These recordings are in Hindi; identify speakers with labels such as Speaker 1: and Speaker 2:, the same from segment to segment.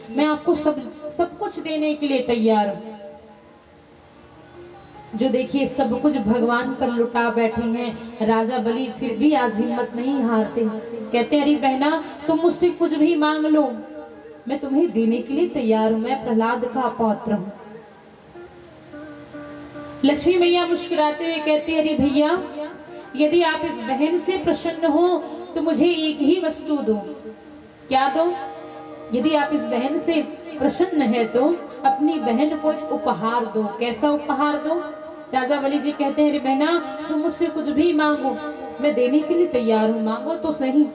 Speaker 1: मैं आपको सब कुछ देने के लिए तैयार हूँ। जो देखिए सब कुछ भगवान पर लुटा बैठे हैं राजा बलि, फिर भी आज हिम्मत नहीं हारते। कहते अरे बहना तुम मुझसे कुछ भी मांग लो, मैं तुम्हें देने के लिए तैयार हूं, मैं प्रहलाद का पौत्र हूं। लक्ष्मी मैया मुस्कुराते हुए कहते अरे भैया, यदि आप इस बहन से प्रसन्न हो तो मुझे एक ही वस्तु दो। क्या दो? यदि आप इस बहन से प्रसन्न है तो अपनी बहन को उपहार दो। कैसा उपहार दो? राजा बलि जी कहते हैं अरे बहना तुम मुझसे कुछ भी मांगो, मैं देने के लिए तैयार हूं, मांगो तो सही।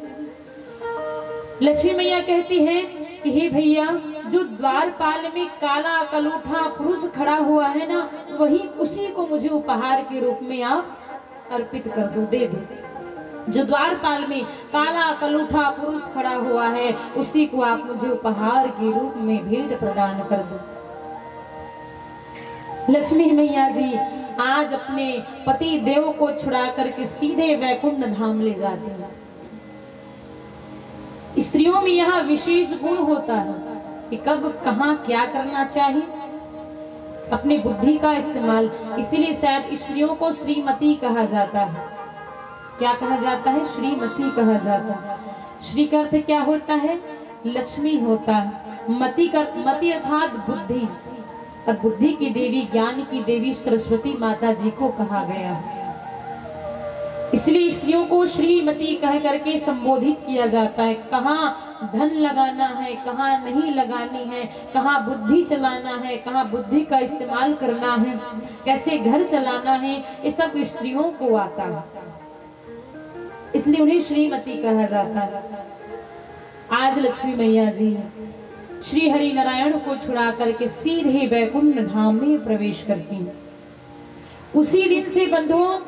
Speaker 1: लक्ष्मी मैया कहती है कि हे भैया, जो द्वारपाल में काला कलूठा पुरुष खड़ा हुआ है ना, वही उसी को मुझे उपहार के रूप में आप अर्पित कर दो, दे दो। जो द्वारपाल में काला कलूठा पुरुष खड़ा हुआ है उसी को आप मुझे उपहार के रूप में भेंट प्रदान कर दो। लक्ष्मी मैया जी आज अपने पति देव को छुड़ा करके सीधे वैकुंठ धाम ले जाते हैं। स्त्रियों में यहाँ विशेष गुण होता है कि कब कहाँ क्या करना चाहिए, अपने बुद्धि का इस्तेमाल। इसीलिए शायद स्त्रियों को श्रीमती कहा जाता है। क्या कहा जाता है? श्रीमती कहा जाता है। श्री का अर्थ क्या होता है? लक्ष्मी होता है। मति अर्थात बुद्धि, और बुद्धि की देवी, ज्ञान की देवी सरस्वती माता जी को कहा गया है। इसलिए स्त्रियों को श्रीमती कह करके संबोधित किया जाता है। कहाँ धन लगाना है, कहाँ नहीं लगानी है, कहाँ बुद्धि चलाना है, कहाँ बुद्धि का इस्तेमाल करना है, कैसे घर चलाना है, ये सब स्त्रियों को आता है, इसलिए उन्हें श्रीमती कहा जाता है। आज लक्ष्मी मैया जी श्री हरि नारायण को छुड़ा करके सीधे वैकुंठ धाम में प्रवेश करती हैं। उसी दिन से बंधुओं,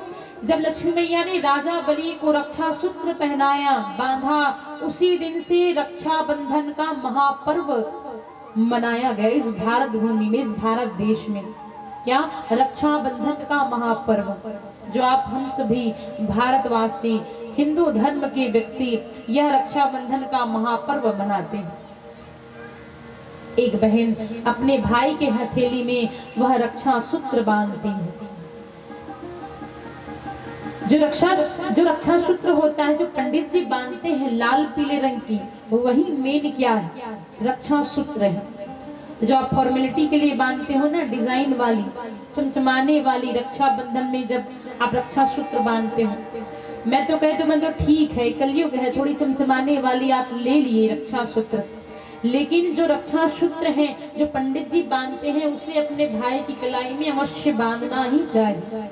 Speaker 1: जब लक्ष्मी मैया ने राजा बलि को रक्षा सूत्र पहनाया, बांधा, उसी दिन से रक्षा बंधन का महापर्व मनाया गया इस भारत भूमि में, इस भारत देश में। क्या? रक्षा बंधन का महापर्व, जो आप हम सभी भारतवासी हिंदू धर्म के व्यक्ति यह रक्षा बंधन का महापर्व मनाते हैं। एक बहन अपने भाई के हथेली में वह रक्षा सूत्र बांधती है। जो रक्षा सूत्र होता है, जो पंडित जी बांधते हैं लाल पीले रंग की, वही मेन क्या है? रक्षा सूत्र है। जो आप फॉर्मेलिटी के लिए बांधते हो ना, डिजाइन वाली, चमचमाने वाली, रक्षा बंधन में जब आप रक्षा सूत्र बांधते हो, मैं तो कहती हूँ मतलब ठीक है, कलयुग है, थोड़ी चमचमाने वाली आप ले लिए रक्षा सूत्र, लेकिन जो रक्षा सूत्र है जो पंडित जी बांधते हैं, उसे अपने भाई की कलाई में अवश्य बांधना ही चाहिए,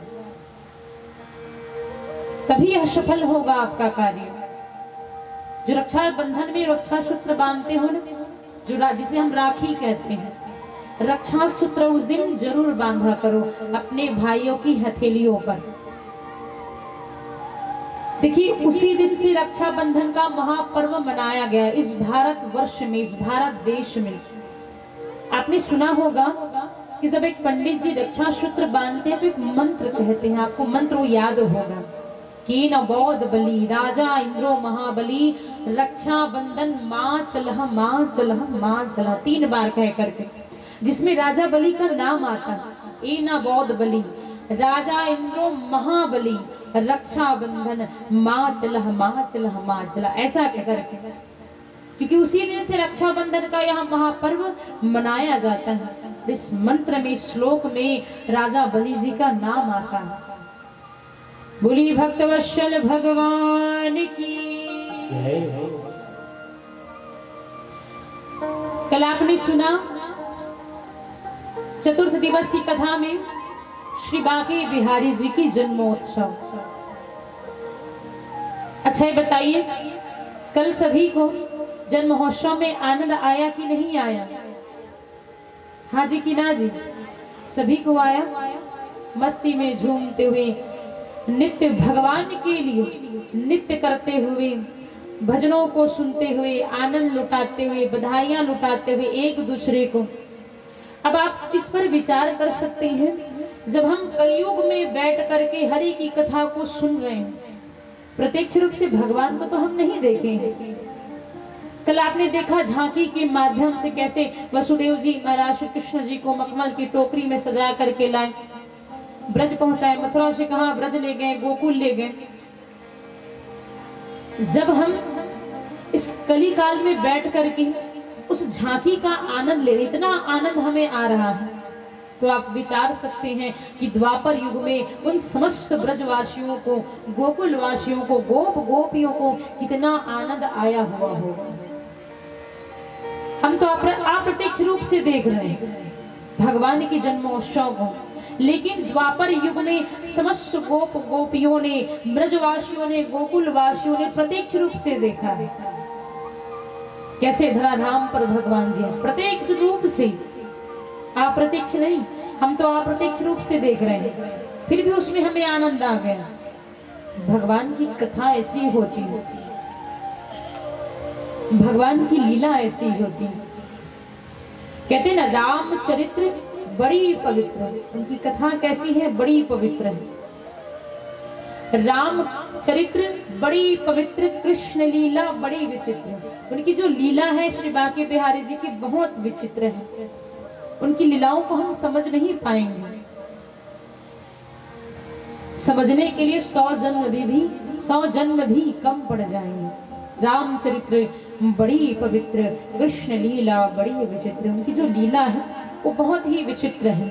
Speaker 1: तभी यह सफल होगा आपका कार्य। जो रक्षा बंधन में रक्षा सूत्र बांधते हो ना, जो जिसे हम राखी कहते हैं, रक्षा सूत्र उस दिन जरूर बांधा करो अपने भाइयों की हथेलियों पर। देखिए उसी दिन से रक्षा बंधन का महापर्व मनाया गया इस भारत वर्ष में, इस भारत देश में। आपने सुना होगा कि जब एक पंडित जी रक्षा सूत्र बांधते हैं तो एक मंत्र कहते हैं, आपको मंत्र याद होगा, कीन बौद्ध बलि राजा इंद्रो महाबली रक्षा बंधन माँ चलह माँ चलह माँ चलह, 3 बार कह करके, जिसमें राजा बलि का नाम आता है। ईना बौद्ध बलि राजा इंद्रो महाबली रक्षा बंधन माँ चलह माँ चलह माँ चलह, ऐसा कह करके, क्योंकि उसी दिन से रक्षा बंधन का यह महापर्व मनाया जाता है। इस मंत्र में, श्लोक में राजा बलि जी का नाम आता है। बोली भक्तवत्सल भगवान की जय। कल आपने सुना चतुर्थ दिवस की कथा में श्री बांके बिहारी जी की जन्मोत्सव। अच्छा ये बताइए, कल सभी को जन्म महोत्सव में आनंद आया कि नहीं आया? हाँ जी कि ना जी? सभी को आया। मस्ती में झूमते हुए, नित्य भगवान के लिए नित्य करते हुए, भजनों को सुनते हुए, आनंद लुटाते हुए, बधाइयां लुटाते हुए एक दूसरे को। अब आप इस पर विचार कर सकते हैं, जब हम कलयुग में बैठ करके हरि की कथा को सुन रहे हैं, प्रत्यक्ष रूप से भगवान को तो हम नहीं देखेंगे, कल आपने देखा झांकी के माध्यम से कैसे वसुदेव जी महाराज श्री कृष्ण जी को मखमल की टोकरी में सजा करके लाए, ब्रज पहुंचाए, मथुरा से कहा ब्रज ले गए, गोकुल ले गए। जब हम इस कली काल में बैठ करके उस झांकी का आनंद ले रहे, इतना आनंद हमें आ रहा है, तो आप विचार सकते हैं कि द्वापर युग में उन समस्त ब्रजवासियों को, गोकुल वासियों को, गोप गोपियों को कितना आनंद आया हुआ होगा। हम तो अप्रत्यक्ष रूप से देख रहे हैं भगवान की जन्मोत्सव को, लेकिन द्वापर युग में समस्त गोप गोपियों ने, ब्रजवासियों ने, गोकुल वासियों ने प्रत्यक्ष रूप से देखा है कैसे धराधाम पर भगवान जी प्रत्यक्ष रूप से, अप्रत्यक्ष नहीं, हम तो अप्रत्यक्ष रूप से देख रहे हैं, फिर भी उसमें हमें आनंद आ गया। भगवान की कथा ऐसी होती है, भगवान की लीला ऐसी होती है। कहते ना राम चरित्र बड़ी पवित्र है, उनकी कथा कैसी है, बड़ी पवित्र है। राम चरित्र बड़ी पवित्र, कृष्ण लीला बड़ी विचित्र है। उनकी जो लीला है श्री बांके बिहारी जी की बहुत विचित्र है, उनकी लीलाओं को हम समझ नहीं पाएंगे। समझने के लिए 100 जन्म भी कम पड़ जाएंगे। रामचरित्र बड़ी पवित्र, कृष्ण लीला बड़ी विचित्र, उनकी जो लीला है वो बहुत ही विचित्र है।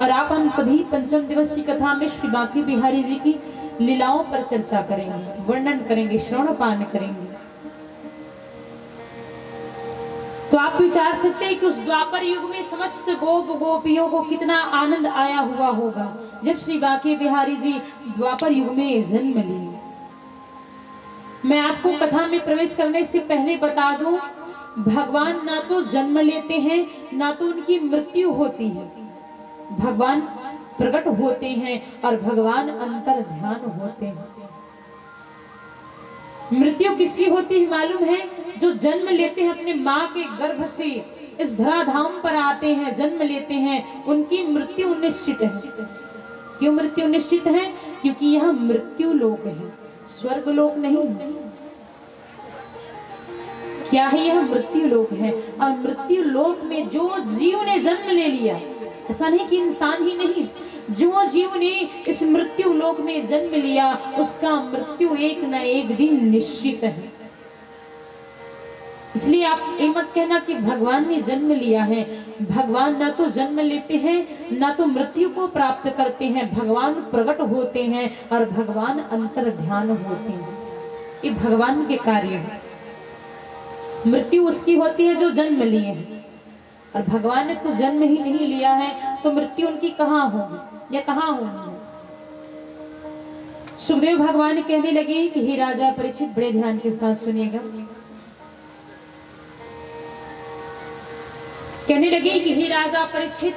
Speaker 1: और आप हम सभी पंचम दिवस की कथा में श्री बांके बिहारी जी की लीलाओं पर चर्चा करेंगे, वर्णन करेंगे, श्रवण पान करेंगे। तो आप विचार सकते हैं कि उस द्वापर युग में समस्त गोप गोपियों को कितना आनंद आया हुआ होगा जब श्री बांके बिहारी जी द्वापर युग में जन्म लिए। मैं आपको कथा में प्रवेश करने से पहले बता दूं, भगवान ना तो जन्म लेते हैं ना तो उनकी मृत्यु होती है। भगवान प्रकट होते हैं और भगवान अंतर ध्यान होते हैं। मृत्यु किसकी होती है मालूम है? जो जन्म लेते हैं अपने माँ के गर्भ से, इस धराधाम पर आते हैं, जन्म लेते हैं, उनकी मृत्यु निश्चित है। क्यों मृत्यु निश्चित है? क्योंकि यह मृत्यु लोक है, स्वर्ग लोक नहीं। क्या है? यह मृत्यु लोक है। और मृत्यु लोक में जो जीव ने जन्म ले लिया, ऐसा नहीं कि इंसान ही नहीं, जो जीव ने इस मृत्यु लोक में जन्म लिया उसका मृत्यु एक न एक दिन निश्चित है। इसलिए आप ये मत कहना कि भगवान ने जन्म लिया है। भगवान ना तो जन्म लेते हैं ना तो मृत्यु को प्राप्त करते हैं। भगवान प्रकट होते हैं और भगवान अंतर ध्यान होते हैं। ये भगवान के कार्य है। मृत्यु उसकी होती है जो जन्म लिए हैं, और भगवान ने तो जन्म ही नहीं लिया है तो मृत्यु उनकी कहाँ होगी या कहाँ होगी? सुखदेव भगवान कहने लगे कि हे राजा परीक्षित, बड़े ध्यान के साथ सुनिएगा। कहने लगे कि हे राजा परीक्षित,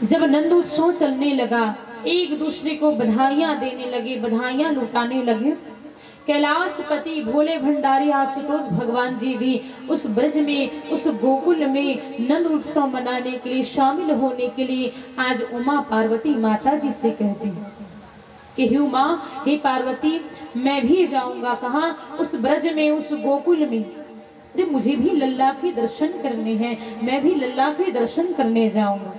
Speaker 1: जब नंद उत्सव चलने लगा, एक दूसरे को बधाइयां देने लगे, बधाइयां लुटाने लगे, कैलाशपति भोले भंडारी आशुतोष भगवान जी भी उस ब्रज में, उस गोकुल में नंद उत्सव मनाने के लिए, शामिल होने के लिए आज उमा पार्वती माता जी से कहते हैं कि हे उमा, हे पार्वती, मैं भी जाऊंगा। कहाँ? उस ब्रज में, उस गोकुल में। अरे मुझे भी लल्ला के दर्शन करने हैं, मैं भी लल्ला के दर्शन करने जाऊंगा।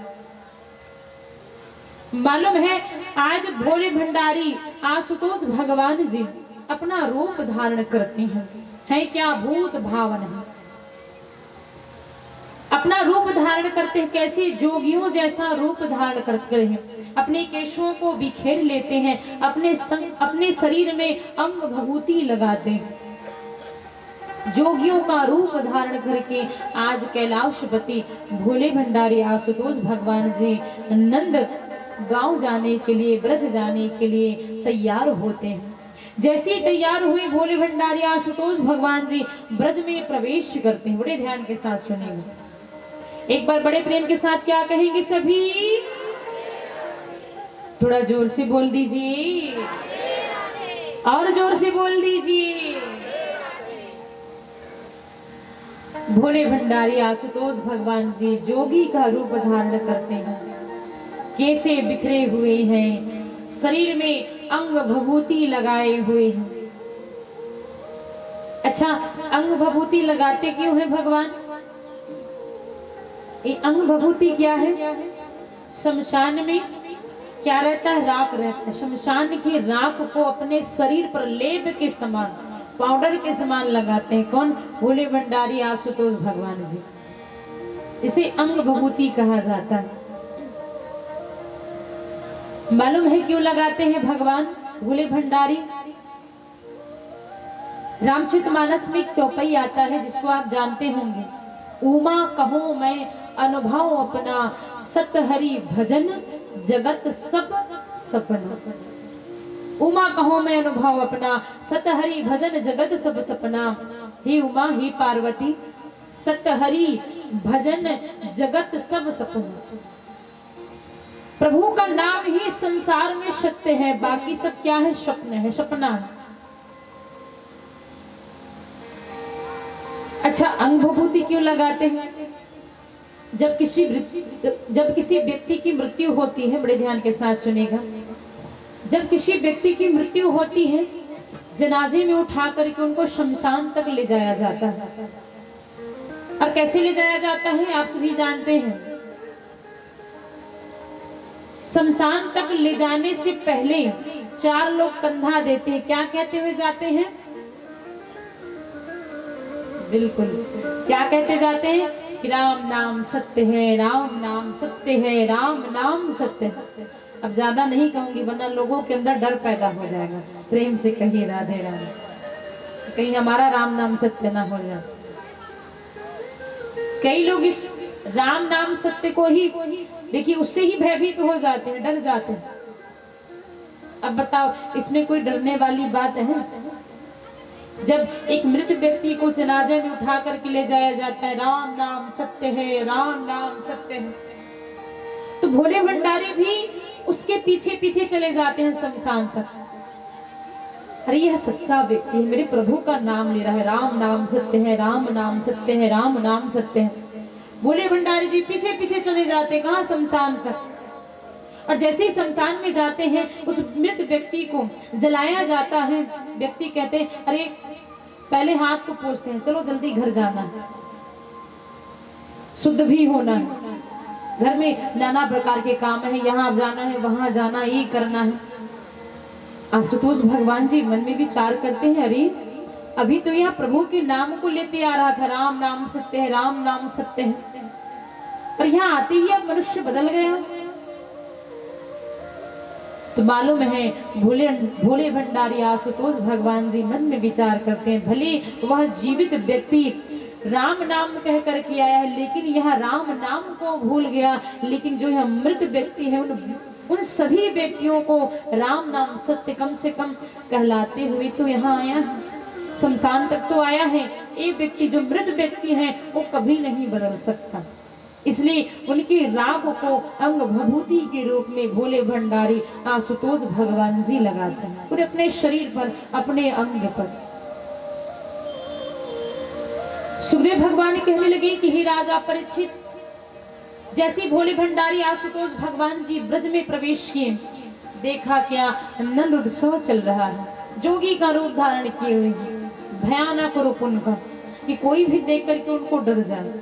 Speaker 1: मालूम है आज भोले भंडारी आशुतोष भगवान जी अपना रूप धारण करते हैं। है क्या? भूत भावन है। अपना रूप धारण करते हैं, कैसे? जोगियों जैसा रूप धारण करते हैं। अपने केशों को बिखेर लेते हैं, अपने शरीर में अंग भभूति लगाते हैं। जोगियों का रूप धारण करके आज कैलाशपति भोले भंडारी आशुतोष भगवान जी नंद गांव जाने के लिए, ब्रज जाने के लिए तैयार होते हैं। जैसे ही तैयार हुए भोले भंडारी आशुतोष भगवान जी ब्रज में प्रवेश करते हैं। बड़े ध्यान के साथ सुनिएगा। एक बार बड़े प्रेम के साथ क्या कहेंगे सभी? थोड़ा जोर से बोल दीजिए, और जोर से बोल दीजिए। भोले भंडारी आशुतोष भगवान जी जोगी का रूप धारण करते हैं, केसे बिखरे हुए हैं, शरीर में अंग भभूति लगाए हुए हैं। अच्छा, अंग भभूति लगाते क्यों है भगवान? ये अंग भभूति क्या है? शमशान में क्या रहता है? राख रहता है। शमशान की राख को अपने शरीर पर लेप के समान, पाउडर के समान लगाते हैं। कौन? भोले भंडारी आशुतोष भगवान जी। इसे अंग भभूति कहा जाता है। मालूम है क्यों लगाते हैं भगवान भोले भंडारी? रामचरितमानस में एक चौपाई आता है जिसको आप जानते होंगे। उमा कहूं मैं अनुभव अपना, सत हरि भजन जगत सब सपना। उमा कहूं मैं अनुभव अपना, सत हरि भजन जगत सब सपना। हे उमा, हे पार्वती, सत हरि भजन जगत सब सपना। प्रभु का नाम ही संसार में सत्य है, बाकी सब क्या है? स्वप्न है, सपना है। अच्छा, अंग भभूति क्यों लगाते हैं? जब किसी व्यक्ति की मृत्यु होती है, बड़े ध्यान के साथ सुनेगा, जब किसी व्यक्ति की मृत्यु होती है, जनाजे में उठा करके उनको शमशान तक ले जाया जाता है। और कैसे ले जाया जाता है आप सभी जानते हैं। शमशान तक ले जाने से पहले 4 लोग कंधा देते हैं। क्या कहते हुए जाते हैं? बिल्कुल, क्या कहते जाते हैं कि राम नाम सत्य है, राम नाम सत्य है, राम नाम सत्य है। अब ज्यादा नहीं कहूंगी वरना लोगों के अंदर डर पैदा हो जाएगा। प्रेम से कहिए राधे राधे, कहीं हमारा राम नाम सत्य ना हो जाए। कई लोग इस राम नाम सत्य को ही देखिए उससे ही भयभीत हो जाते हैं, डर जाते हैं। अब बताओ, इसमें कोई डरने वाली बात है? जब एक मृत व्यक्ति को जनाजे में उठा करके ले जाया जाता है, राम नाम सत्य है, राम नाम सत्य है, तो भोले भंडारी भी उसके पीछे पीछे चले जाते हैं शमशान तक। अरे यह सच्चा व्यक्ति है, मेरे प्रभु का नाम ले रहा है, राम नाम सत्य है, राम नाम सत्य है, राम नाम सत्य है। भोले भंडारी जी पीछे पीछे चले जाते, कहाँ? शमशान तक। और जैसे ही शमशान में जाते हैं, उस मृत व्यक्ति को जलाया जाता है। व्यक्ति कहते हैं, अरे पहले हाथ को पोंछते हैं, चलो जल्दी घर जाना है, शुद्ध भी होना है, घर में नाना प्रकार के काम है, यहाँ जाना है, वहां जाना, ये करना है। आशुतोष भगवान जी मन में विचार करते हैं, अरे अभी तो यहाँ प्रभु के नाम को लेते आ रहा था, राम नाम सत्य है, राम नाम सत्य है, पर यहाँ आते ही अब मनुष्य बदल गया। तो मालूम है भोले भंडारी आशुतोष भगवान जी मन में विचार करते हैं, भले वह जीवित व्यक्ति राम नाम कह करके आया है, लेकिन यह राम नाम को भूल गया। लेकिन जो यह मृत व्यक्ति है, उन सभी व्यक्तियों को राम नाम सत्य कम से कम कहलाते हुए तो यहाँ आया है, शमशान तक तो आया है। ये व्यक्ति जो मृत व्यक्ति है वो कभी नहीं बदल सकता, इसलिए उनकी राख को अंग भभूति के रूप में भोले भंडारी आशुतोष भगवान जी लगाते हैं, पूरे अपने शरीर पर, अपने अंग पर। सुखदेव भगवान कहने लगे कि हे राजा परीक्षित, जैसे भोले भंडारी आशुतोष भगवान जी ब्रज में प्रवेश किए, देखा क्या नंद उत्सव चल रहा है, जोगी का रूप धारण किए हुए हैं, भयानक रूप उनका कि कोई भी देख करके उनको डर जाए।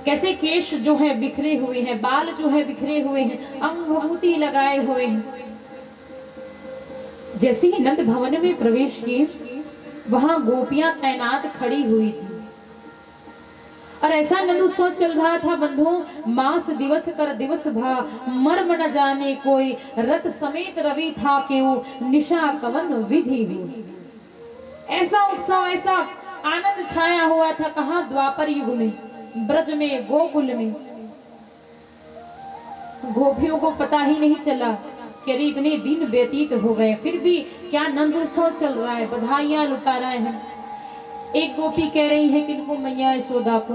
Speaker 1: कैसे केश जो है बिखरे हुए हैं, बाल जो है बिखरे हुए हैं, अंग भभूति लगाए हुए हैं। जैसे ही नंद भवन में प्रवेश किए, वहां गोपियां तैनात खड़ी हुई थी और ऐसा नंद उत्सव चल रहा था बंधुओं, मास दिवस कर दिवस भा, मर्म न जाने कोई, रथ समेत रवि था के वो, निशा कवन विधि हुई। ऐसा उत्सव, ऐसा आनंद छाया हुआ था। कहाँ? द्वापर युग में, ब्रज में, गोकुल में। गोपियों को पता ही नहीं चला कि इतने दिन व्यतीत हो गए, फिर भी क्या नंद उत्सव चल रहा है, बधाइयां लुटा रहे हैं। एक गोपी कह रही है किनको? मैया यशोदा को,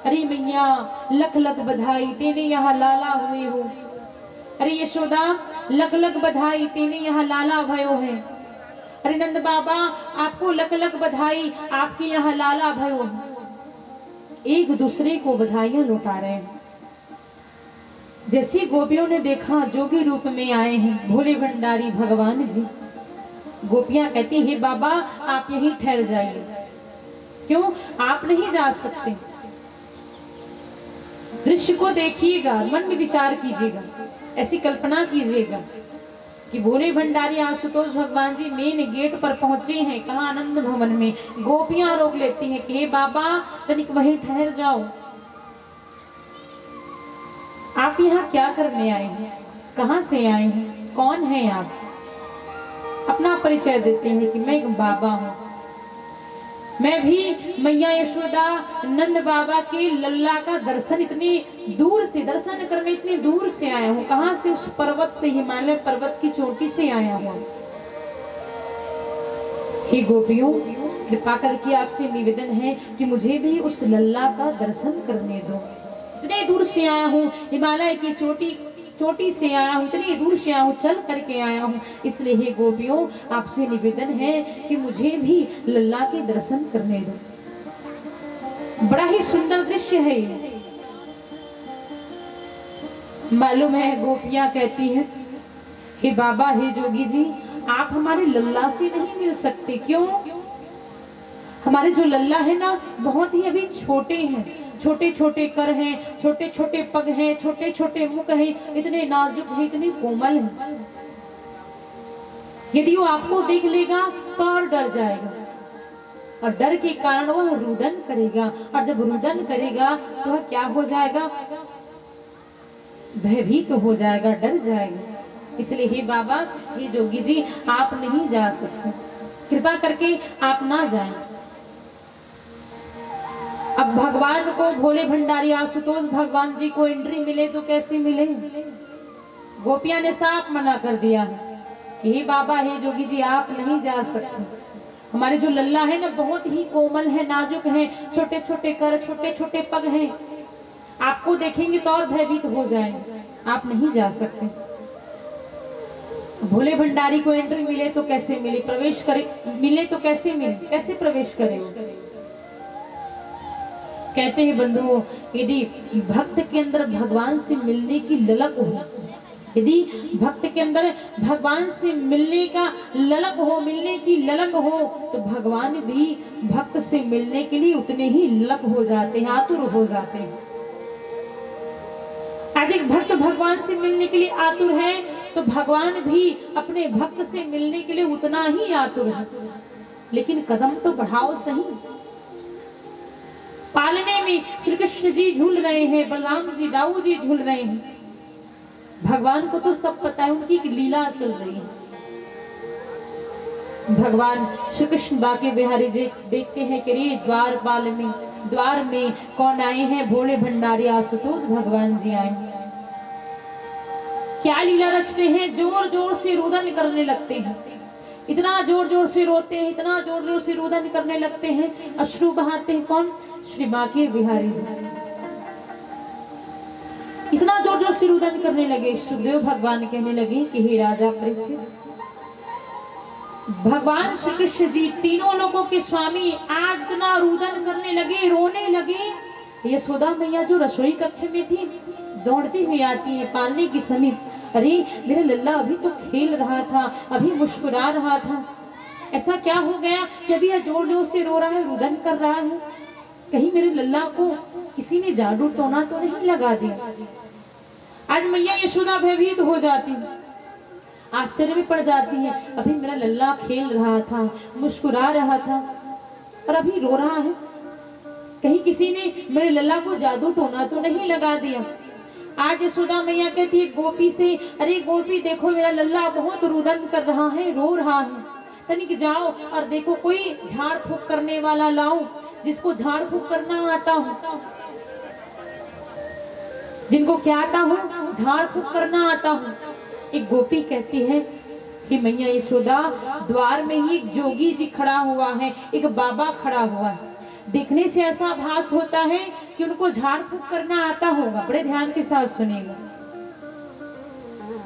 Speaker 1: अरे मैया लख लख बधाई, तेने यहाँ लाला हुए हो। अरे यशोदा लख लख बधाई, तेने यहाँ लाला भयो है। अरे नंद बाबा आपको लख लख बधाई, आपके यहाँ लाला भयो है। एक दूसरे को बधाइयां लौटा रहे हैं। जैसे गोपियों ने देखा जोगी रूप में आए हैं भोले भंडारी भगवान जी, गोपियां कहती हे बाबा आप यहीं ठहर जाइए। क्यों आप नहीं जा सकते? दृश्य को देखिएगा, मन में विचार कीजिएगा, ऐसी कल्पना कीजिएगा कि भोले भंडारी आशुतोष भगवान जी मेन गेट पर पहुंचे हैं, कहा आनंद भवन में। गोपियां रोक लेती हैं कि हे बाबा तनिक वहीं ठहर जाओ, आप यहाँ क्या करने आए हैं, कहाँ से आए हैं, कौन है आप? अपना परिचय देते हैं कि मैं एक बाबा हूँ, मैं भी मैया यशोदा नंद बाबा के लल्ला का दर्शन इतनी दूर से, दर्शन करने इतनी दूर से आया हूँ। कहाँ से? उस पर्वत से, हिमालय पर्वत की चोटी से आया हूँ। हे गोपियों, कृपा करके आपसे निवेदन है कि मुझे भी उस लल्ला का दर्शन करने दो। इतने दूर से आया हूँ, हिमालय की चोटी से आया हूँ, इतनी दूर से आया हूँ, चल करके आया हूँ, इसलिए हे गोपियों आपसे निवेदन है कि मुझे भी लल्ला के दर्शन करने दो। बड़ा ही सुंदर दृश्य है ये। मालूम है गोपियां कहती हैं हे बाबा, हे जोगी जी, आप हमारे लल्ला से नहीं मिल सकते। क्यों? हमारे जो लल्ला है ना बहुत ही अभी छोटे हैं, छोटे छोटे कर हैं, छोटे छोटे पग हैं, छोटे छोटे मुख हैं, इतने नाजुक हैं, इतने कोमल हैं। यदि वो आपको देख लेगा तो और डर जाएगा, और डर के कारण वह रुदन करेगा, और जब रुदन करेगा तो वह क्या हो जाएगा? भयभीत तो हो जाएगा, डर जाएगा। इसलिए हे बाबा, हे जोगी जी, आप नहीं जा सकते, कृपा करके आप ना जाएं। अब भगवान को, भोले भंडारी आशुतोष भगवान जी को एंट्री मिले तो कैसे मिले? गोपियां ने साफ मना कर दिया कि हे बाबा, हे जोगी जी, आप नहीं जा सकते, हमारे जो लल्ला है ना बहुत ही कोमल है, नाजुक है, छोटे छोटे कर, छोटे छोटे पग हैं, आपको देखेंगे तो और भयभीत हो जाएंगे, आप नहीं जा सकते। भोले भंडारी को एंट्री मिले तो कैसे मिले, प्रवेश करे मिले तो कैसे मिले, कैसे प्रवेश करे? कहते हैं बंधुओं, यदि भक्त के अंदर भगवान से मिलने की ललक हो, यदि भक्त के अंदर भगवान से मिलने का ललक हो, मिलने की ललक हो, तो भगवान भी भक्त से मिलने के लिए उतने ही ललक हो जाते हैं, आतुर हो जाते हैं। आज एक भक्त भगवान से मिलने के लिए आतुर है तो भगवान भी अपने भक्त से मिलने के लिए उतना ही आतुर है। लेकिन कदम तो बढ़ाओ सही। पालने में श्री कृष्ण जी झूल रहे हैं, बलराम जी, दाऊ जी झूल रहे हैं, भगवान को तो सब पता है, उनकी लीला चल रही है। भगवान श्री कृष्ण बाके बिहारी जी देखते हैं कि रे द्वार में कौन आए हैं? भोले भंडारी आशुतोष भगवान जी आए हैं। क्या लीला रचते हैं? जोर जोर से रुदन करने लगते हैं, इतना जोर जोर से रोते हैं, इतना जोर जोर से रुदन करने लगते हैं, अश्रु बहाते हैं। कौन? श्री बाके बिहारी जी इतना जोर जोर से रुदन करने लगे। सुखदेव भगवान कहने लगे कि हे राजा परीक्षित, भगवान श्री कृष्ण जी तीनों लोगों के स्वामी आज इतना रुदन करने लगे, रोने लगे। यशोदा मैया जो रसोई कक्ष में थी दौड़ती हुई आती है पालने के समीप, अरे मेरा लल्ला अभी तो खेल रहा था, अभी मुस्कुरा रहा था, ऐसा क्या हो गया कि अभी यह जोर जोर से रो रहा है, रुदन कर रहा है? कहीं मेरे लल्ला को किसी ने जादू टोना तो नहीं लगा दिया? आज मैया यशोदा भयभीत हो जाती है, आश्चर्य में पड़ जाती है, अभी मेरा लल्ला खेल रहा था, मुस्कुरा रहा था, और अभी रो रहा है, कहीं किसी ने मेरे लल्ला को जादू टोना तो नहीं लगा दिया? आज यशोदा मैया कहती है गोपी से, अरे गोपी देखो मेरा लल्ला बहुत रुदन कर रहा है, रो रहा है, तनिक जाओ और देखो कोई झाड़ फूक करने वाला लाओ, जिसको झाड़ फूक करना आता हो। जिनको क्या आता हो? झाड़ फूक करना आता हो। एक गोपी कहती है कि मैया यशोदा, द्वार में ही एक जोगी जी खड़ा हुआ है, एक बाबा खड़ा हुआ है, देखने से ऐसा आभास होता है कि उनको झाड़ फूक करना आता होगा। बड़े ध्यान के साथ सुनिएगा।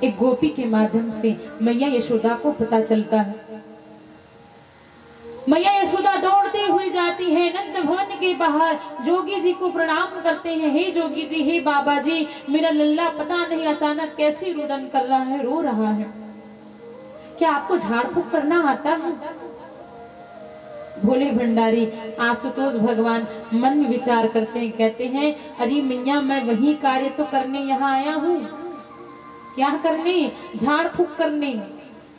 Speaker 1: एक गोपी के माध्यम से मैया यशोदा को पता चलता है। मैया यशोदा दौड़ते हुए जाती है नंद भवन के बाहर, जोगी जी को प्रणाम करते हैं, हे जोगी जी, हे बाबा जी, मेरा लल्ला पता नहीं अचानक कैसे रुदन कर रहा है, रो रहा है। क्या आपको झाड़ फूक करना आता है? भोले भंडारी आशुतोष भगवान मन में विचार करते हैं, कहते हैं अरे मैया मैं वही कार्य तो करने यहाँ आया हूँ। क्या करने? झाड़ फूक करने,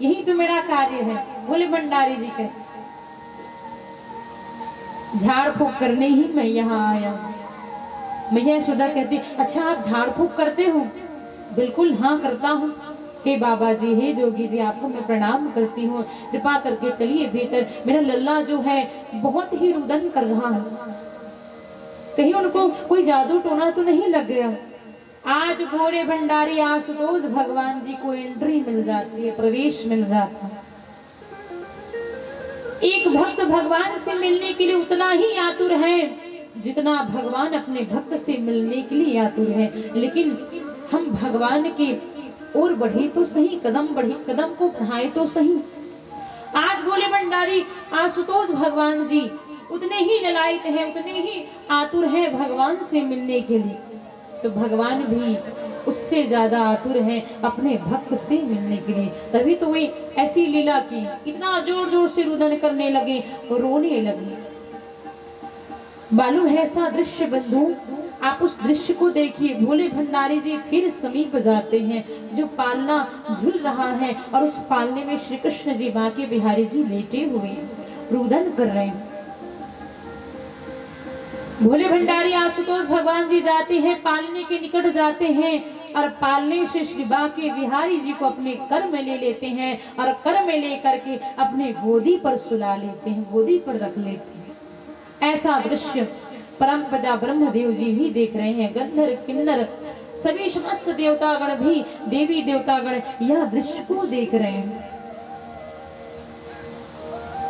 Speaker 1: यही तो मेरा कार्य है। भोले भंडारी जी कहते झाड़ फूक करने ही मैं यहाँ आया हूँ। मैया यशोदा कहती अच्छा आप झाड़ फूक करते हो? बिल्कुल हाँ करता हूँ। हे बाबा जी, हे जोगी जी, आपको मैं प्रणाम करती हूँ, कृपा करके चलिए भीतर, मेरा लल्ला जो है बहुत ही रुदन कर रहा है, कहीं उनको कोई जादू टोना तो नहीं लग गया। आज भोले भंडारी आशुतोष भगवान जी को एंट्री मिल जाती है, प्रवेश मिल जाता है। एक भक्त भगवान से मिलने के लिए उतना ही आतुर है जितना भगवान अपने भक्त से मिलने के लिए आतुर है। लेकिन हम भगवान के और बढ़े तो सही, कदम को बढ़ाए तो सही। आज भोले भंडारी आशुतोष भगवान जी उतने ही ललायत हैं, उतने ही आतुर हैं भगवान से मिलने के लिए, तो भगवान भी उससे ज्यादा आतुर हैं अपने भक्त से मिलने के लिए। तभी तो वे ऐसी लीला की, इतना जोर जोर से रुदन करने लगे, रोने लगे। मालूम है ऐसा दृश्य बंधु, आप उस दृश्य को देखिए। भोले भंडारी जी फिर समीप जाते हैं, जो पालना झूल रहा है और उस पालने में श्री कृष्ण जी बांके बिहारी जी लेटे हुए रुदन कर रहे हैं। भोले भंडारी आशुतोष भगवान जी जाते हैं, पालने के निकट जाते हैं और पालने से श्री बांके बिहारी जी को अपने कर में ले लेते हैं और कर में लेकर के अपने गोदी पर सुला लेते हैं, गोदी पर रख लेते हैं। ऐसा दृश्य परमपिता ब्रह्मदेव जी भी देख रहे हैं, गंधर्व किन्नर सभी समस्त देवतागण भी, देवी देवतागण यह दृश्य को देख रहे हैं।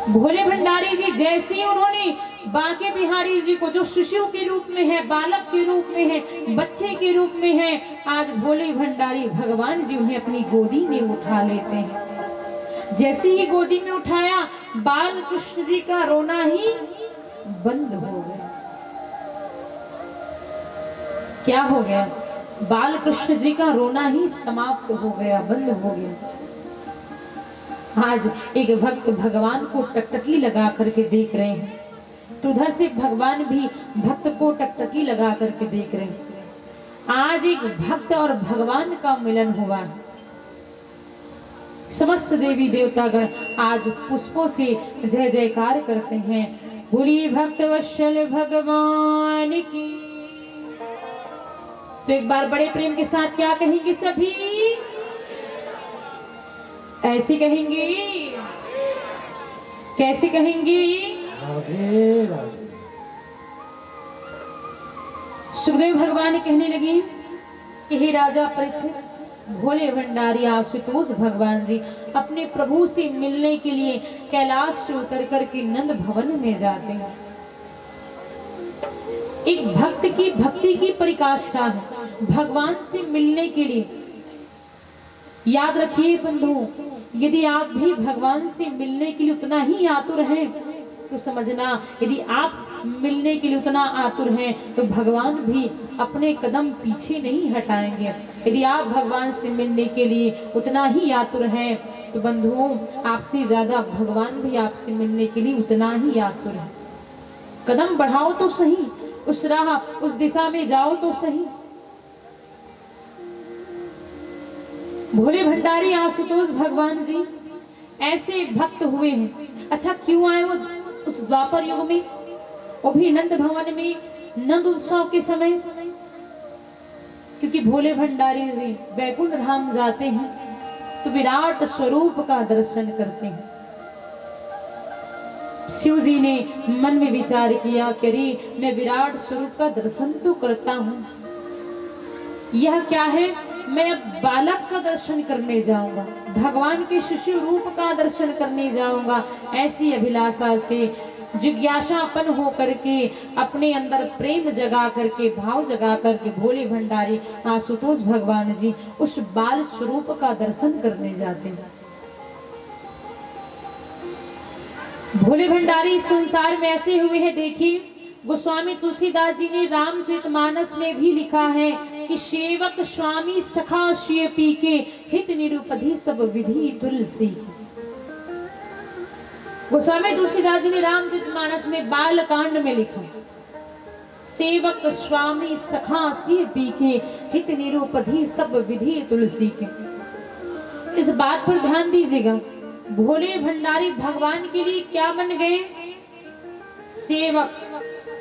Speaker 1: भोले भंडारी जी जैसे ही उन्होंने बांके बिहारी जी को, जो शिशु के रूप में है, बालक के रूप में है, बच्चे के रूप में है, आज भोले भंडारी भगवान जी उन्हें अपनी गोदी में उठा लेते हैं। जैसे ही गोदी में उठाया, बाल कृष्ण जी का रोना ही बंद हो गया। क्या हो गया? बाल कृष्ण जी का रोना ही समाप्त हो गया, बंद हो गया। आज एक भक्त भगवान को टकटकी लगा करके देख रहे हैं, तो उधर से भगवान भी भक्त को टकटकी लगा करके देख रहे हैं। आज एक भक्त और भगवान का मिलन हुआ। समस्त देवी देवतागण आज पुष्पों से जय जयकार करते हैं, बोलिए भक्त वत्सल भगवान की। तो एक बार बड़े प्रेम के साथ क्या कहेंगे सभी? ऐसे कहेंगे? कैसे कहेंगे? सुखदेव भगवान कहने लगे कि हे राजा परीक्षित, भोले भंडारी आशुतोष भगवान जी अपने प्रभु से मिलने के लिए कैलाश से उतर करके नंद भवन में जाते हैं। एक भक्त की भक्ति की परिकाष्ठा है भगवान से मिलने के लिए। याद रखिए बंधु, यदि आप भी भगवान से मिलने के लिए उतना ही आतुर हैं, तो समझना यदि आप मिलने के लिए उतना आतुर हैं तो भगवान भी अपने कदम पीछे नहीं हटाएंगे। यदि आप भगवान से मिलने के लिए उतना ही आतुर हैं तो बंधुओं, आपसे ज्यादा भगवान भी आपसे मिलने के लिए उतना ही आतुर है। कदम बढ़ाओ तो सही, उस राह, उस दिशा में जाओ तो सही। भोले भंडारी आशुतोष भगवान जी ऐसे भक्त हुए हैं। अच्छा, क्यों आए वो उस द्वापर युग में, वो भी नंद भवन में, नंद उत्सव के समय? क्योंकि भोले भंडारी जी बैकुंठ धाम जाते हैं तो विराट स्वरूप का दर्शन करते हैं। शिव जी ने मन में विचार किया कि अरे मैं विराट स्वरूप का दर्शन तो करता हूँ, यह क्या है, मैं अब बालक का दर्शन करने जाऊंगा, भगवान के शिशु रूप का दर्शन करने जाऊंगा। ऐसी अभिलाषा से जिज्ञासापन हो करके अपने अंदर प्रेम जगा करके, भाव जगा करके भोले भंडारी आशुतोष भगवान जी उस बाल स्वरूप का दर्शन करने जाते हैं। भोले भंडारी संसार में ऐसे हुए हैं। देखिए, गोस्वामी तुलसीदास जी ने रामचरितमानस में भी लिखा है कि सेवक स्वामी सखा शिव पी के हित निरुपधि सब विधि तुलसी। गोस्वामी तुलसीदास जी ने रामचरितमानस में बाल कांड में लिखा, सेवक स्वामी सखा सिय पीके, हित निरूपधि सब विधि तुलसी के। इस बात पर ध्यान दीजिएगा, भोले भंडारी भगवान के लिए क्या बन गए? सेवक,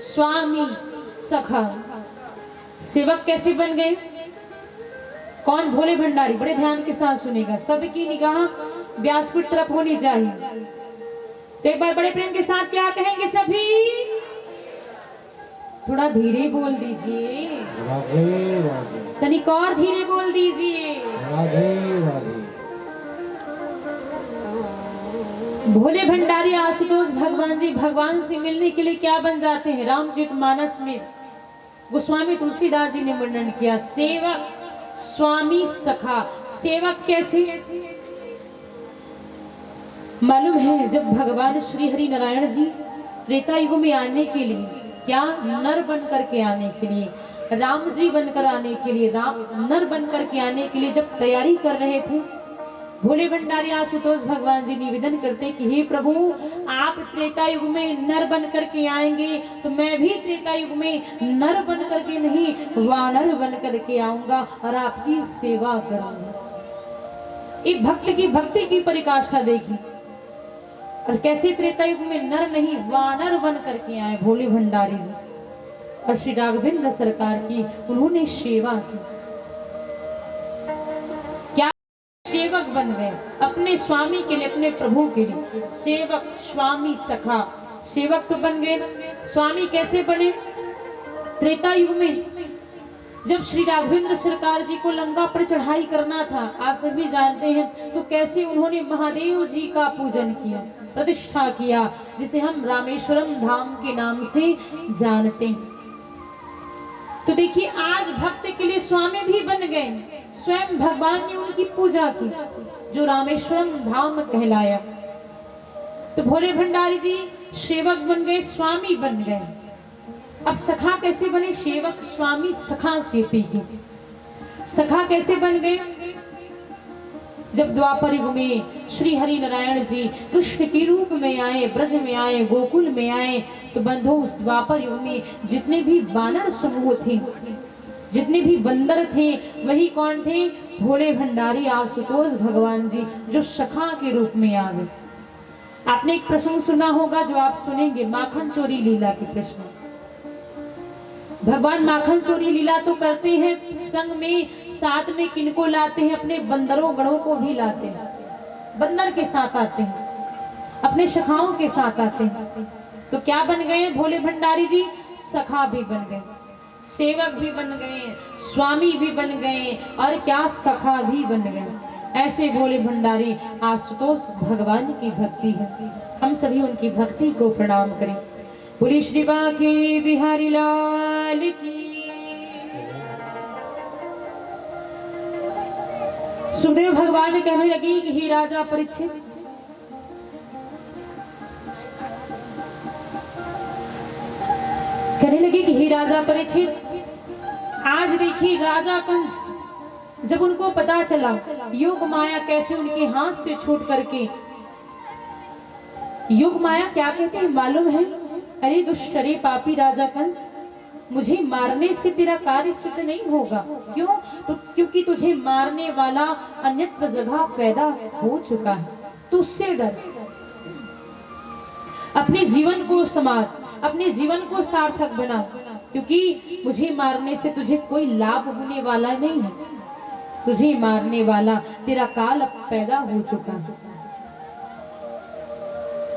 Speaker 1: स्वामी, सखा। सेवक कैसे बन गए? कौन? भोले भंडारी। बड़े ध्यान के साथ सुनेगा, सबकी निगाह व्यासपीठ तरफ होनी चाहिए। तो एक बार बड़े प्रेम के साथ क्या कहेंगे सभी? थोड़ा धीरे बोल दीजिए, तनिक और धीरे बोल दीजिए। भोले भंडारी आशुतोष भगवान जी भगवान से मिलने के लिए क्या बन जाते हैं? रामचरितमानस में गोस्वामी तुलसीदास जी ने वर्णन किया, सेवक, स्वामी, सखा। सेवक कैसे? मालूम है, जब भगवान श्री हरि नारायण जी त्रेता युग में आने के लिए, क्या नर बन करके आने के लिए, राम जी बनकर आने के लिए, राम नर बन करके आने के लिए जब तैयारी कर रहे थे, भोले भंडारी आशुतोष भगवान जी निवेदन करते कि हे प्रभु, आप त्रेता युग में नर बन करके आएंगे तो मैं भी त्रेता युग में नर बन करके नहीं, वानर बन करके आऊंगा और आपकी सेवा करूंगा। एक भक्त की भक्ति की परिकाष्ठा देखी, और कैसे त्रेता युग में नर नहीं वानर बन करके आए भोले भंडारी जी, और श्री राघवेंद्र सरकार की उन्होंने सेवा की। क्या सेवक बन गए अपने स्वामी के लिए, अपने प्रभु के लिए। सेवक, स्वामी, सखा। सेवक तो बन गए, स्वामी कैसे बने? त्रेता युग में जब श्री राघवेंद्र सरकार जी को लंका पर चढ़ाई करना था, आप सभी जानते हैं, तो कैसे उन्होंने महादेव जी का पूजन किया, प्रतिष्ठा किया, जिसे हम रामेश्वरम धाम के नाम से जानते हैं। तो देखिए, आज भक्त के लिए स्वामी भी बन गए, स्वयं भगवान ने उनकी पूजा की, जो रामेश्वरम धाम कहलाया। तो भोले भंडारी जी सेवक बन गए, स्वामी बन गए। अब सखा कैसे बने? सेवक, स्वामी, सखा से पीके। सखा कैसे बन गए? जब द्वापर युग में श्री हरि नारायण जी कृष्ण के रूप में आए, ब्रज में आए, गोकुल में आए, तो बंधु उस द्वापर युग में जितने भी वानर समूह थे, जितने भी बंदर थे, वही कौन थे? भोले भंडारी आशुतोष भगवान जी, जो सखा के रूप में आ गए। आपने एक प्रसंग सुना होगा जो आप सुनेंगे, माखन चोरी लीला के प्रश्न। भगवान माखन चोरी लीला तो करते हैं, संग में साथ में किनको लाते हैं? अपने बंदरों गणों को भी लाते हैं, बंदर के साथ आते हैं, अपने सखाओं के साथ आते हैं। तो क्या बन गए भोले भंडारी जी? सखा भी बन गए, सेवक भी बन गए, स्वामी भी बन गए, और क्या सखा भी बन गए। ऐसे भोले भंडारी आशुतोष भगवान की भक्ति है। हम सभी उनकी भक्ति को प्रणाम करें। बोले श्री बांके बिहारी लाल की। सुखदेव भगवान कहने लगी कि हे राजा परीक्षित, कहने लगे कि हे राजा परीक्षित, आज देखिए राजा कंस, जब उनको पता चला योग माया कैसे उनके हाथ से छूट करके, योग माया क्या कहते हैं मालूम है? अरे दुष्ट, अरे पापी राजा कंस, मुझे मारने से तेरा कार्य सिद्ध नहीं होगा। क्यों? तो क्योंकि तुझे मारने वाला अन्यत्र जगह पैदा हो चुका है, तो उससे डर। अपने जीवन को संवार, अपने जीवन को सार्थक बना, क्योंकि मुझे मारने से तुझे कोई लाभ होने वाला नहीं है। तुझे मारने वाला तेरा काल अब पैदा हो चुका है।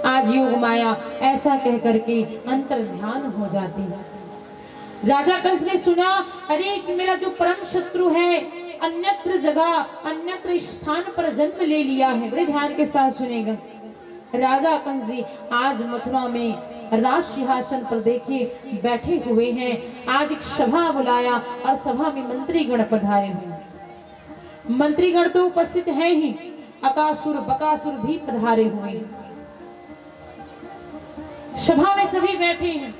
Speaker 1: आज योग माया ऐसा कह करके अंतर ध्यान हो जाती है। राजा कंस ने सुना, अरे कि मेरा जो परम शत्रु है अन्यत्र जगह, अन्यत्र स्थान पर जन्म ले लिया है। बड़े ध्यान के साथ सुनेगा। राजा कंस जी आज मथुरा में राज सिंहासन पर देखिए बैठे हुए हैं। आज एक सभा बुलाया और सभा में मंत्रीगण पधारे हुए। मंत्रीगण तो उपस्थित है ही, अकासुर बकासुर भी पधारे हुए हैं। सभा में सभी बैठे हैं।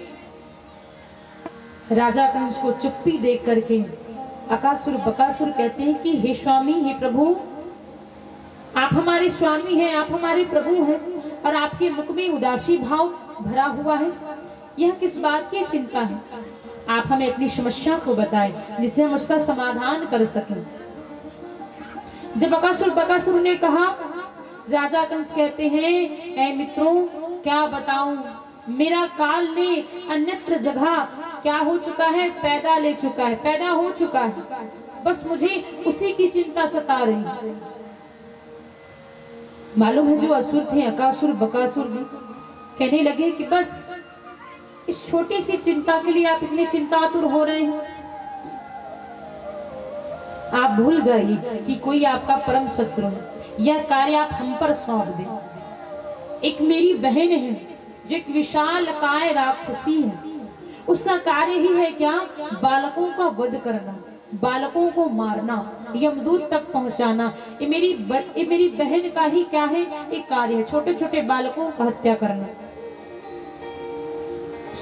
Speaker 1: राजा कंस को चुप्पी देख करके अकासुर बकासुर कहते हैं कि हे स्वामी, हे प्रभु, आप हमारे स्वामी हैं, आप हमारे प्रभु हैं, और आपके मुख में उदासी भाव भरा हुआ है, यह किस बात की चिंता है? आप हमें अपनी समस्या को बताएं जिससे हम उसका समाधान कर सकें। जब बकासुर ने कहा, राजा कंस कहते हैं, ऐ मित्रों क्या बताऊं, मेरा काल ने अन्यत्र जगह क्या हो चुका है, पैदा ले चुका है, पैदा हो चुका है, बस मुझे उसी की चिंता सता रही है। मालूम है जो असुर थे अकासुर बकासुर जी, कहने लगे कि बस इस छोटी सी चिंता के लिए आप इतनी चिंतातुर हो रहे हैं। आप भूल जाइए कि कोई आपका परम शत्रु है, यह कार्य आप हम पर सौंप दें। एक मेरी बहन है जो एक विशाल काय राक्षसी है, उसका कार्य ही है क्या, बालकों का वध करना, बालकों को मारना, यमदूत तक पहुंचाना। ये मेरी बहन का ही क्या है, एक कार्य है, छोटे छोटे बालकों का हत्या करना।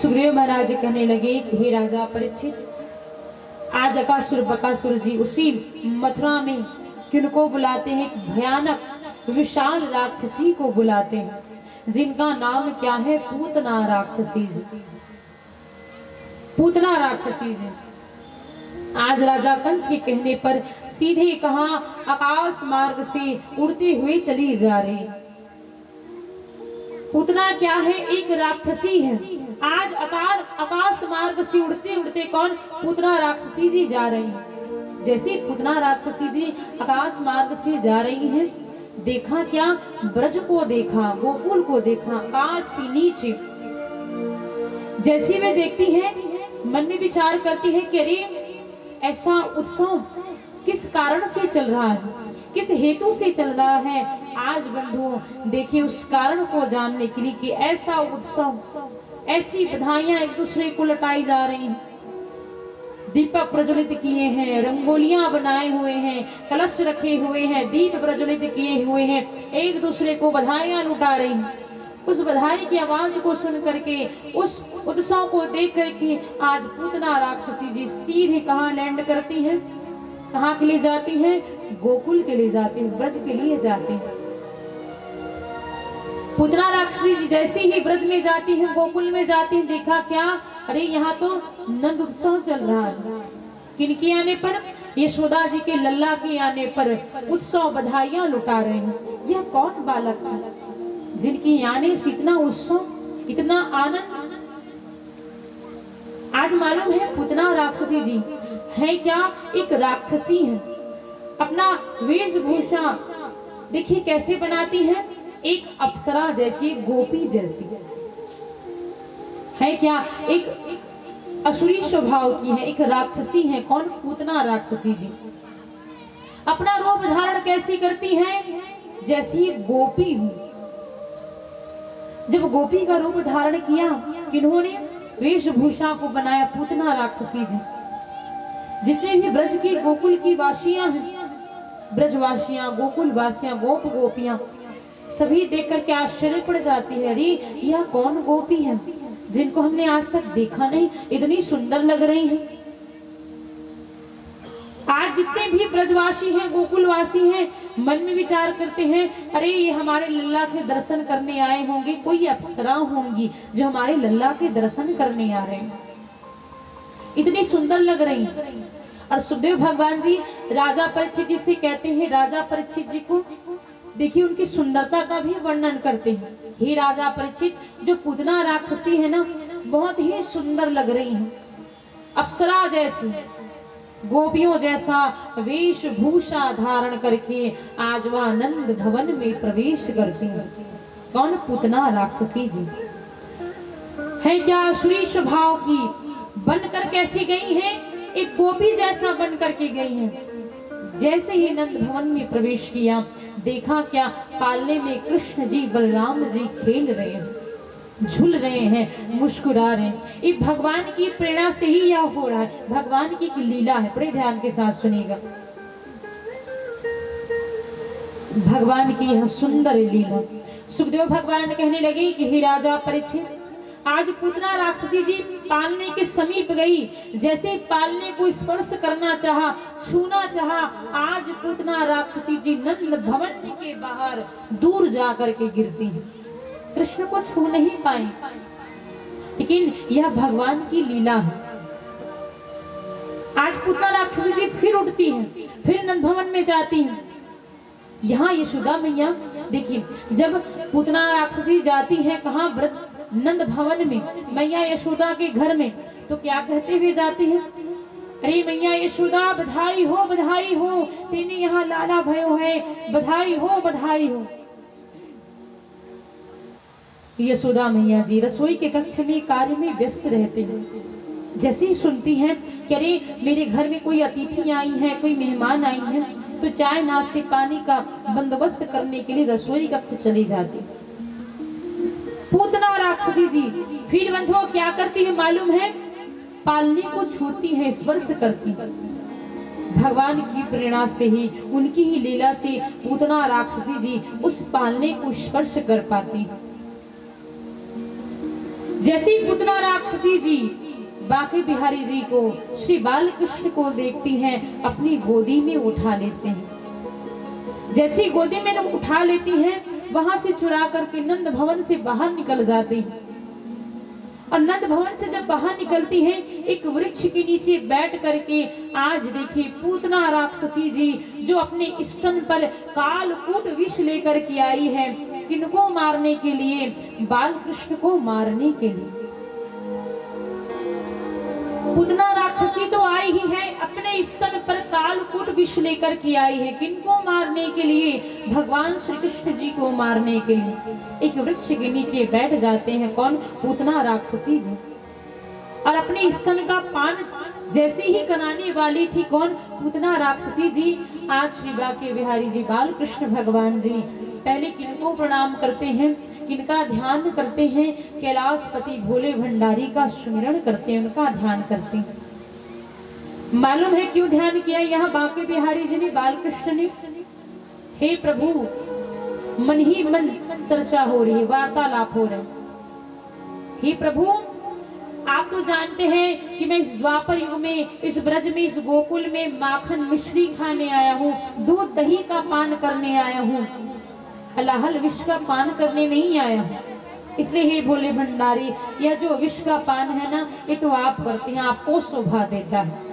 Speaker 1: सुग्रीव महाराज कहने लगे, हे राजा परीक्षित, आज अकासुर बकासुर जी उसी मथुरा में किनको बुलाते हैं, भयानक विशाल राक्षसी को बुलाते हैं, जिनका नाम क्या है, पूतना राक्षसी जी। पूतना राक्षसी जी आज राजा कंस के कहने पर सीधे कहां आकाश मार्ग से उड़ते हुए चली जा रही। पूतना क्या है, एक राक्षसी है। आज आकाश मार्ग से उड़ते उड़ते कौन, पूतना राक्षसी जी जा रही है। जैसे पूतना राक्षसी जी आकाश मार्ग से जा रही हैं, देखा क्या, ब्रज को देखा, गोकुल को देखा, आकाश से नीचे। जैसी वे देखती हैं, मन में विचार करती है कि अरे ऐसा उत्सव किस कारण से चल रहा है, किस हेतु से चल रहा है। आज बंधुओं देखिए उस कारण को जानने के लिए कि ऐसा उत्सव, ऐसी बधाइयां एक दूसरे को लटाई जा रही हैं, दीपक प्रज्वलित किए हैं, रंगोलियां बनाए हुए हैं, कलश रखे हुए हैं, दीप प्रज्वलित किए हुए हैं, एक दूसरे को बधाइयां लुटा रही हैं। उस बधाई की आवाज को सुन करके, उस उत्सव को देख करके आज पूतना राक्षसी जी सीधे कहाँ लैंड करती हैं, कहाँ के लिए जाती हैं, गोकुल के लिए जाती हैं, ब्रज के लिए जाती हैं। पूतना राक्षसी जी जैसे ही ब्रज में जाती हैं, गोकुल में जाती हैं, देखा क्या, अरे यहाँ तो नंद उत्सव चल रहा है। किनके आने पर, यशोदा जी के लल्ला के आने पर उत्सव बधाइयां लुटा रहे हैं। यह कौन बालक है जिनकी आने से इतना उत्सव, इतना आनंद। आज मालूम है पूतना राक्षसी जी है क्या, एक राक्षसी है। अपना वेशभूषा देखिए कैसे बनाती है, एक अप्सरा जैसी, गोपी जैसी है क्या, एक असुरी स्वभाव की है, एक राक्षसी है। कौन, पूतना राक्षसी जी। अपना रूप धारण कैसी करती है, जैसी गोपी हूं। जब गोपी का रूप धारण किया, किन्होंने, वेशभूषा को बनाया पूतना राक्षसी जी। जितने भी ब्रज की गोकुल की वासियां हैं, ब्रजवासियां, गोकुल वासियां, गोप गोपियां, सभी देखकर के आश्चर्य पड़ जाती है, अरे यह कौन गोपी है जिनको हमने आज तक देखा नहीं, इतनी सुंदर लग रही है। आज जितने भी ब्रजवासी हैं, गोकुलवासी हैं, मन में विचार करते हैं, अरे ये हमारे लल्ला के दर्शन करने आए होंगे, कोई अप्सरा होंगी जो हमारे लल्ला के दर्शन करने आ रहे हैं, इतनी सुंदर लग रही है। और सुखदेव भगवान जी राजा परीक्षित जी से कहते हैं, राजा परीक्षित जी को देखिए उनकी सुंदरता का भी वर्णन करते हैं। हे राजा परीक्षित, जो पूतना राक्षसी है ना, बहुत ही सुंदर लग रही है, अप्सरा जैसी, गोपियों जैसा वेशभूषा धारण करके आज वह आनंद भवन में प्रवेश करती है। कौन, पूतना राक्षसी जी है क्या, असुरी स्वभाव की, बनकर कैसी गई है, एक गोपी जैसा बन करके गई है। जैसे ही नंद भवन में प्रवेश किया, देखा क्या, पालने में कृष्ण जी बलराम जी खेल रहे हैं, झूल रहे हैं, मुस्कुरा रहे हैं। ये भगवान की प्रेरणा से ही यह हो रहा है, भगवान की एक लीला है। बड़े ध्यान के साथ सुनिएगा, भगवान की यह सुंदर लीला। सुखदेव भगवान कहने लगे कि हे राजा परीक्षित, आज पूतना राक्षसी जी पालने के समीप गई, जैसे पालने को स्पर्श करना चाहा, छूना चाहा, आज पूतना राक्षसी जी नंद भवन के बाहर दूर जा करके गिरती है। कृष्ण को छू नहीं पाए, लेकिन यह भगवान की लीला है। आज पूतना राक्षसी जी फिर उठती है, फिर नंद भवन में जाती है। यहाँ यशोदा मैया देखिए, जब पूतना राक्षसी जाती है कहाँ, व्रत नंद भवन में, मैया यशोदा के घर में, तो क्या कहते हुए जाती है, अरे मैया यशोदा बधाई हो तेने यहाँ लाला भयो है, बधाई हो। यशोदा मैया जी रसोई के कक्ष में कार्य में व्यस्त रहते हैं। जैसे ही सुनती हैं कि अरे मेरे घर में कोई अतिथि आई है, कोई मेहमान आई है, तो चाय नाश्ते पानी का बंदोबस्त करने के लिए रसोई कक्ष चली जाती। पूतना राक्षसी जी फिर बंधुओं क्या करती है मालूम है, पालने को छूती है, स्पर्श करती। भगवान की प्रेरणा से ही, उनकी ही लीला से पूतना राक्षसी जी उस पालने को स्पर्श कर पाती। जैसे ही पूतना राक्षसी जी बांके बिहारी जी को, श्री बाल कृष्ण को देखती हैं, अपनी गोदी में उठा लेते हैं। जैसे ही गोदी में उठा लेती हैं, वहां से चुरा करके नंद भवन से बाहर निकल जाते हैं। और नंद भवन से जब बाहर निकलती हैं, एक वृक्ष के नीचे बैठ करके आज देखिए पूतना राक्षसी जी जो अपने स्तन पर कालकूट विष लेकर के आई है, किनको मारने के लिए, बाल कृष्ण को मारने के लिए। पूतना राक्षसी तो आई ही है, अपने स्तन पर कालकूट विष लेकर के आई है, किनको मारने के लिए, भगवान श्री कृष्ण जी को मारने के लिए। एक वृक्ष के नीचे बैठ जाते हैं, कौन, पूतना राक्षसी जी, और अपने स्तन का पान जैसे ही कराने वाली थी, कौन, पूतना राक्षसी जी। आज श्री बांके बिहारी जी बाल कृष्ण भगवान जी पहले किनको प्रणाम करते हैं, किनका ध्यान करते हैं, कैलाशपति भोले भंडारी का सुमिरन करते हैं, उनका ध्यान करते हैं। मालूम है क्यों ध्यान किया यहाँ बांके बिहारी जी ने, बाल कृष्ण ने, हे प्रभु मन ही मन चर्चा हो रही है, वार्तालाप हो रहा है। हे प्रभु आप तो जानते हैं कि मैं इस द्वापर युग में, इस ब्रज में, इस गोकुल में माखन मिश्री खाने आया हूँ, दूध दही का पान करने आया हूँ, हलाहल विष का पान करने नहीं आया हूँ। इसलिए हे भोले भंडारी, यह जो विष का पान है ना, ये तो आप करते हैं, आपको शोभा देता है,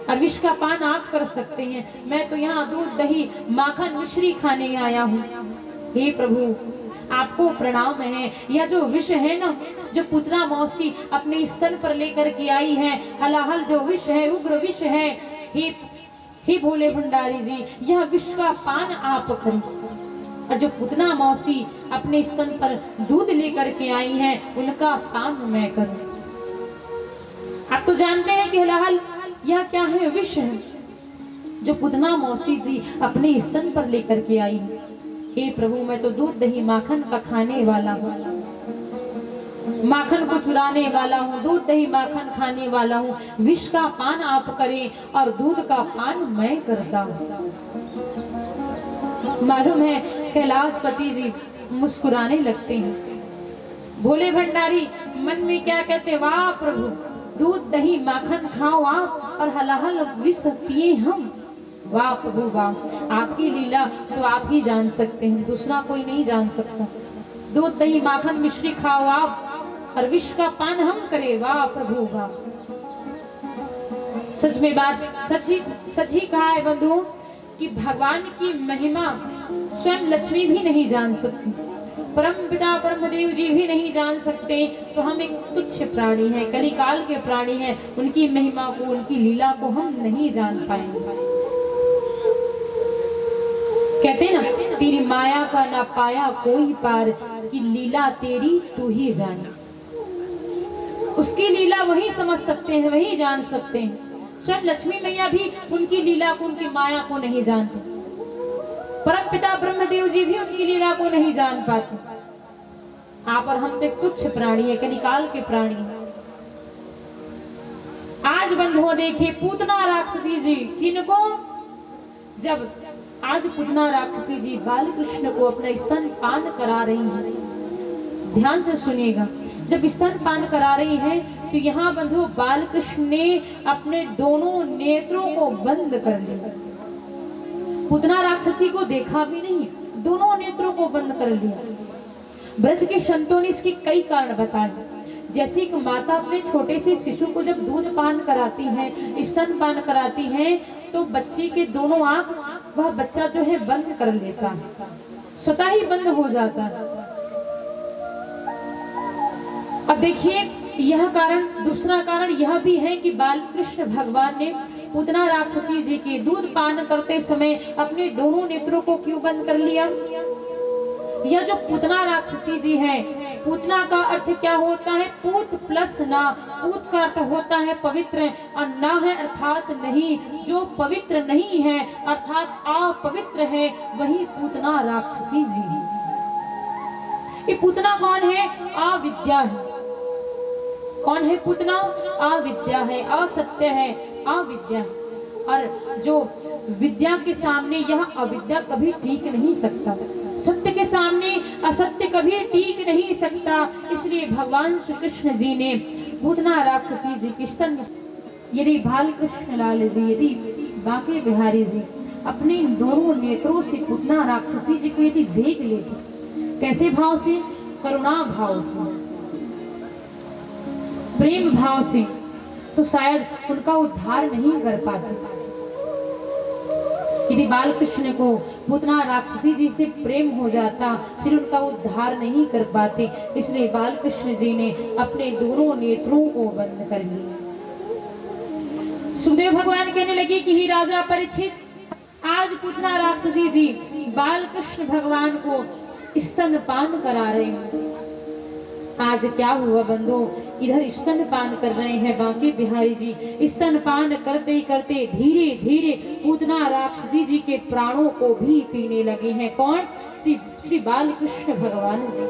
Speaker 1: और विष का पान आप कर सकते हैं। मैं तो यहाँ दूध दही माखन मिश्री खाने आया हूँ। हे प्रभु आपको प्रणाम है। यह जो विष है ना, जो पूतना मौसी अपने स्तन पर लेकर के आई है, हलाहल जो विष है, उग्र विष है, हे भोले भंडारी जी, यह विष का पान आप करें। और जो पूतना मौसी अपने स्तन पर दूध लेकर के आई हैं, उनका पान मैं करूं। आप तो जानते हैं कि हलाहल यह क्या है, विष है, जो पूतना मौसी जी अपने स्तन पर लेकर के आई है। हे प्रभु मैं तो दूध दही माखन का खाने वाला हूँ, माखन को चुराने वाला हूँ, दूध दही माखन खाने वाला हूँ। विष का पान आप करें और दूध का पान मैं करता हूँ। मालूम है कैलाशपति जी मुस्कुराने लगते हैं। भोले भंडारी मन में क्या कहते, वाह प्रभु दूध दही माखन खाओ आप और हलाहल विष पिए हम। वाह प्रभु वाह, आपकी लीला तो आप ही जान सकते हैं, दूसरा कोई नहीं जान सकता। दूध दही माखन मिश्री खाओ आप और विष का पान हम करें। वाह प्रभु वाह, सच में बात सच ही कहा है बंधुओं कि भगवान की महिमा स्वयं लक्ष्मी भी नहीं जान सकती, परम पिता ब्रह्मदेव जी भी नहीं जान सकते। तो हम एक तुच्छ प्राणी हैं, कलिकाल के प्राणी हैं, उनकी महिमा को, उनकी लीला को हम नहीं जान पाएंगे। कहते ना, तेरी माया का ना पाया कोई पार, की लीला तेरी तू ही जाने। उसकी लीला वही समझ सकते हैं, वही जान सकते हैं। स्वयं लक्ष्मी मैया भी उनकी लीला को, उनकी माया को नहीं जानते, परम पिता ब्रह्मदेव जी भी उनकी लीला को नहीं जान पाते। आप और हम तो तुच्छ प्राणी है, कलिकाल के प्राणी है। आज बंधुओं देखिए पूतना राक्षसी जी किनको, जब आज पूतना राक्षसी जी बाल कृष्ण को अपना स्तन पान करा रही है, ध्यान से सुनिएगा, जब स्तन पान करा रही है तो यहाँ बंधु बाल कृष्ण ने अपने दोनों नेत्रों को बंद कर लिया। पूतना राक्षसी को देखा भी नहीं, दोनों नेत्रों को बंद कर लिया। ब्रज के संतों ने इसके कई कारण बताए। जैसे एक माता अपने छोटे से शिशु को जब दूध पान कराती है, स्तन पान कराती है, तो बच्चे के दोनों आंख वह बच्चा जो है बंद कर लेता है, स्वतः ही बंद हो जाता है। अब देखिए यह कारण, दूसरा कारण यह भी है कि बालकृष्ण भगवान ने पूतना राक्षसी जी के दूध पान करते समय अपने दोनों नेत्रों को क्यों बंद कर लिया? यह जो पूतना राक्षसी जी है, पूतना का अर्थ क्या होता है? पूत प्लस ना। पूत का अर्थ होता है पवित्र और ना है अर्थात नहीं। जो पवित्र नहीं है अर्थात अपवित्र है, वही पूतना राक्षसी जी है। ये पूतना कौन है? अविद्या है। कौन है पूतना? अविद्या है, असत्य है, अविद्या है। और जो विद्या के सामने यह अविद्या कभी टिक नहीं सकता, सत्य के सामने असत्य कभी टिक नहीं सकता। इसलिए भगवान श्री कृष्ण जी ने पूतना राक्षसी जी की स्तन, यदि बालकृष्ण लाल जी, यदि बांके बिहारी जी अपने दोनों नेत्रों से पूतना राक्षसी जी को यदि देख लेते, कैसे भाव से? करुणा भाव से, प्रेम भाव से, तो शायद उनका उद्धार नहीं कर पाते। यदि बालकृष्ण को पूतना राक्षसी जी से प्रेम हो जाता, फिर उनका उद्धार नहीं कर पाते। इसलिए बालकृष्ण जी ने अपने दोनों नेत्रों को बंद कर लिया। सुखदेव भगवान कहने लगे कि ही राजा परीक्षित, आज पूतना राक्षसी जी बालकृष्ण भगवान को स्तनपान करा रहे हैं। आज क्या हुआ बंधु? इधर स्तनपान कर रहे हैं बांके बिहारी जी, स्तनपान करते करते धीरे धीरे पूतना राक्षसी जी के प्राणों को भी पीने लगे हैं। कौन? श्री बालकृष्ण भगवान जी।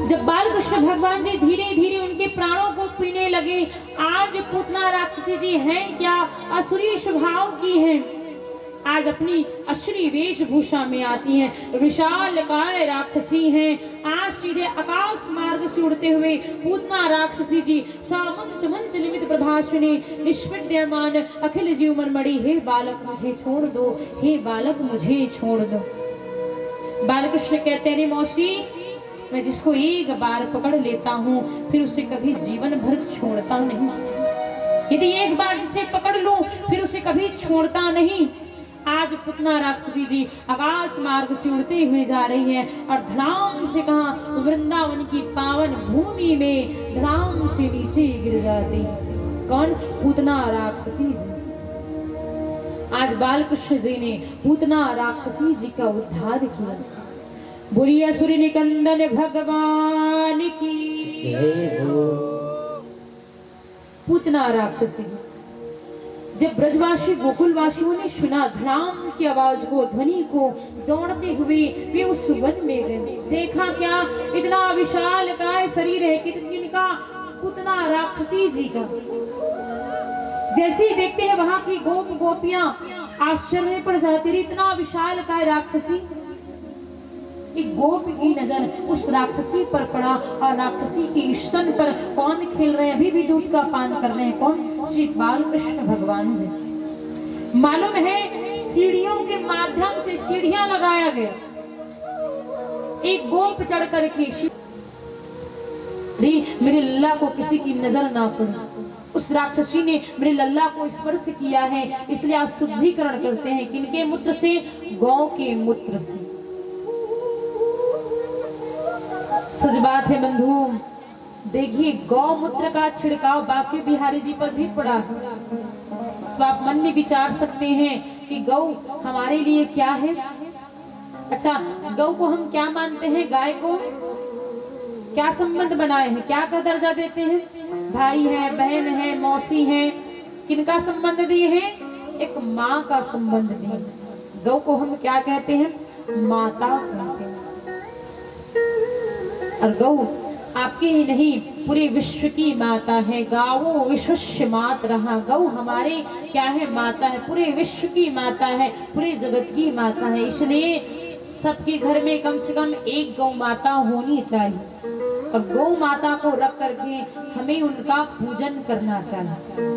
Speaker 1: जब बालकृष्ण भगवान जी धीरे धीरे उनके प्राणों को पीने लगे, आज पूतना राक्षसी जी हैं क्या? असुरी स्वभाव की हैं। आज अपनी असुरी वेशभूषा में आती हैं, विशाल काय राक्षसी हैं। आज सीधे आकाश मार्ग से उड़ते हुए पूतना राक्षसी जी सामंत मंच निमित प्रभाषिणी निष्विद्यमान अखिल जीव मरमड़ी, हे बालक मुझे छोड़ दो, हे बालक मुझे छोड़ दो। बालकृष्ण कहते हैं, मौसी, मैं जिसको एक बार पकड़ लेता हूँ फिर उसे कभी जीवन भर छोड़ता नहीं। यदि एक बार जिसे पकड़ लूं फिर उसे कभी छोड़ता नहीं। आज पूतना राक्षसी जी आकाश मार्ग से उड़ते हुए जा रही है और धड़ाम से कहा वृंदावन की पावन भूमि में धड़ाम से नीचे गिर जाती। कौन? पूतना राक्षसी जी। आज बालकृष्ण जी ने पूतना राक्षसी जी का उद्धार किया। बोलिए असुरी निकंदन भगवान की जय हो। पूतना राक्षसी जब ब्रजवासी गोकुलवासियों ने सुना धड़ाम की आवाज को, ध्वनि को, दौड़ते हुए वे उस वन में गए। देखा क्या? इतना विशाल काय शरीर है किनका? पूतना राक्षसी जी का। जैसे ही देखते हैं वहां की गोप गोपियां आश्चर्य पड़ जाती रही, इतना विशाल काय राक्षसी। एक गोप की नजर उस राक्षसी पर पड़ा और राक्षसी के स्तन पर कौन खेल रहे हैं? अभी भी दूध का पान कर रहे हैं। कौन? श्री बालकृष्ण भगवान जी। मालूम है सीढ़ियों के माध्यम से सीढ़ियां लगाया गया, एक गोप चढ़ करके मेरे लल्ला को किसी की नजर ना पड़े। उस राक्षसी ने मेरे लल्ला को स्पर्श किया है, इसलिए आज शुद्धिकरण करते हैं। किनके मूत्र से? गौ के मूत्र से। सच बात है बंधु, देखिए गौमूत्र का छिड़काव बांके बिहारी जी पर भी पड़ा है। तो आप मन में विचार सकते हैं कि गौ हमारे लिए क्या है। अच्छा, गौ को हम क्या मानते हैं? गाय को क्या संबंध बनाए हैं? क्या का दर्जा देते हैं? भाई है, बहन है, मौसी है। किनका संबंध दिए हैं? एक माँ का संबंध दिए। गौ को हम क्या कहते हैं? माता कहते हैं। और गौ आपके ही नहीं पूरे विश्व की माता है। गावो विश्वस्य मातरः। गौ हमारे क्या है? माता है, पूरे विश्व की माता है, पूरे जगत की माता है। इसलिए सबके घर में कम से कम एक गौ माता होनी चाहिए और गौ माता को रख करके हमें उनका पूजन करना चाहिए।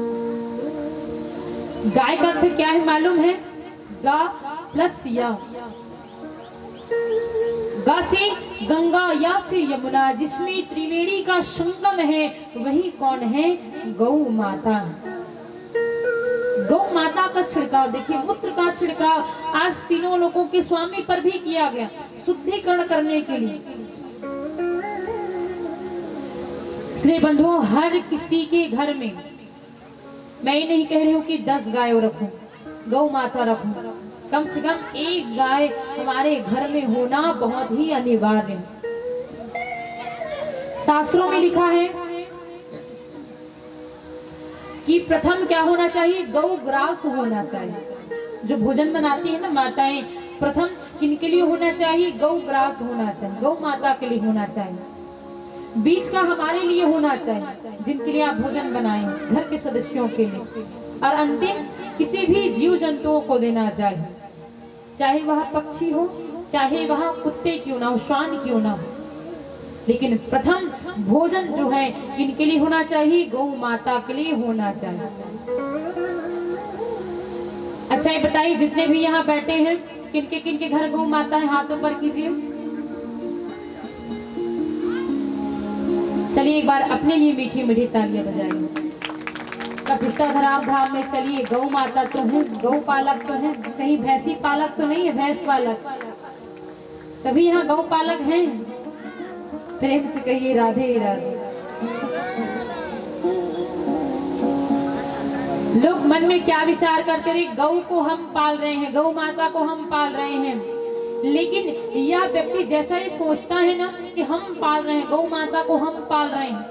Speaker 1: गाय का अर्थ क्या है मालूम है? गा प्लस या। गा से गंगा या से यमुना, जिसमें त्रिवेणी का संगम है, वही कौन है? गौ माता। गौ माता का छिड़काव देखिए, मूत्र का छिड़काव आज तीनों लोगों के स्वामी पर भी किया गया, शुद्धिकरण करने के लिए। इसलिए बंधुओं, हर किसी के घर में, मैं ये नहीं कह रही हूँ कि 10 गाय रखूं, गौ माता रखूं, कम से कम एक गाय हमारे घर में होना बहुत ही अनिवार्य है। शास्त्रों में लिखा है कि प्रथम क्या होना चाहिए? गौ ग्रास होना चाहिए। जो भोजन बनाती है ना माताएं, प्रथम किनके लिए होना चाहिए? गौ ग्रास होना चाहिए, गौ माता के लिए होना चाहिए। बीच का हमारे लिए होना चाहिए, जिनके लिए आप भोजन बनाए घर के सदस्यों के लिए। और अंतिम किसी भी जीव जंतुओं को देना चाहिए, चाहे वह पक्षी हो, चाहे वह कुत्ते क्यों ना हो, श्वान क्यों ना हो। लेकिन प्रथम भोजन जो है किनके लिए होना चाहिए? गौ माता के लिए होना चाहिए। अच्छा ये बताइए, जितने भी यहाँ बैठे हैं, किनके घर गौ माता है? हाथों पर कीजिए। चलिए एक बार अपने लिए मीठी मीठी तालियां बजाइए। धराम धाम में चलिए, गौ माता तो है, गौ पालक तो है, कहीं भैंसी पालक तो नहीं है, भैंस पालक। सभी यहाँ गौ पालक हैं। प्रेम से कहिए राधे राधे। लोग मन में क्या विचार करते रहे? गौ को हम पाल रहे हैं, गौ माता को हम पाल रहे हैं। लेकिन यह व्यक्ति जैसा ही सोचता है ना कि हम पाल रहे हैं, गौ माता को हम पाल रहे हैं,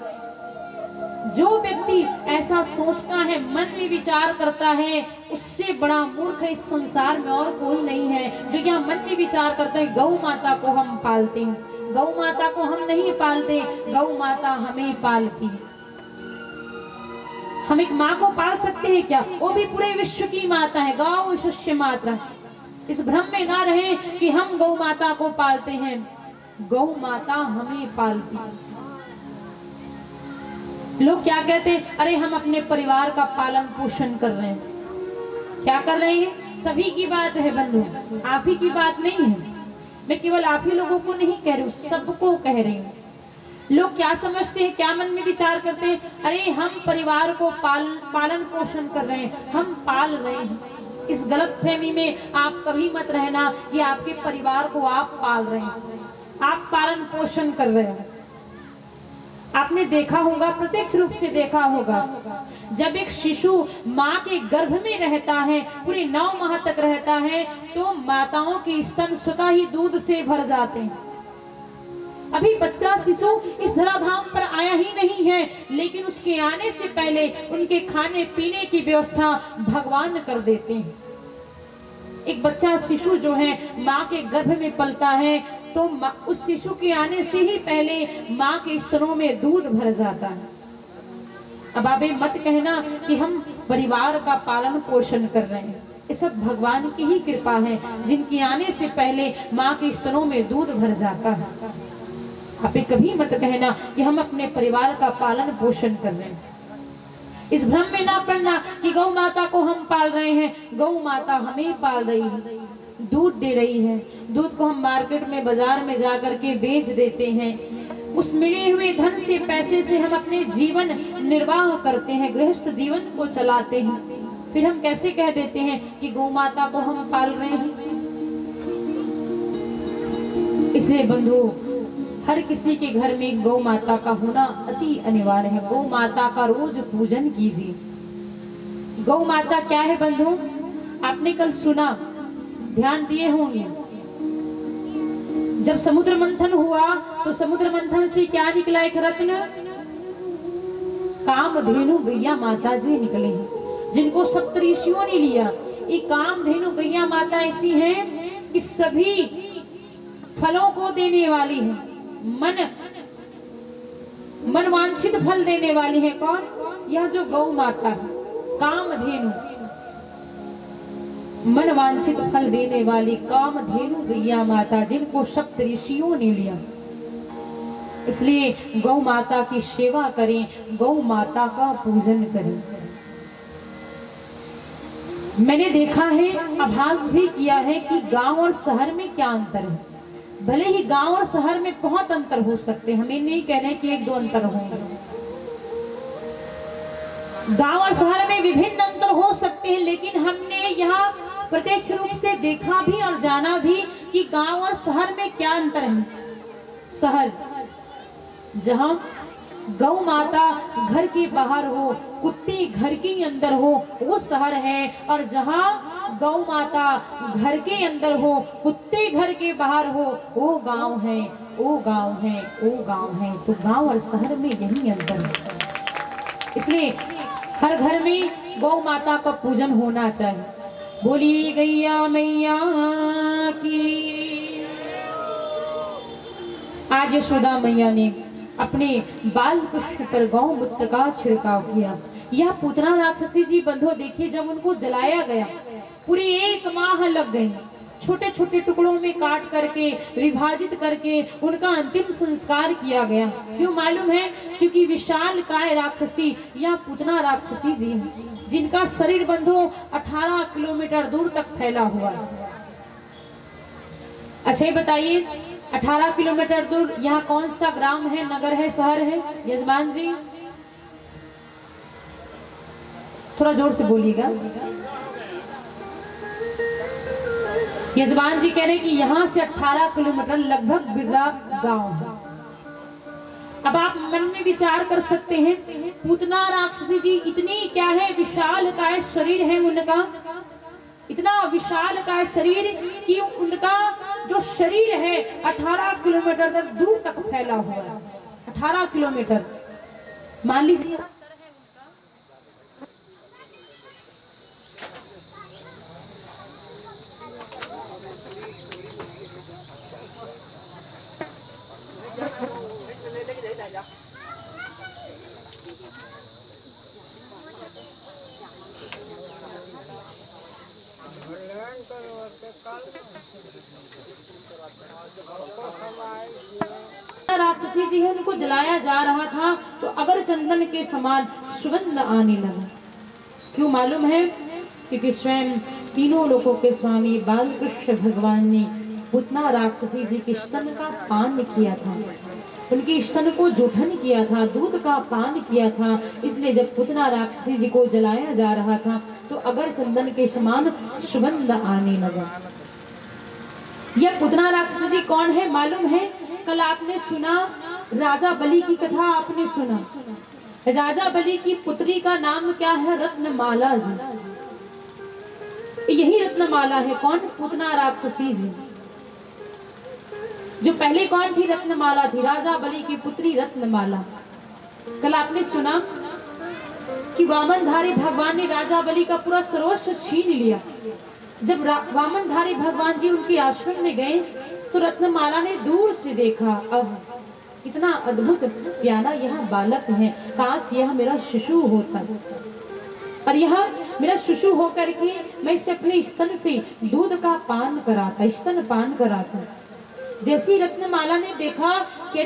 Speaker 1: जो व्यक्ति ऐसा सोचता है, मन में विचार करता है, उससे बड़ा मूर्ख इस संसार में और कोई नहीं है। जो यहाँ मन में विचार करते हैं गौ माता को हम पालते हैं, गौ माता को हम नहीं पालते, गौ माता हमें पालती है। हम एक माँ को पाल सकते हैं क्या? वो भी पूरे विश्व की माता है, गौ विश्व माता। इस भ्रम में ना रहे कि हम गौ माता को पालते हैं, गौ माता हमें पालती है। लोग क्या कहते हैं? अरे हम अपने परिवार का पालन पोषण कर रहे हैं। क्या कर रहे हैं? सभी की बात है बंधु, आप ही की बात नहीं है। मैं केवल आप ही लोगों को नहीं कह रही हूँ, सबको कह रही हूँ। लोग क्या समझते हैं, क्या मन में विचार करते हैं? अरे हम परिवार को पालन पोषण कर रहे हैं, हम पाल रहे हैं। इस गलतफहमी में आप कभी मत रहना कि आपके परिवार को आप पाल रहे हैं, आप पालन पोषण कर रहे हैं। आपने देखा होगा, प्रत्यक्ष रूप से देखा होगा, जब एक शिशु माँ के गर्भ में रहता है, पूरे 9 माह तक रहता है, तो माताओं के स्तन स्वतः ही दूध से भर जाते हैं। अभी बच्चा शिशु इस धराधाम पर आया ही नहीं है, लेकिन उसके आने से पहले उनके खाने पीने की व्यवस्था भगवान कर देते हैं। एक बच्चा शिशु जो है माँ के गर्भ में पलता है, तो उस शिशु के आने से ही पहले माँ के स्तनों में दूध भर जाता है। अब आप मत कहना कि हम परिवार का पालन पोषण कर रहे हैं, ये सब भगवान की ही कृपा है, जिनके आने से पहले माँ के स्तनों में दूध भर जाता है। आप कभी मत कहना कि हम अपने परिवार का पालन पोषण कर रहे हैं। इस भ्रम में ना पड़ना कि गौ माता को हम पाल रहे हैं, गौ माता हमें पाल रही है, दूध दे रही है। दूध को हम मार्केट में, बाजार में जाकर के बेच देते हैं। उस मिले हुए धन से, पैसे से हम अपने जीवन निर्वाह करते हैं, गृहस्थ जीवन को चलाते हैं। फिर हम कैसे कह देते हैं कि गौ माता को हम पाल रहे हैं? इसलिए बंधु, हर किसी के घर में गौ माता का होना अति अनिवार्य है। गौ माता का रोज पूजन कीजिए। गौ माता क्या है बंधु? आपने कल सुना, ध्यान दिए होंगे, जब समुद्र मंथन हुआ तो समुद्र मंथन से क्या निकला? एक रत्न, कामधेनु गैया माता जी निकले हैं, जिनको सप्तऋषियों ने लिया। ये कामधेनु गैया माता ऐसी है कि सभी फलों को देने वाली है, मन वांछित फल देने वाली है। कौन? यह जो गौ माता है, कामधेनु, मन वांछित फल देने वाली कामधेनु गैया माता, जिनको सप्तऋषियों ने लिया। इसलिए गौ माता की सेवा करें, गौ माता का पूजन करें। मैंने देखा है, आभास भी किया है कि गांव और शहर में क्या अंतर है। भले ही गांव और शहर में बहुत अंतर हो सकते हैं, हमें नहीं कह रहे कि एक दो अंतर होंगे। गांव और शहर में विभिन्न अंतर हो सकते हैं, लेकिन हमने यहाँ प्रत्यक्ष रूप से देखा भी और जाना भी कि गांव और शहर में क्या अंतर है। शहर जहाँ गौ माता घर के बाहर हो, कुत्ते घर के अंदर हो, वो शहर है। और जहाँ गौ माता घर के अंदर हो, कुत्ते घर के बाहर हो, वो गांव है, वो गांव है, वो गांव है। तो गांव और शहर में यही अंतर है। इसलिए हर घर में गौ माता का पूजन होना चाहिए। बोली गैया मैया की। आज यशोदा मैया ने अपने बाल पुष्प पर गौमूत्र का छिड़काव किया। यह पूतना राक्षसी जी बंधु देखिए, जब उनको जलाया गया पूरी 1 माह लग गई। छोटे छोटे टुकड़ों में काट करके, विभाजित करके उनका अंतिम संस्कार किया गया। क्यों मालूम है? क्योंकि विशाल काय राक्षसी या पूतना राक्षसी जी हैं, जिनका शरीर बंधु 18 किलोमीटर दूर तक फैला हुआ है। अच्छा बताइए, 18 किलोमीटर दूर यहाँ कौन सा ग्राम है, नगर है, शहर है यजमान जी? थोड़ा जोर से बोलिएगा। यजमान जी कह रहे हैं कि यहाँ से 18 किलोमीटर लगभग बिरला गांव है। अब आप मन में विचार कर सकते हैं, पूतना राक्षसी जी इतनी क्या है, विशाल काय शरीर है उनका, इतना विशाल काय शरीर कि उनका जो शरीर है 18 किलोमीटर तक दूर तक फैला हुआ है। 18 किलोमीटर मान लीजिए। राक्षसी जी है, उनको जलाया जा रहा था तो अगर चंदन के समान सुगंध आने लगा। क्यों मालूम है? क्योंकि स्वयं तीनों लोकों के स्वामी बालकृष्ण भगवान ने पूतना राक्षसी जी के स्तन का पान किया था, उनके स्तन को जूठन किया था, दूध का पान किया था। इसलिए जब पूतना राक्षसी जी को जलाया जा रहा था तो अगर चंदन के समान सुगंध आने लगा। यह पूतना राक्षसी जी कौन है मालूम है? कल आपने सुना राजा बलि की कथा, आपने सुना राजा बलि की पुत्री का नाम क्या है? रत्नमाला जी। यही रत्नमाला है। कौन? पूतना राक्षसी जी। जो पहले कौन थी? रत्नमाला थी, राजा बलि की पुत्री रत्नमाला। कल आपने सुना कि वामनधारी भगवान ने राजा बलि का पूरा सर्वस्व छीन लिया। जब वामनधारी भगवान जी उनके आश्रम में गए तो रत्नमाला ने दूर से देखा, अब इतना अद्भुत प्यारा यह बालक है, काश यह मेरा शिशु होता और यह मेरा शिशु होकर के मैं इसे अपने स्तन से दूध का पान कराता, स्तन पान कराता। जैसी रत्नमाला ने देखा कि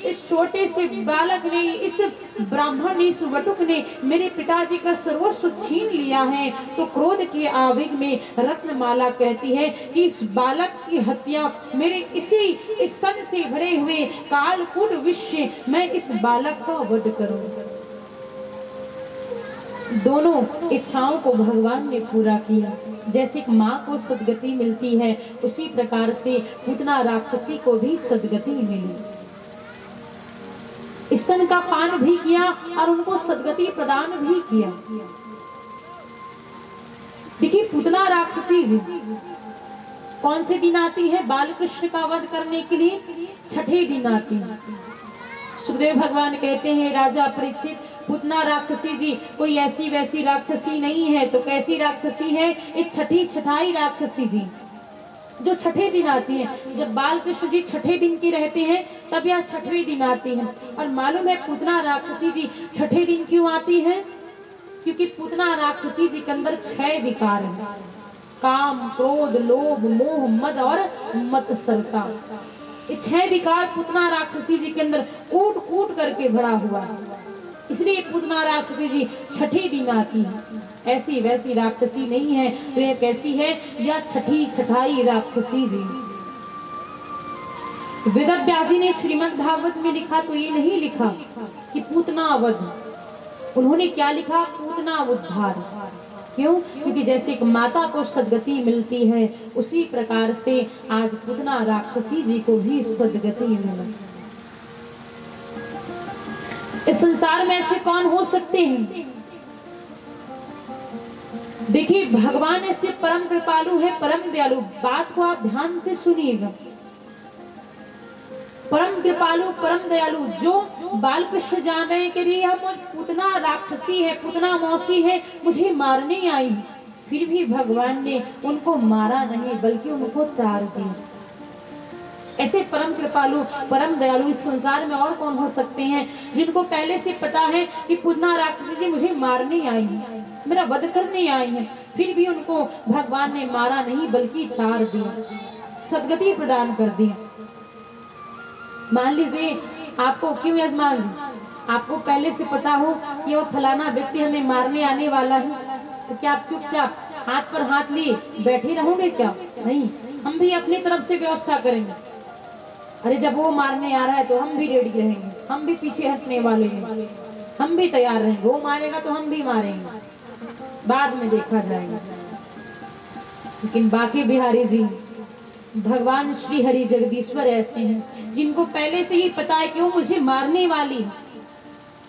Speaker 1: इस छोटे से बालक ने, इस ब्राह्मण ने, इस वटुक ने मेरे पिताजी का सर्वस्व छीन लिया है, तो क्रोध के आवेग में रत्नमाला कहती है कि इस बालक की हत्या मेरे इसी स्तन से भरे हुए कालकूट विष से मैं इस बालक का वध करूं। दोनों इच्छाओं को भगवान ने पूरा किया। जैसे एक माँ को सदगति मिलती है, उसी प्रकार से पूतना राक्षसी को भी सदगति मिली। स्तन का पान भी किया और उनको सदगति प्रदान भी किया। देखिए पूतना राक्षसी जी कौन से दिन आती है बालकृष्ण का वध करने के लिए? 6ठे दिन आती है। सुखदेव भगवान कहते हैं, राजा परीक्षित, पूतना राक्षसी जी कोई ऐसी वैसी राक्षसी नहीं है, तो कैसी राक्षसी है? एक छठाई राक्षसी जी जो 6ठे दिन आती है। जब बालकृष्ण जी 6ठे दिन की रहते हैं तब यह 6ठवें दिन आती है। और मालूम है पूतना राक्षसी जी 6ठे दिन क्यों आती है? क्योंकि पूतना राक्षसी जी के अंदर 6 विकार है, काम, क्रोध, लोभ, मोह, मद और मत्सरता। ये 6 विकार पूतना राक्षसी जी के अंदर कूट कूट करके भरा हुआ है। इसलिए पूतना राक्षसी जी 6ठे दिन आती है। ऐसी वैसी राक्षसी नहीं है, तो यह कैसी है? यह छठाई राक्षसी जी। वेदव्यास जी ने श्रीमद् भागवत में लिखा तो ये नहीं लिखा कि पूतना अवध, उन्होंने क्या लिखा? पूतना उद्धार। क्यों? क्योंकि जैसे एक माता को सदगति मिलती है, उसी प्रकार से आज पूतना राक्षसी जी को भी सदगति मिला। इस संसार में ऐसे कौन हो सकते हैं? देखिए, भगवान ऐसे परम कृपालु है, परम दयालु। बात को आप ध्यान से सुनिएगा। परम कृपालु, परम दयालु, जो बाल कृष्ण जान रहे हैं कि हम पूतना राक्षसी है, पूतना मौसी है, मुझे मारने आई, फिर भी भगवान ने उनको मारा नहीं बल्कि उनको तार दिया। ऐसे परम कृपालु, परम दयालु इस संसार में और कौन हो सकते हैं, जिनको पहले से पता है कि पूतना राक्षसी जी मुझे मारने आई है, मेरा वध करने आई है, फिर भी उनको भगवान ने मारा नहीं बल्कि तार दिया, सदगति प्रदान कर दी। मान लीजिए आपको, क्यों यजमान जी, आपको पहले से पता हो कि वो फलाना व्यक्ति हमें मारने आने वाला है, तो क्या आप चुपचाप हाथ पर हाथ लिए बैठे रहोगे? क्या नहीं, हम भी अपनी तरफ से व्यवस्था करेंगे। अरे जब वो मारने आ रहा है तो हम भी रेडी रहेंगे, हम भी पीछे हटने वाले हैं, हम भी तैयार रहेंगे। वो मारेगा तो हम भी मारेंगे, बाद में देखा जाएगा। लेकिन बाकी बिहारी जी, भगवान श्री हरि जगदीश्वर ऐसे हैं जिनको पहले से ही पता है कि वो मुझे मारने वाली है,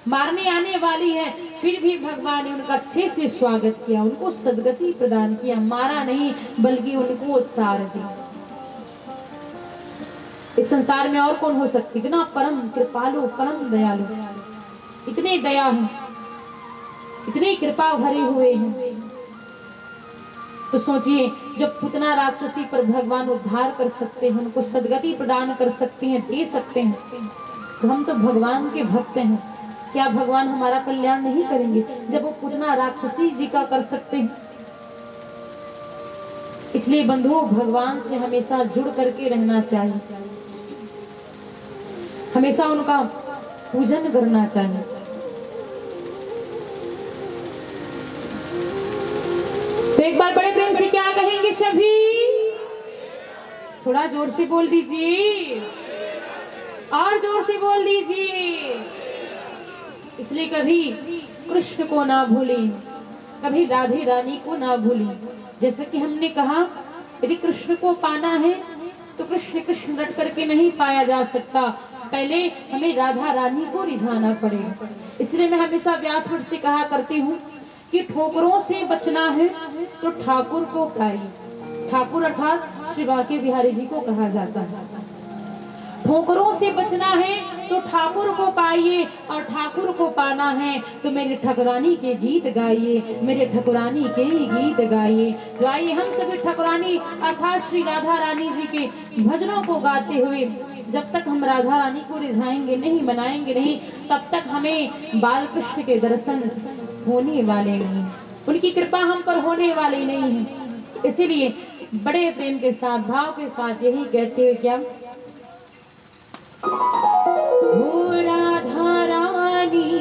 Speaker 1: मारने आने वाली है, फिर भी भगवान ने उनका अच्छे से स्वागत किया, उनको सदगति प्रदान किया, मारा नहीं बल्कि उनको उतार दिया। इस संसार में और कौन हो सकती? इतना परम कृपालु, परम दयालु, इतने दया है, इतनी कृपा भरे हुए हैं। तो सोचिए, जब पूतना राक्षसी पर भगवान उद्धार कर सकते हैं, उनको सदगति प्रदान कर सकते हैं, दे सकते हैं, तो हम तो भगवान के भक्त हैं, क्या भगवान हमारा कल्याण नहीं करेंगे जब वो पूतना राक्षसी जी का कर सकते हैं? इसलिए बंधुओं, भगवान से हमेशा जुड़ करके रहना चाहिए, हमेशा उनका पूजन करना चाहिए। तो एक बार बड़े प्रेम से क्या कहेंगे सभी? थोड़ा जोर से बोल दीजिए, और जोर से बोल दीजिए। इसलिए कभी कृष्ण को ना भूलें, कभी राधे रानी को ना भूलें। जैसे कि हमने कहा, यदि कृष्ण को पाना है तो कृष्ण कृष्ण रट करके नहीं पाया जा सकता, पहले हमें राधा रानी को रिझाना पड़ेगा। इसलिए मैं हमेशा व्यासपीठ से कहा करती हूँ कि ठोकरों से बचना है तो ठाकुर को पाइए। ठाकुर अर्थात श्री बांके बिहारी जी को कहा जाता है। ठोकरों से बचना है तो ठाकुर को पाइए, और ठाकुर को पाना है तो मेरे ठकुरानी के गीत गाइए, मेरे ठकुरानी के गीत गाइए। तो आइए हम सभी ठकुरानी अर्थात श्री राधा रानी जी के भजनों को गाते हुए, जब तक हम राधा रानी को रिझाएंगे नहीं, मनाएंगे नहीं, तब तक हमें बाल कृष्ण के दर्शन होने वाले नहीं, उनकी कृपा हम पर होने वाली नहीं है। इसीलिए बड़े प्रेम के साथ, भाव के साथ यही कहते हुए, क्या हो राधा रानी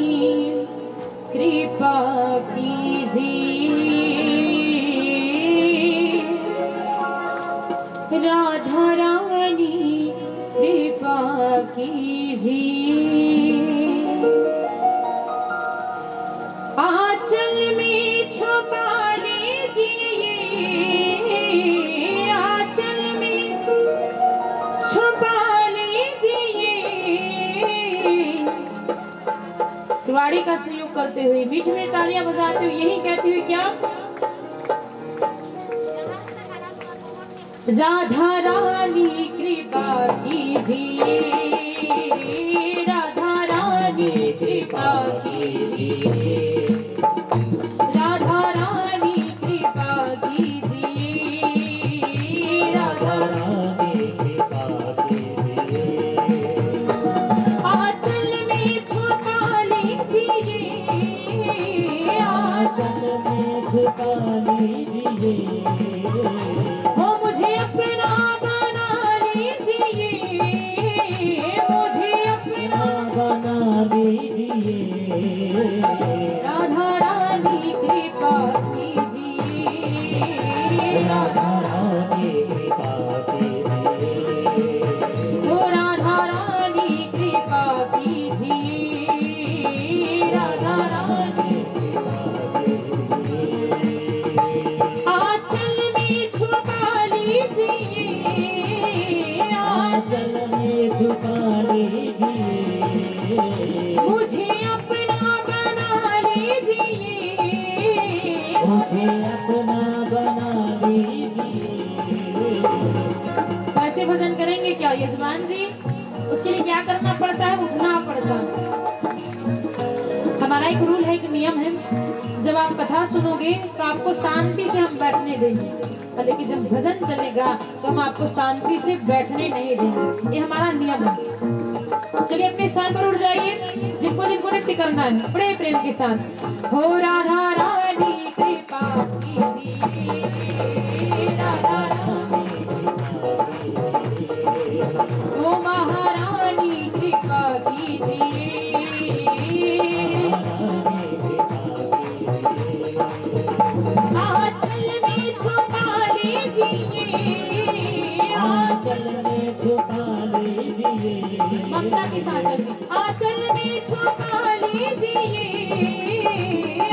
Speaker 1: कृपा कीजिए, राधा रानी कृपा कीजिए, आंचल में छुपा लीजिए, आंचल में छुपा लीजिए। तिवाड़ी का सहयोग करते हुए, बीच में तालियां बजाते हुए यही कहते हुए, क्या राधा रानी कृपा कीजिए, राधा रानी कृपा कीजिए, राधा रानी कृपा कीजिए, राधा रानी कृपा कीजिए, आंचल में छुपा लीजिए, आंचल में छुपा लीजिए, हो मुझे अपना बना लीजिए, मुझे अपना बना लीजिए, राधा रानी कृपा कीजिए, राधा रानी कृपा कीजिए, कथा सुनोगे तो आपको शांति से हम बैठने देंगे, और लेकिन जब भजन चलेगा तो हम आपको शांति से बैठने नहीं देंगे। ये हमारा नियम है। चलिए अपने स्थान पर उठ जाइए, जिनको जिनको नृत्य करना है बड़े प्रेम के साथ। हो राधा रानी कृपा कीजिए, राधा रानी हो महारानी कृपा कीजिए, आंचल में छुपा लीजिए, आंचल में छुपा लीजिए, ममता के साथ चलिए, आंचल में छुपा लीजिए,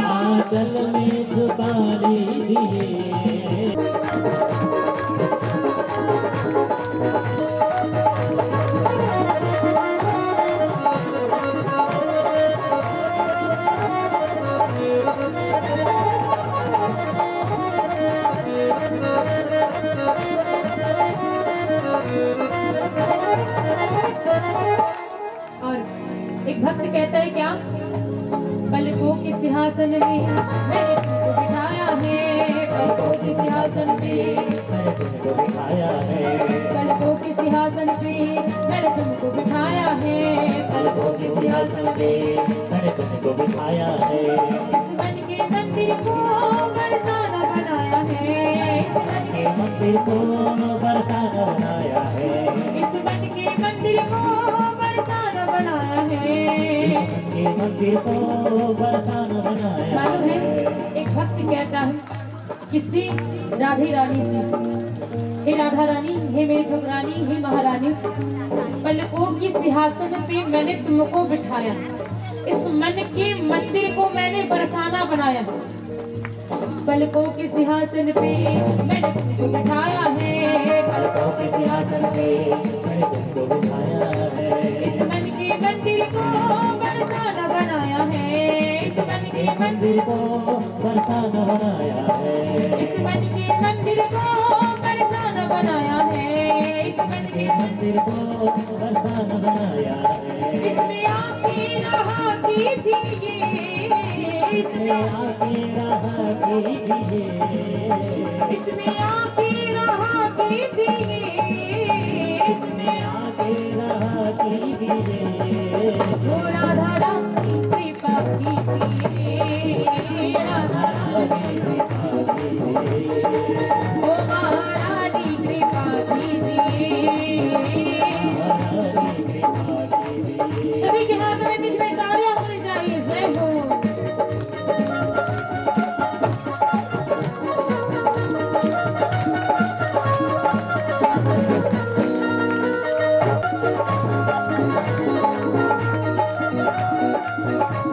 Speaker 1: आंचल में छुपा लीजिए। और एक भक्त कहता है क्या, पलकों के सिंहासन में मैंने तुमको बिठाया है, पलकों के सिंहासन पे मैंने तुमको बिठाया है, पलकों के सिंहासन पे मैंने तुमको बिठाया है, पलकों के सिंहासन पे मैंने तुमको बिठाया है। इस मन के मंदिर को बरसाना बनाया है, इस मन के मंदिर को बरसाना बनाया है, इस मन के मंदिर को बरसाना बनाया है, के मंदिर को बरसाना बनाया। मालूम है एक भक्त कहता है किसी राधे रानी से, हे राधा रानी, हे मेरी ठकुरानी, हे महारानी, पलकों की सिंहासन पे मैंने तुमको बिठाया, इस मन के मंदिर को मैंने बरसाना बनाया, पलकों के सिंहासन पे मैंने तुमको बिठाया है, पलकों के सिंहासन पे मैंने तुमको बिठाया है, इस मन के मंदिर को बरसाना बनाया है, इस मन के मंदिर को बरसाना बनाया है, इस मन के मंदिर को बरसाना बनाया है, इस मन के मंदिर को बरसाना बनाया है। इसमें आके रहा कीजिए, इसमें आके रहा कीजिए, इसमें आके रहा कीजिए, इसमें आके रहा कीजिए, ओ राधा रानी कृपा कीजिए, राधा रानी कृपा कीजिए, ओ महारानी कृपा कीजिए, सभी के हाथ में बीच में तालियां होनी चाहिए। जय हो।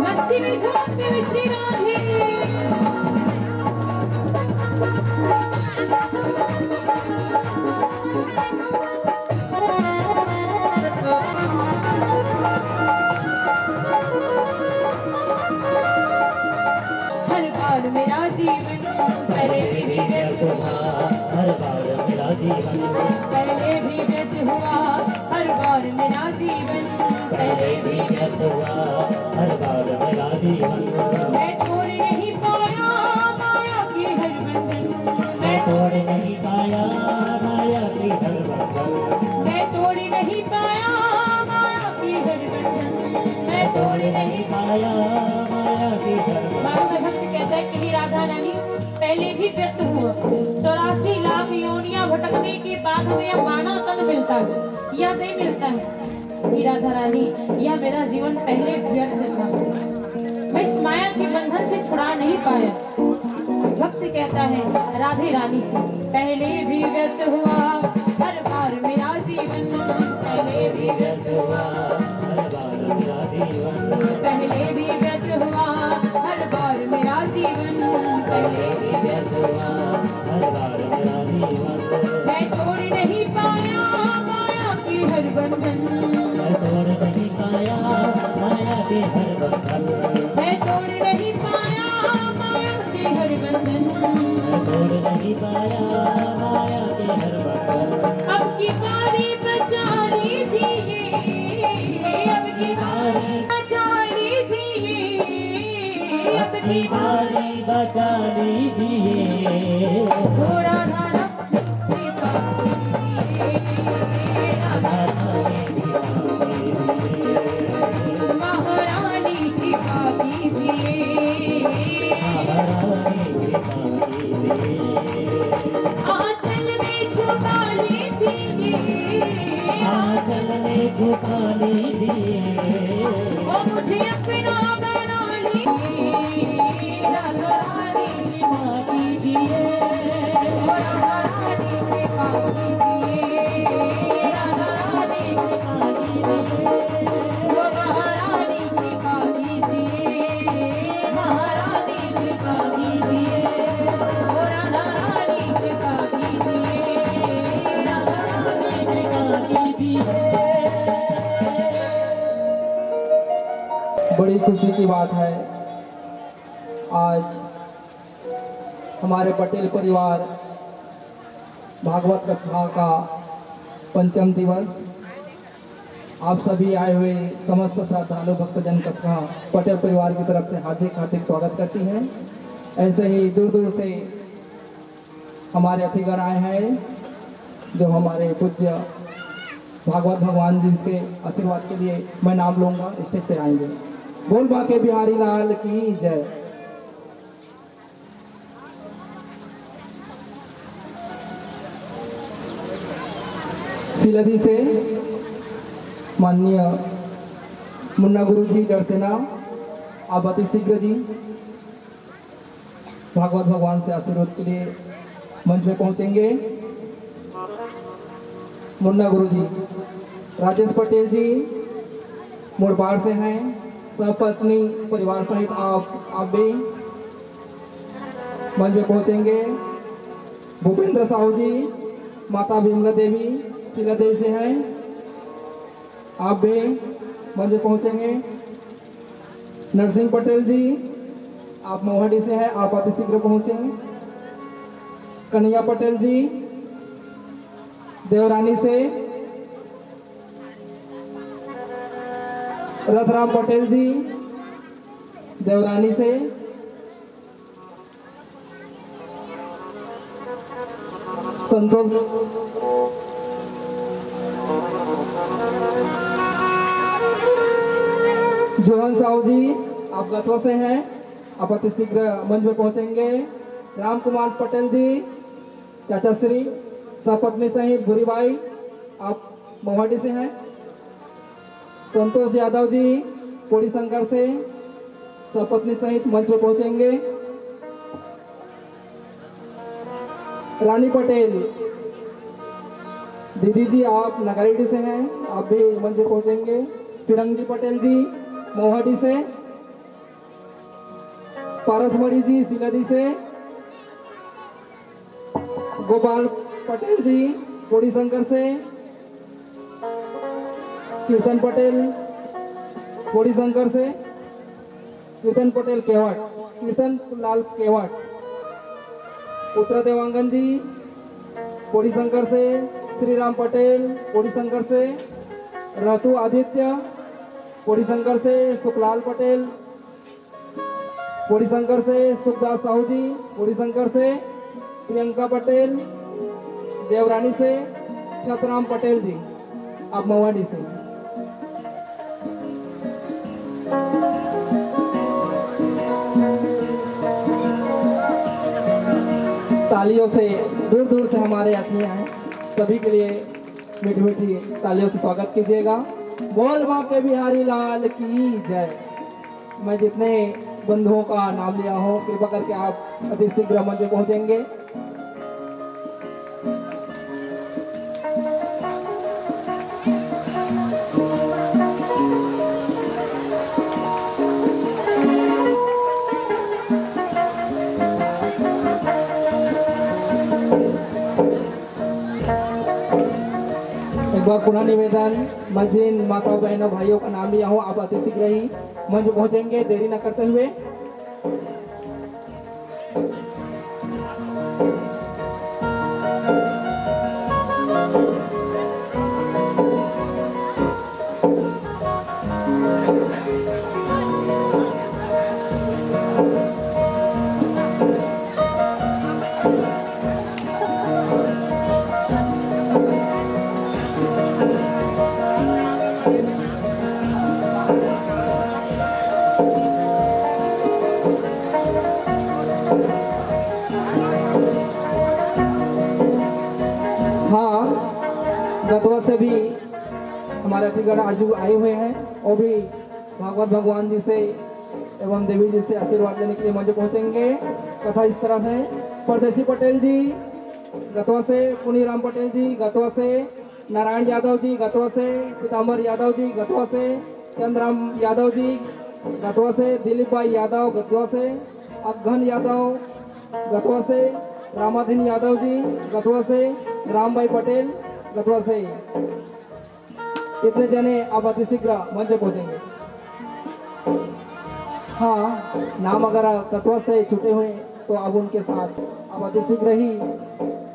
Speaker 1: मस्ती में झूमते हुए श्री राधे। हर बार मेरा जीवन पहले भी व्यर्थ हुआ, हर बार मेरा जीवन पहले भी व्यर्थ हुआ, हर बार मेरा जीवन पहले भी व्यर्थ हुआ, हर बार मेरा जीवन मैं तोड़ नहीं पाया माया की हर बंधन, मैं तोड़ नहीं पाया माया की हर बंधन, मैं तोड़ नहीं पाया माया की हर बंधन, मैं तोड़ नहीं पाया माया की हर बंधन। भक्त कहता है कि हे राधा रानी, पहले भी व्यर्थ हुआ, 84 लाख योनियां भटकने के बाद में मानव तन मिलता है या नहीं मिलता है। राधा रानी, यह मेरा जीवन पहले व्यर्थ था, मैं इस माया के बंधन से छुड़ा नहीं पाया। भक्त कहता है राधे रानी से, पहले भी व्यर्थ हुआ, हर बार मेरा जीवन पहले भी व्यर्थ हुआ, हर बार मेरा जीवन पहले भी व्यर्थ हुआ, हर बार मेरा जीवन पहले भी व्यर्थ हुआ, हर बार मेरा जीवन मैं तोड़ नहीं पाया माया की हर बंधन, मैं तोड़ नहीं पाया माया के हर बंधन, मैं तोड़ नहीं पाया माया के हर बंधन, मैं तोड़ नहीं पाया माया के हर बंधन। अब की बारी बचा लीजिए, अब की बारी बचा लीजिए, अब की बारी बचा
Speaker 2: बड़ी खुशी की बात है, आज हमारे पटेल परिवार भागवत कथा का पंचम दिवस। आप सभी आए हुए समस्त श्रद्धालु भक्तजन कथा पटेल परिवार की तरफ से हार्दिक हार्दिक स्वागत करती हैं। ऐसे ही दूर दूर से हमारे अतिथिगण आए हैं जो हमारे पूज्य भागवत भगवान जी के आशीर्वाद के लिए मैं नाम लूंगा, स्टेज पे आएंगे। बोल बाके बिहारी लाल की जय। सिलधी से माननीय मुन्ना गुरु जी गढ़सेना, आप अति शीघ्र जी भागवत भगवान से आशीर्वाद के लिए मंच में पहुंचेंगे। मुन्ना गुरु जी, राजेश पटेल जी मुड़बाड़ से हैं, सपत्नी परिवार सहित आप भी मंच में पहुंचेंगे। भूपेंद्र साहू जी, माता भीमला देवी सिलादेवी से हैं, आप भी मंच में पहुंचेंगे। नरसिंह पटेल जी, आप मोहाडी से हैं, आप अति शीघ्र पहुंचेंगे। कन्हैया पटेल जी देवरानी से, रथराम पटेल जी देवरानी से, संतोष जोहन साहू जी, आप गतवा से हैं, आप अति शीघ्र मंच में पहुंचेंगे। राम कुमार पटेल जी, चाचा श्री सपत्नी सहित भूरीबाई, आप मोहाटी से हैं। संतोष यादव जी कोड़ी शंकर से सपत्नी सहित मंच में पहुंचेंगे। रानी पटेल दीदी जी, आप नगरेडी से हैं, आप भी मंच में पहुंचेंगे। फिरंगी पटेल जी मोहाटी से, पारसमढ़ी जी सिलदी से, गोपाल पटेल जी कोड़ी शंकर से, कीर्तन पटेल कोड़ी शंकर से, कीर्तन पटेल केवट, कीर्तन लाल केवट, उत्तरा देवांगन जी कोड़ी शंकर से, श्री राम पटेल कोड़ी शंकर से, रतु आदित्य कोड़ी शंकर से, सुखलाल पटेल कोड़ी शंकर से, सुखदास साहू जी कोड़ी शंकर से, प्रियंका पटेल देवरानी से, छतराम पटेल जी आप मवाड़ी से। तालियों से दूर दूर से हमारे अतिथि आए, सभी के लिए मीठी मीठी तालियों से स्वागत कीजिएगा। बोल बाके बिहारी लाल की जय। मैं जितने बंधुओं का नाम लिया हूँ, कृपा करके आप अति शीघ्र मंच में पहुंचेंगे। एक बार पुनः निवेदन, मैं जिन माताओं बहनों भाइयों का नाम लिया हूँ, आप अति शीघ्र ही मंच पहुंचेंगे, देरी न करते हुए। गतवा से भी हमारे अतिथिगण आज आए हुए हैं, और भी भागवत भगवान जी से एवं देवी जी से आशीर्वाद लेने के लिए मंच पहुंचेंगे। कथा इस तरह है, परदेसी पटेल जी गतवा से पुनीराम पटेल जी, गतवा से नारायण यादव जी, गतवा से पीताम्बर यादव जी, गतवा से चंद्राम यादव जी, गतवा से दिलीप भाई यादव, गतवा से अफघन यादव, गतवा से रामाधीन यादव जी, गतवा से राम भाई पटेल, गतवा से इतने जने अब अतिशीघ्र मंच पहुंचेंगे। हाँ, नाम अगर गतवा से छूटे हुए तो अब उनके साथ अब अतिशीघ्र ही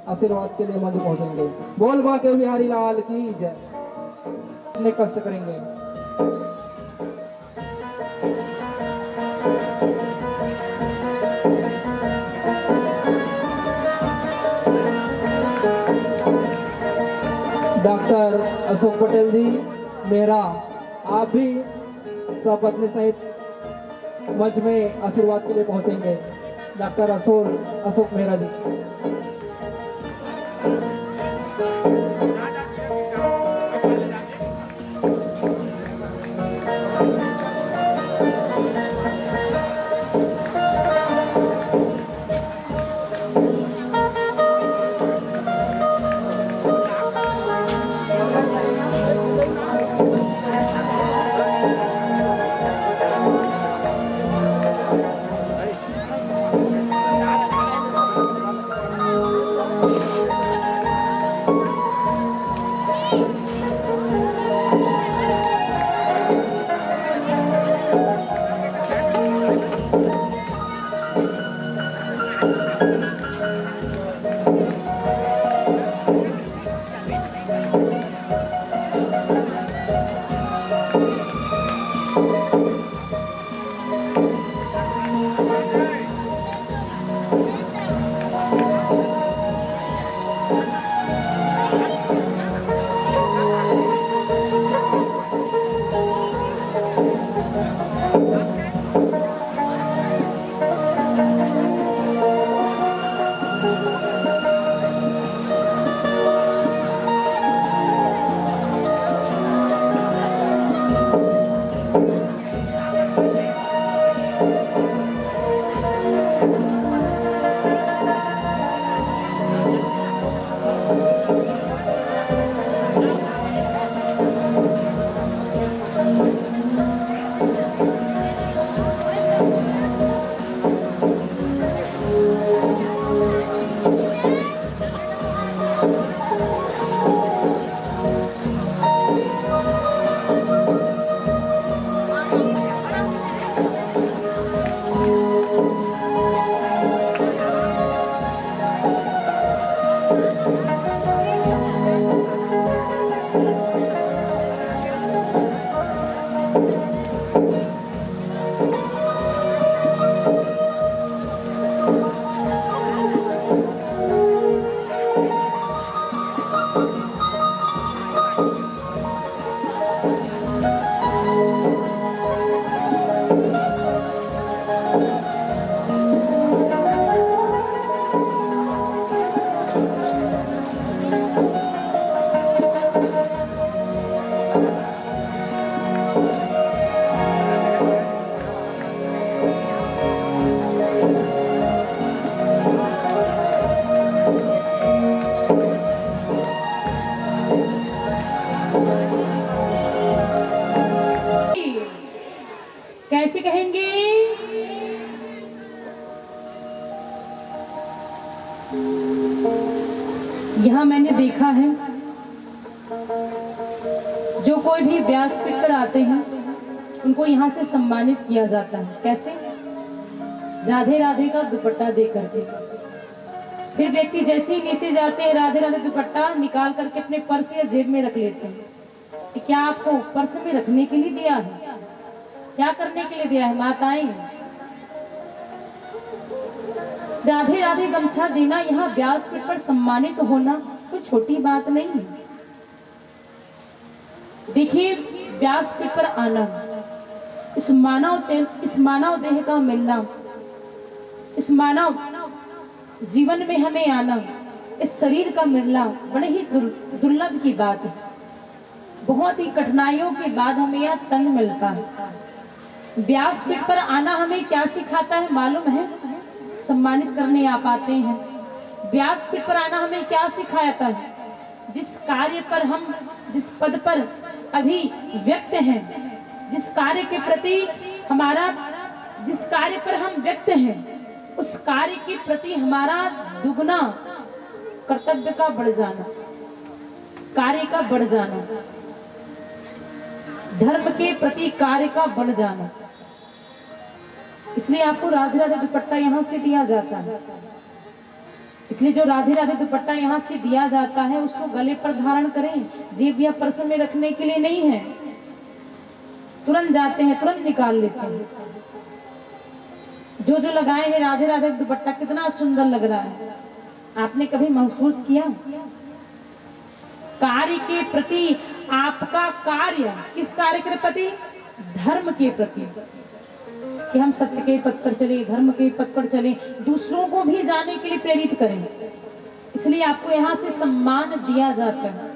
Speaker 2: आशीर्वाद के लिए मंच पहुंचेंगे। बोल मां के बिहारी लाल की जय। अपने कष्ट करेंगे। डॉक्टर अशोक पटेल जी मेहरा, आप भी सपत्नी सहित मंच में आशीर्वाद के लिए पहुंचेंगे। डॉक्टर अशोक मेहरा जी।
Speaker 1: कैसे कहेंगे? यहाँ मैंने देखा है जो कोई भी व्यासपीठ पर आते हैं उनको यहाँ से सम्मानित किया जाता है। कैसे? राधे राधे का दुपट्टा दे करके। फिर व्यक्ति जैसे ही नीचे जाते हैं राधे राधे दुपट्टा निकाल करके अपने पर्स या जेब में रख लेते हैं। कि क्या आपको पर्स में रखने के लिए दिया है? क्या करने के लिए दिया है? माताएं, राधे राधे गमछा देना, यहाँ व्यासपीठ पर सम्मानित होना कोई छोटी बात नहीं है। देखिए, व्यासपीठ पर आना, इस मानव देह का मिलना, इस मानव जीवन में हमें आना, इस शरीर का मिलना बड़े ही दुर्लभ की बात है। बहुत ही कठिनाइयों के बाद हमें यह तन मिलता है। व्यासपीठ पर आना हमें क्या सिखाता है मालूम है? सम्मानित करने आप आते हैं, व्यासपीठ पर आना हमें क्या सिखाता है? जिस कार्य पर हम, जिस पद पर अभी व्यक्त हैं, जिस कार्य के प्रति हमारा, जिस कार्य पर हम व्यक्त हैं, उस कार्य के प्रति हमारा दुगना कर्तव्य का बढ़ जाना, कार्य का बढ़ जाना, धर्म के प्रति कार्य का बढ़ जाना। इसलिए आपको राधे राधे दुपट्टा यहाँ से दिया जाता है। इसलिए जो राधे राधे दुपट्टा यहाँ से दिया जाता है उसको गले पर धारण करें, जेब या पर्स में रखने के लिए नहीं है। तुरंत जाते हैं, तुरंत निकाल लेते हैं। जो जो लगाए हैं राधे राधे दुपट्टा कितना सुंदर लग रहा है, आपने कभी महसूस किया? कार्य के प्रति आपका कार्य, किस कार्य के प्रति? धर्म के प्रति, कि हम सत्य के पथ पर चले, धर्म के पथ पर चले, दूसरों को भी जाने के लिए प्रेरित करें। इसलिए आपको यहाँ से सम्मान दिया जाता है।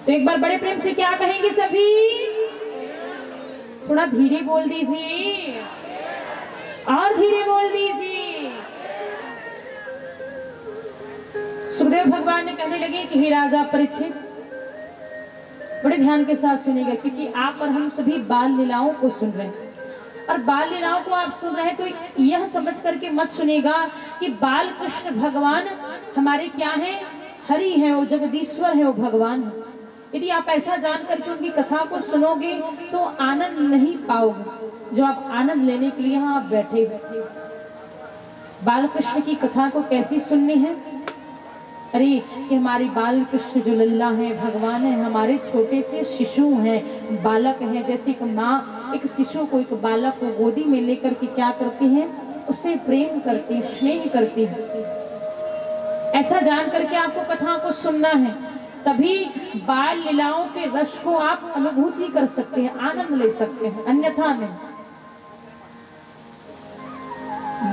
Speaker 1: तो एक बार बड़े प्रेम से क्या कहेंगे सभी? थोड़ा धीरे बोल दीजिए, और धीरे बोल दीजिए। सुखदेव भगवान ने कहने लगे कि हे राजा परीक्षित, बड़े ध्यान के साथ सुनिएगा, क्योंकि आप और हम सभी बाल लीलाओं को सुन रहे हैं। और बाल लीलाओं को आप सुन रहे हैं तो यह समझ करके मत सुनिएगा कि बाल कृष्ण भगवान हमारे क्या हैं? हरि हैं, वो जगदीश्वर है, वो भगवान है। यदि आप ऐसा जान करके उनकी कथा को सुनोगे तो आनंद नहीं पाओगे, जो आप आनंद लेने के लिए यहाँ आप बैठे। बाल कृष्ण की कथा को कैसी सुननी है? अरे कि हमारे बाल कृष्ण जो लल्ला है, भगवान है, हमारे छोटे से शिशु हैं, बालक हैं। जैसे एक माँ एक शिशु को, एक बालक को गोदी में लेकर के क्या करती है? उससे प्रेम करती, स्नेह करती है। ऐसा जान करके आपको कथा को सुनना है, तभी बाल लीलाओं के रस को आप अनुभूति कर सकते हैं, आनंद ले सकते हैं, अन्यथा नहीं।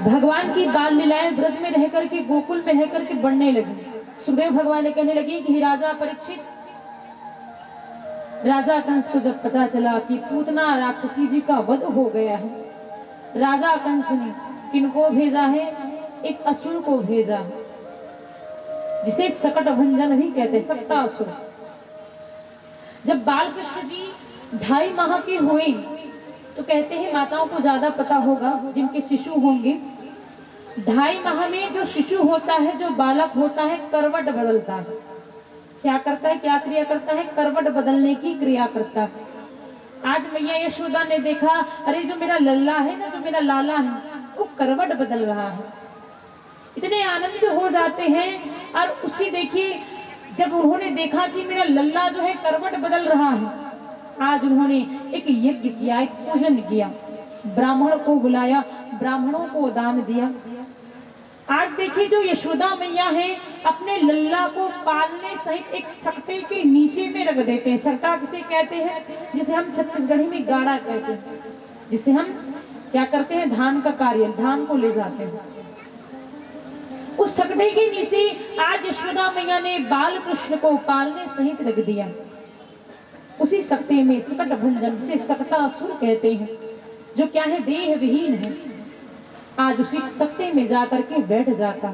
Speaker 1: भगवान की बाल लीलाएं ब्रज में रह करके, गोकुल में रह करके बढ़ने लगी। सुखदेव भगवान ने कहने लगे कि राजा परीक्षित, राजा कंस को जब पता चला कि पूतना राक्षसी जी का वध हो गया है, राजा कंस ने किनको भेजा है? एक असुर को भेजा, जिसे सकट भंजन भी कहते हैं, सकटासुर। जब बालकृष्ण जी 2.5 माह के हुए तो कहते हैं, माताओं को ज्यादा पता होगा जिनके शिशु होंगे, 2.5 माह में जो शिशु होता है, जो बालक होता है, करवट बदलता है। क्या करता है? क्या क्रिया करता है? करवट बदलने की क्रिया करता है। आज मैया यशोदा ने देखा, अरे जो मेरा लल्ला है ना, जो मेरा लाला है, वो करवट बदल रहा है। इतने आनंदित हो जाते हैं। और उसी देखिए, जब उन्होंने देखा कि मेरा लल्ला जो है करवट बदल रहा है, आज उन्होंने एक यज्ञ किया, एक पूजन किया, ब्राह्मण को बुलाया, ब्राह्मणों को दान दिया। आज देखिए जो यशोदा मैया है, अपने लल्ला को पालने सहित एक सकटे के नीचे में रख देते हैं। सकटा किसे कहते हैं? जिसे हम छत्तीसगढ़ी में गाड़ा कहते हैं, जिसे हम क्या करते हैं? धान का कार्य, धान को ले जाते हैं। उस सकटे के नीचे आज यशोदा मैया ने बाल कृष्ण को पालने सहित रख दिया। उसी सकटे में सकट भंजन, से सकटासुर कहते हैं, जो क्या है? देह विहीन है। आज उसी सकटे में जाकर के बैठ जाता।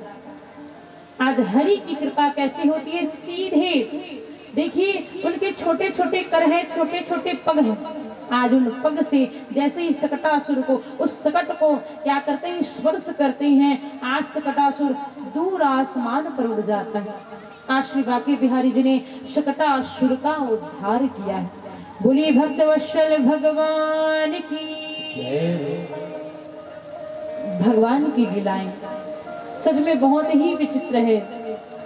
Speaker 1: आज हरि की कृपा कैसी होती है? सीधे देखिए, उनके छोटे छोटे कर हैं, छोटे छोटे पग हैं। आज उन पग से जैसे ही सकटासुर को, उस सकट को क्या करते हैं? स्पर्श करते हैं। आज सकटासुर दूर आसमान पर उड़ जाता है। आज श्री बांके बिहारी जी ने सकटासुर का उद्धार किया है। बोलिए भक्तवत्सल भगवान की। भगवान की लीलाएं सच में बहुत ही विचित्र है,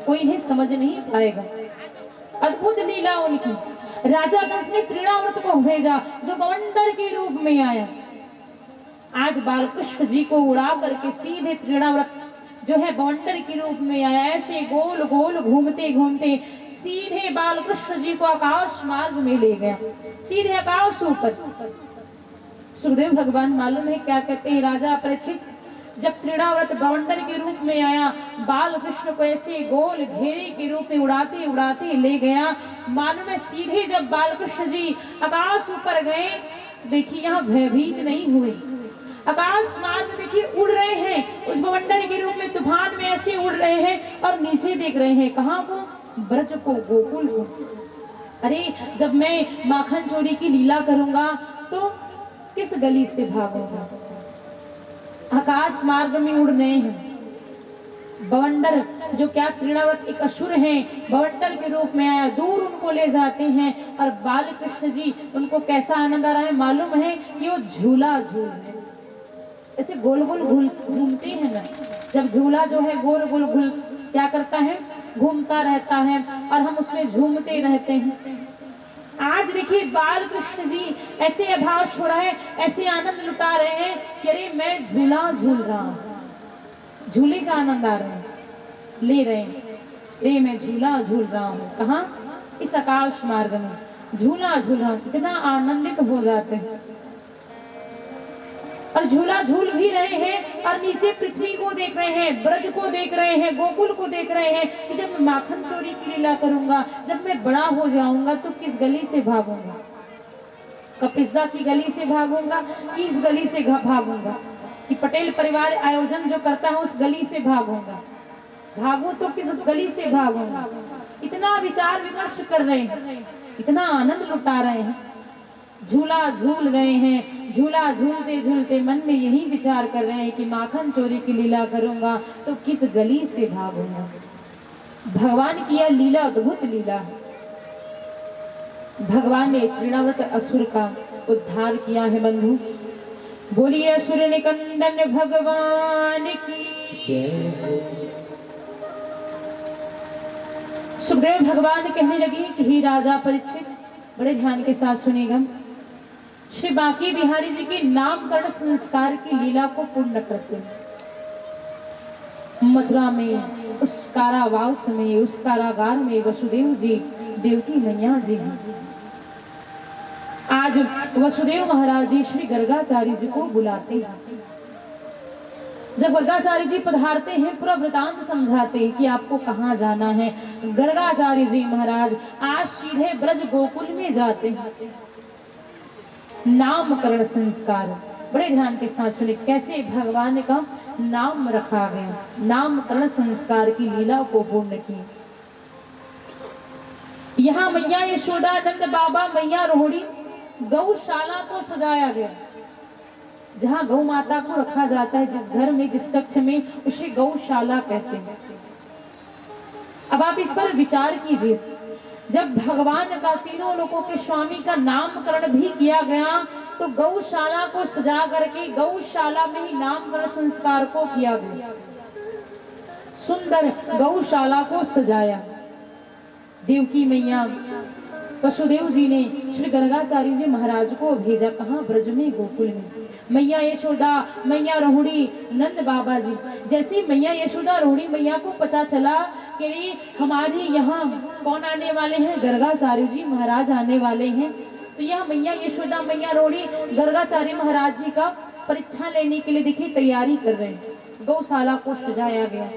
Speaker 1: कोई इन्हें समझ नहीं पाएगा। अद्भुत लीला उनकी। राजा कंस ने त्रिणाव्रत को भेजा, जो बवंडर के रूप में आया। आज बालकृष्ण जी को उड़ा करके सीधे त्रिणाव्रत जो है बवंडर के रूप में आया। ऐसे गोल गोल घूमते घूमते सीधे बालकृष्ण जी को आकाश मार्ग में ले गया, सीधे आकाश ऊपर। सुखदेव भगवान मालूम है क्या कहते हैं? राजा परीक्षित, जब त्रिणाव्रत बवंडर के रूप में आया, बाल कृष्ण को ऐसे गोल घेरे के रूप में उड़ाते उड़ाते ले गया। मालूम है सीधे जब बाल कृष्ण जी आकाश ऊपर गए, देखिए यहाँ भयभीत नहीं हुए। आकाश मार्ग से देखिए उड़ रहे हैं, उस बवंडर के रूप में तूफान में ऐसे उड़ रहे हैं और नीचे देख रहे हैं कहाँ को, ब्रज को, गोकुल को। अरे जब मैं माखन चोरी की लीला करूंगा तो किस गली से भागूंगा। आकाश मार्ग में उड़ रहे हैं बवंडर, जो क्या तृणावत एक असुर हैं, बवंडर के रूप में आया, दूर उनको ले जाते हैं और बाल कृष्ण जी उनको कैसा आनंद आ रहा है मालूम है कि वो झूला झूल रहे हैं। ऐसे गोल गोल घूमते हैं ना, जब झूला जो है गोल गोल घूम क्या करता है, घूमता रहता है और हम उसमें झूमते रहते हैं। आज देखिए बाल कृष्ण जी ऐसे आभास हो रहा है, ऐसे आनंद लुटा रहे हैं कि अरे मैं झूला झूल रहा हूँ, झूले का आनंद आ रहा है, ले रहे हैं, अरे मैं झूला झूल रहा हूँ। कहाँ, इस आकाश मार्ग में झूला झूल रहा हूँ, कितना आनंदित हो जाते हैं और झूला झूल भी रहे हैं और नीचे पृथ्वी को देख रहे हैं, ब्रज को देख रहे हैं, गोकुल को देख रहे हैं कि जब मैं माखन चोरी की लीला करूंगा, जब मैं बड़ा हो जाऊंगा तो किस गली से भागूंगा, कपिसदा की गली से भागूंगा कि इस गली से भागूंगा, कि पटेल परिवार आयोजन जो करता है उस गली से भागूंगा, भागू तो किस गली से भागूंगा। इतना विचार विमर्श कर रहे हैं, इतना आनंद लुटा रहे हैं, झूला झूल रहे हैं, झूला झूलते झूलते मन में यही विचार कर रहे हैं कि माखन चोरी की लीला करूंगा तो किस गली से भागूंगा। भगवान की यह लीला अद्भुत लीला है। भगवान ने तृणावर्त असुर का उद्धार किया है। बंधु बोलिए असुर निकंदन भगवान की। सुखदेव भगवान कहने लगे कि हे राजा परीक्षित, बड़े ध्यान के साथ सुनेगा, श्री बांके बिहारी जी के नामकरण संस्कार की लीला को पूर्ण करते हैं। मथुरा में उस कारावास में, उस कारागार में वसुदेव जी, देवकी मैया जी हैं। आज वसुदेव महाराज जी श्री गर्गाचार्य जी को बुलाते हैं। जब गर्गाचार्य जी पधारते हैं, पूरा वृतांत समझाते हैं कि आपको कहाँ जाना है। गर्गाचार्य जी महाराज आज सीधे ब्रज गोकुल में जाते हैं। नामकरण संस्कार, बड़े ध्यान के साथ सुने कैसे भगवान का नाम रखा गया, नामकरण संस्कार की लीला को पूर्ण की। यहाँ मैया यशोदा, नंद बाबा, मैया रोहिणी, गौशाला को सजाया गया। जहाँ गौ माता को रखा जाता है, जिस घर में, जिस कक्ष में, उसे गौशाला कहते हैं। अब आप इस पर विचार कीजिए, जब भगवान का, तीनों लोगों के स्वामी का नामकरण भी किया गया तो गौशाला को सजा करके गौशाला में ही नामकरण संस्कार को किया गया। सुंदर गौशाला को सजाया। देवकी मैया, वसुदेव जी ने श्री गर्गाचार्य जी महाराज को भेजा, कहाँ, ब्रज में, गोकुल में। मैया यशोदा, मैया रोहिणी, नंद बाबा जी। जैसे मैया यशोदा, रोहिणी मैया को पता चला कि हमारे यहाँ कौन आने वाले हैं, गर्गाचार्य जी महाराज आने वाले हैं, तो यह मैया यशोदा, मैया रोहिणी गर्गाचार्य महाराज जी का परीक्षा लेने के लिए देखिए तैयारी कर रहे हैं। गौशाला को सजाया गया,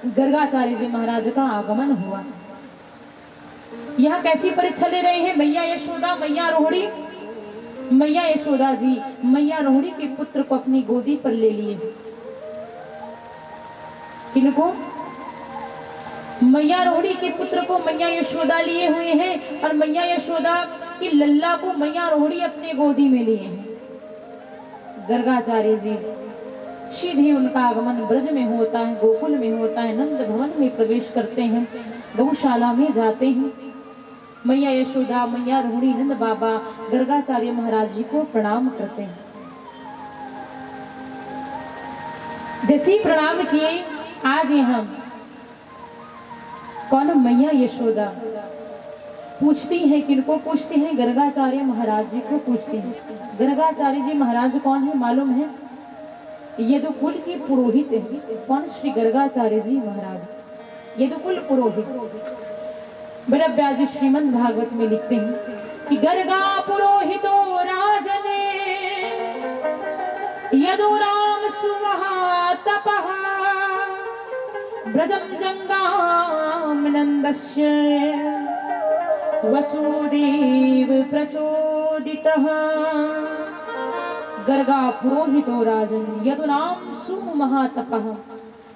Speaker 1: गर्गाचार्य जी महाराज का आगमन हुआ। यहाँ कैसी परीक्षा ले रहे हैं, मैया यशोदा, मैया रोहिणी। मैया यशोदा जी मैया रोहिणी के पुत्र को अपनी गोदी पर ले लिए। किनको? मैया रोहिणी के पुत्र को मैया यशोदा लिए हुए हैं और मैया यशोदा की लल्ला को मैया रोहिणी अपने गोदी में लिए हैं। गर्गाचार्य जी सीधे उनका आगमन ब्रज में होता है, गोकुल में होता है, नंद भवन में प्रवेश करते हैं, गौशाला में जाते हैं। मैया यशोदा, मैया रोहिणी, नंद बाबा गर्गाचार्य महाराज जी को प्रणाम करते हैं। जैसे प्रणाम किए, आज यहाँ कौन, मैया यशोदा पूछती है, किनको पूछती हैं, गर्गाचार्य महाराज जी को पूछती हैं। गर्गाचार्य जी महाराज कौन है मालूम है? यदुकुल की पुरोहित है। कौन? श्री गर्गाचार्य जी महाराज यदुकुल पुरोहित। बड़ा व्यास श्रीमद् भागवत में लिखते हैं कि गर्गा पुरोहितो राजने यदुराम सुमहा तपः ब्रजम जंगाम नंदस्य वसुदेव प्रचोदितः गर्गा पुरोहितो राजन यदुनाम सुमहातपः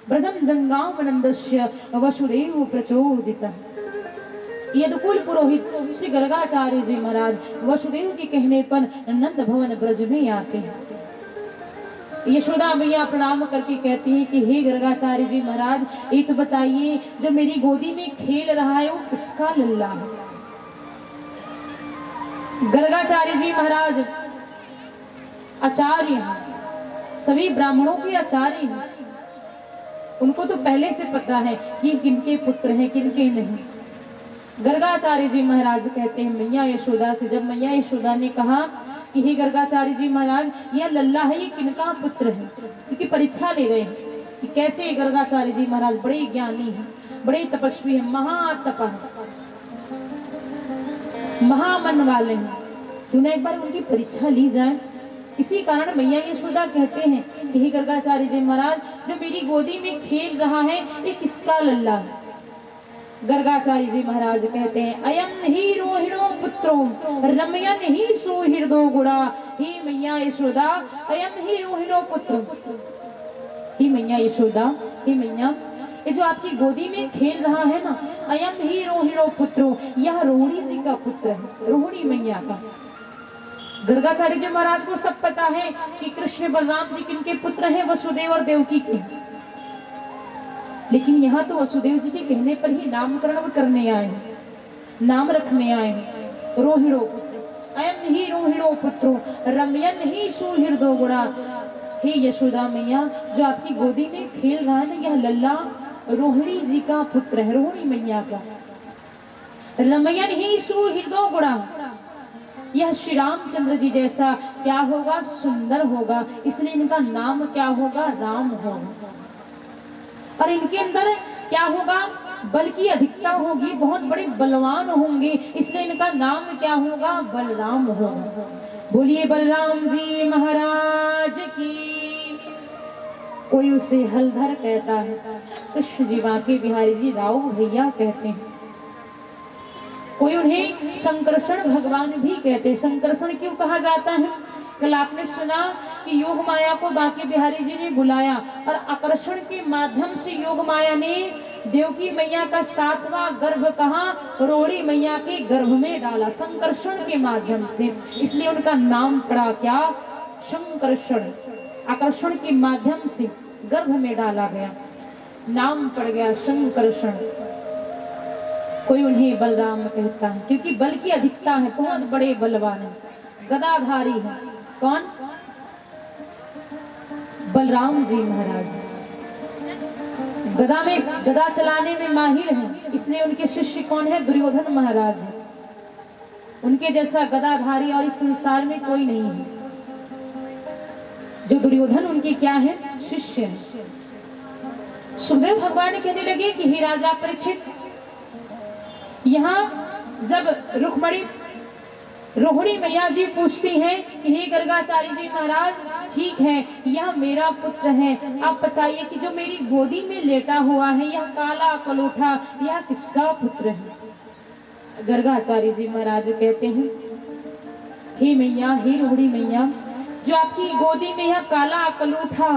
Speaker 1: ब्रजम जंगामनंदस्य वसुदेव प्रचोदितः। यदुकुल पुरोहित श्री गर्गाचार्य जी महाराज वसुदेव के कहने पर नंद भवन ब्रज में आते हैं। यशोदा मैया प्रणाम करके कहती है कि हे गर्गाचार्य जी महाराज, एक बताइए जो मेरी गोदी में खेल रहा है वो किसका लल्ला है? गर्गाचार्य जी महाराज आचार्य हैं, सभी ब्राह्मणों के आचार्य हैं। उनको तो पहले से पता है कि किनके पुत्र हैं किनके नहीं। गर्गाचार्य जी महाराज कहते हैं मैया यशोदा से, जब मैया यशोदा ने कहा कि हे गर्गाचार्य जी महाराज यह लल्ला है, ये किनका पुत्र है, क्योंकि परीक्षा ले रहे हैं कि कैसे गर्गाचार्य जी महाराज बड़े ज्ञानी हैं, बड़े तपस्वी हैं, महातपा हैं, महामन वाले हैं, क्यों ना एक बार उनकी परीक्षा ली जाए। इसी कारण मैया यशोदा कहते हैं कि हे गर्गाचार्य जी महाराज जो मेरी गोदी में खेल रहा है ये किसका लल्ला है? गर्गाचार्य जी महाराज कहते हैं अयम ही रोहिणो पुत्रो रमयन ही सुहृदो गुणा। हे मैया यशोदा अयम ही रोहिणो पुत्र, हे मैया यशोदा, हे मैया ये जो आपकी गोदी में खेल रहा है ना, अयम ही रोहिणो पुत्रो, यह रोहिणी जी का पुत्र है, रोहिणी मैया का। गर्गाचार्य जी महाराज को सब पता है कि कृष्ण बलराम जी किनके पुत्र हैं, वसुदेव और देवकी के। लेकिन यहाँ तो वसुदेव जी के कहने पर ही नामकरण करने आए हैं, नाम रखने आए हैं। रोहिणो पुत्र अयम ही रोहिणो पुत्रो रमयन ही सुहृदो गुणा। हे यशोदा मैया जो आपकी गोदी में खेल रहा है ना, यह लल्ला रोहिणी जी का पुत्र है, रोहिणी मैया का। रमयन ही सुहृदो गुणा, यह श्री रामचंद्र जी जैसा क्या होगा, सुंदर होगा, इसलिए इनका नाम क्या होगा, राम होगा। और इनके अंदर क्या होगा, बल की अधिकता होगी, बहुत बड़े बलवान होंगे, इसलिए इनका नाम क्या होगा, बलराम होगा। बोलिए बलराम जी महाराज की। कोई उसे हलधर कहता है, कृष्ण जी बांके बिहारी जी राव भैया कहते हैं, कोई उन्हें संकर्षण भगवान भी कहते हैं। संकर्षण क्यों कहा जाता है? कल आपने सुना कि योग माया को बांके बिहारी जी ने बुलाया और आकर्षण के माध्यम से योग माया ने देवकी मैया का 7वां गर्भ कहाँ, रोहिणी मैया के गर्भ में डाला, संकर्षण के माध्यम से, इसलिए उनका नाम पड़ा क्या, संकर्षण। आकर्षण के माध्यम से गर्भ में डाला गया, नाम पड़ गया संकर्षण। कोई उन्हें बलराम कहता है क्योंकि बल की अधिकता है, बहुत बड़े बलवान है, गदाधारी है। कौन? बलराम जी महाराज गदा चलाने में माहिर हैं, इसलिए उनके शिष्य कौन है, दुर्योधन महाराज है। उनके जैसा गदाधारी और इस संसार में कोई नहीं है। जो दुर्योधन उनके क्या है, शिष्य है। सुखदेव भगवान कहने लगे कि हे राजा परीक्षित, यहाँ जब रुक्मणी रोहिणी मैया जी पूछती हैं कि हे गर्गाचार्य जी महाराज ठीक है यह मेरा पुत्र है, आप बताइए कि जो मेरी गोदी में लेटा हुआ है यह काला कलोठा यह किसका पुत्र है? गर्गाचार्य जी महाराज कहते हैं हे मैया, हे रोहिणी मैया, जो आपकी गोदी में यह काला कलोठा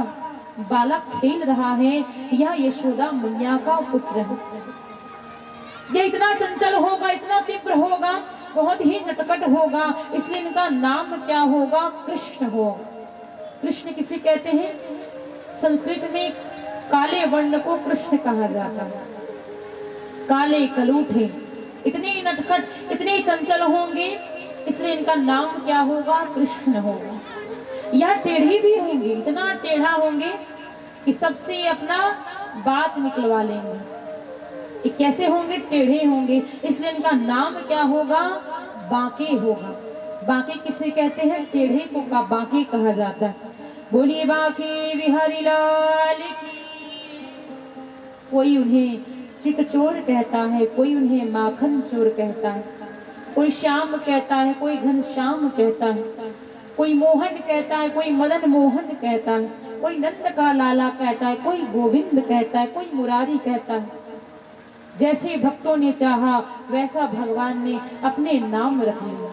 Speaker 1: बालक खेल रहा है यह यशोदा मैया का पुत्र है। यह इतना चंचल होगा, इतना तीव्र होगा, बहुत ही नटखट होगा, इसलिए इनका नाम क्या होगा, कृष्ण होगा। कृष्ण किसे कहते हैं? संस्कृत में काले वर्ण को कृष्ण कहा जाता है। काले कलूठे, इतने नटखट, इतने चंचल होंगे, इसलिए इनका नाम क्या होगा, कृष्ण होगा। यह टेढ़े भी होंगे, इतना टेढ़ा होंगे कि सबसे अपना बात निकलवा लेंगे। कि कैसे होंगे, टेढ़े होंगे, इसलिए इनका नाम क्या होगा, बांके होगा। बांके किसे कहते हैं, टेढ़े को का बांके कहा जाता है। बोलिए बांके बिहारी लाल की। कोई उन्हें चितचोर कहता है, कोई उन्हें माखन चोर कहता है, कोई श्याम कहता है, कोई घनश्याम कहता है, कोई मोहन कहता है, कोई मदन मोहन कहता है, कोई नंद का लाला कहता है, कोई गोविंद कहता है, कोई मुरारी कहता है। जैसे भक्तों ने चाहा वैसा भगवान ने अपने नाम रख लिया।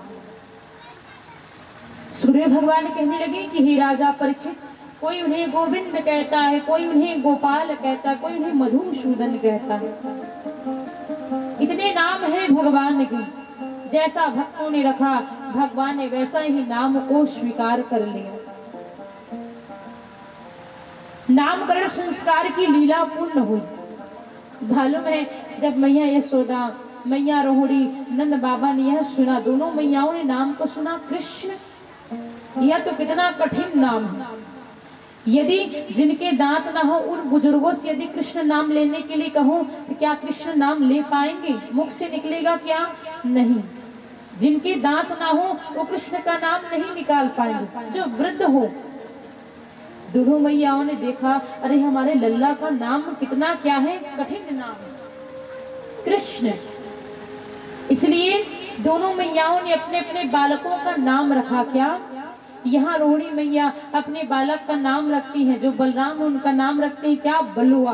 Speaker 1: सुखदेव भगवान कहने लगे कि हे राजा परीक्षित, कोई उन्हें गोविंद कहता है, कोई उन्हें गोपाल कहता है, कोई उन्हें मधुसूदन कहता है। इतने नाम है भगवान के, जैसा भक्तों ने रखा भगवान ने वैसा ही नाम को स्वीकार कर लिया। नामकरण संस्कार की लीला पूर्ण हुई। मालूम है जब मैया यशोदा, मैया रोहिणी, नंद बाबा ने यह सुना, दोनों मैयाओं ने नाम को सुना कृष्ण, यह तो कितना कठिन नाम है। यदि जिनके दांत ना हो उन बुजुर्गों से यदि कृष्ण नाम लेने के लिए कहूं तो क्या कृष्ण नाम ले पाएंगे? मुख से निकलेगा क्या? नहीं। जिनके दांत ना हो वो कृष्ण का नाम नहीं निकाल पाएंगे। जो वृद्ध हो, दोनों मैयाओं ने देखा, अरे हमारे लल्ला का नाम कितना क्या है, कठिन नाम है, कृष्ण। इसलिए दोनों मैयाओं ने अपने अपने बालकों का नाम रखा। क्या? यहाँ रोहिणी मैया अपने बालक का नाम रखती हैं, जो बलराम है उनका नाम रखते हैं क्या? बलुआ।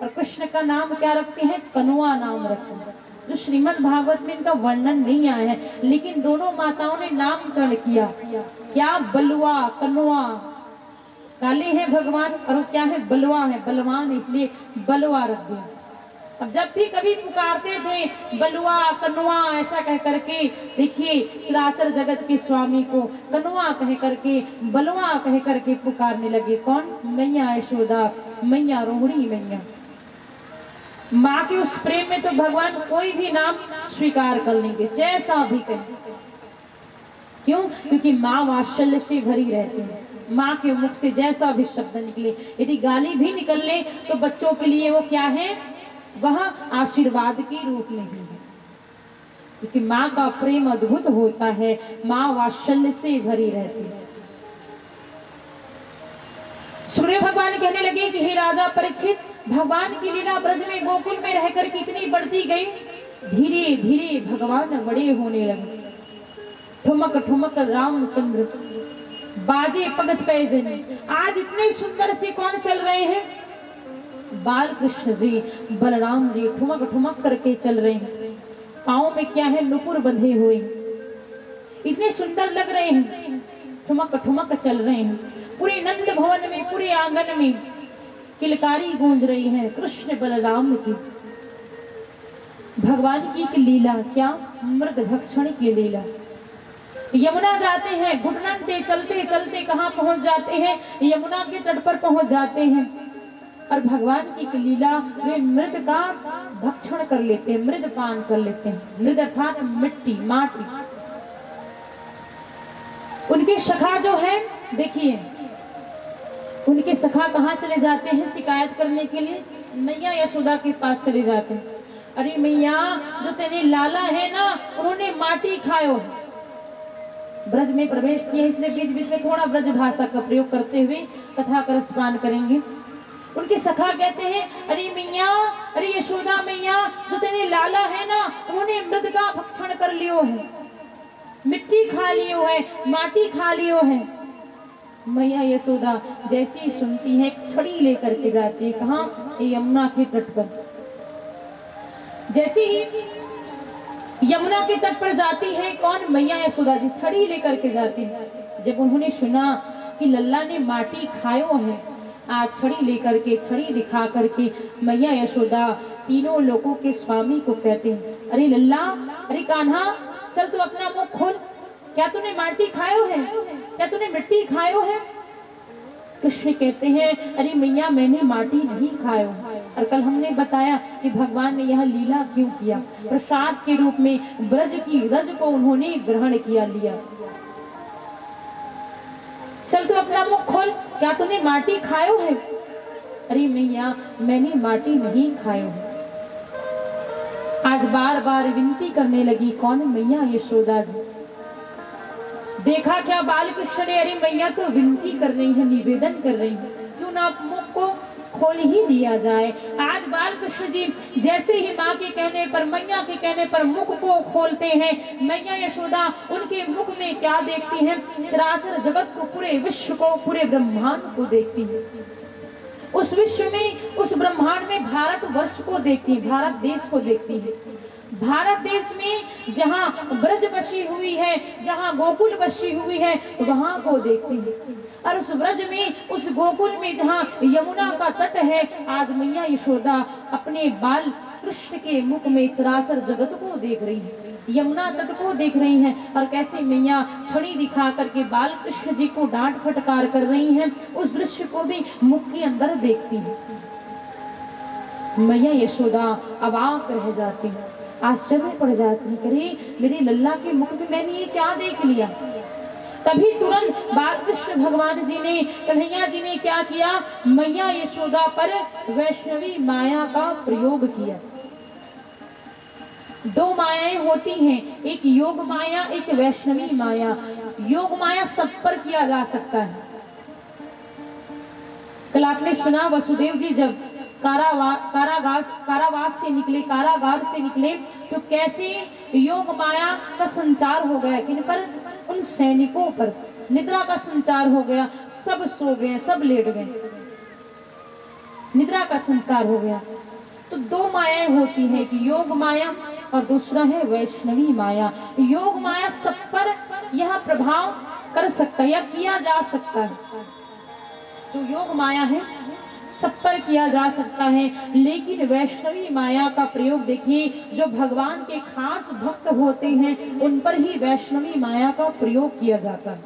Speaker 1: और कृष्ण का नाम क्या रखते हैं? कनुआ नाम रखते हैं। जो श्रीमद् भागवत में इनका वर्णन नहीं आया है, लेकिन दोनों माताओं ने नामकरण किया। क्या? बलुआ, कनुआ। काले हैं भगवान और वो क्या है? बलवा है, बलवान, इसलिए बलवा रख दिया। अब जब भी कभी पुकारते थे बलुआ, कनुआ ऐसा कह करके, देखिए चराचर जगत के स्वामी को कनुआ कह करके, बलुआ कह करके पुकारने लगे। कौन? मैया यशोदा, मैया रोहिणी मैया। माँ के उस प्रेम में तो भगवान कोई भी नाम स्वीकार कर लेंगे, जैसा भी कहें। क्यों? क्योंकि माँ वात्सल्य से भरी रहती है। माँ के मुख से जैसा भी शब्द निकले, यदि गाली भी निकले तो बच्चों के लिए वो क्या है? वह आशीर्वाद के रूप में ही है। क्योंकि माँ का प्रेम अद्भुत होता है, माँ वात्सल्य से भरी रहती है। सूर्य भगवान कहने लगे कि हे राजा परीक्षित, भगवान की लीला ब्रज में गोकुल में रहकर कितनी बढ़ती गई। धीरे धीरे भगवान बड़े होने लगे। ठुमक ठुमक रामचंद्र, बाजे पगत पे जनी। आज इतने सुंदर से कौन चल रहे हैं? बाल कृष्ण जी, बलराम जी ठुमक ठुमक करके चल रहे हैं। पाँव में क्या है? नुपुर बंधे हुए, इतने सुंदर लग रहे हैं, ठुमक ठुमक चल रहे हैं। पूरे नंद भवन में, पूरे आंगन में किलकारी गूंज रही है कृष्ण बलराम की। भगवान की एक लीला, क्या? मृग भक्षण की लीला। यमुना जाते हैं, घुटनते चलते चलते कहाँ पहुंच जाते हैं? यमुना के तट पर पहुंच जाते हैं। और भगवान की एक लीला, वे मृद का भक्षण कर लेते हैं, मृद पान कर लेते हैं। मृद अर्थात मिट्टी, माटी। उनके सखा जो है, देखिए उनके सखा कहाँ चले जाते हैं शिकायत करने के लिए? मैया यशोदा के पास चले जाते हैं। अरे मैया, जो तेरे लाला है ना, उन्होंने माटी खायो। ब्रज में प्रवेश किया, इसलिए बीच बीच में थोड़ा ब्रज भाषा का प्रयोग करते हुए कथा का रसपान करेंगे। उनके सखा कहते हैं, अरे मैया, अरे यशोदा मैया, जो तेरे लाला है ना, उन्होंने मृद का भक्षण कर लियो है, मिट्टी खा लियो है, माटी खा लियो है। मैया यशोदा जैसी ही सुनती है, छड़ी लेकर के जाती है। कहाँ? यमुना के तट पर। जैसे ही यमुना के तट पर जाती है, कौन? मैया यशोदा जी छड़ी लेकर के जाती है। जब उन्होंने सुना कि लल्ला ने माटी खायो है, आज छड़ी लेकर के, छड़ी दिखा करके मैया यशोदा तीनों लोगों के स्वामी को कहते हैं, अरे लल्ला, अरे कान्हा, चल तू अपना मुंह खोल, क्या तूने माटी खायो है? क्या तूने मिट्टी खायो है? कृष्ण कहते हैं, अरे मैया, मैंने माटी नहीं खायो। और कल हमने बताया कि भगवान ने यह लीला क्यों किया। प्रसाद के रूप में ब्रज की रज को उन्होंने ग्रहण किया, लिया। चल तू अपना मुंह खोल, क्या तूने माटी खायो है? अरे मैया, मैंने माटी नहीं खायो है। आज बार बार विनती करने लगी। कौन? मैया यशोदा जी। देखा क्या बालकृष्ण ने? अरे मैया तो विनती कर रही है, निवेदन कर रही है, क्यों ना मुख को खोल ही दिया जाए। आज बालकृष्ण जी जैसे ही माँ के कहने पर, मैया के कहने पर मुख को खोलते हैं। मैया यशोदा उनके मुख में क्या देखती हैं? चराचर जगत को, पूरे विश्व को, पूरे ब्रह्मांड को देखती है। उस विश्व में, उस ब्रह्मांड में भारत वर्ष को देखती है, भारत देश को देखती है। भारत देश में जहाँ ब्रज बसी हुई है, जहाँ गोकुल बसी हुई है, वहाँ को देखते हैं। और उस ब्रज में, उस गोकुल में जहाँ यमुना का तट है, आज मैया यशोदा अपने बाल कृष्ण के मुख में चराचर जगत को देख रही है, यमुना तट को देख रही हैं। और कैसे मैया छड़ी दिखा करके बाल कृष्ण जी को डांट फटकार कर रही हैं, उस दृश्य को भी मुख के अंदर देखती है। मैया यशोदा अवाक रह जाती है, आश्चर्य पड़ जाती है, अरे मेरे लल्ला के मुख में मैंने ये क्या देख लिया। तभी तुरंत बाल कृष्ण भगवान जी ने, कन्हैया जी ने क्या किया, मैया यशोदा पर वैष्णवी माया का प्रयोग किया। दो मायाएं होती हैं, एक योग माया, एक वैष्णवी माया। योग माया सब पर किया जा सकता है। कल आपने सुना वसुदेव जी जब कारावास से निकले, कारागार से निकले, तो कैसे योग माया का संचार हो गया, किन पर, उन सैनिकों पर निद्रा का संचार हो गया। सब सो गए, सब लेट गए, निद्रा का संचार हो गया। तो दो मायाएं होती हैं, कि योग माया और दूसरा है वैष्णवी माया। योग माया सब पर यह प्रभाव कर सकता है या किया जा सकता है। जो योग माया है सब पर किया जा सकता है, लेकिन वैष्णवी माया का प्रयोग देखिए, जो भगवान के खास भक्त होते हैं उन पर ही वैष्णवी माया का प्रयोग किया जाता है।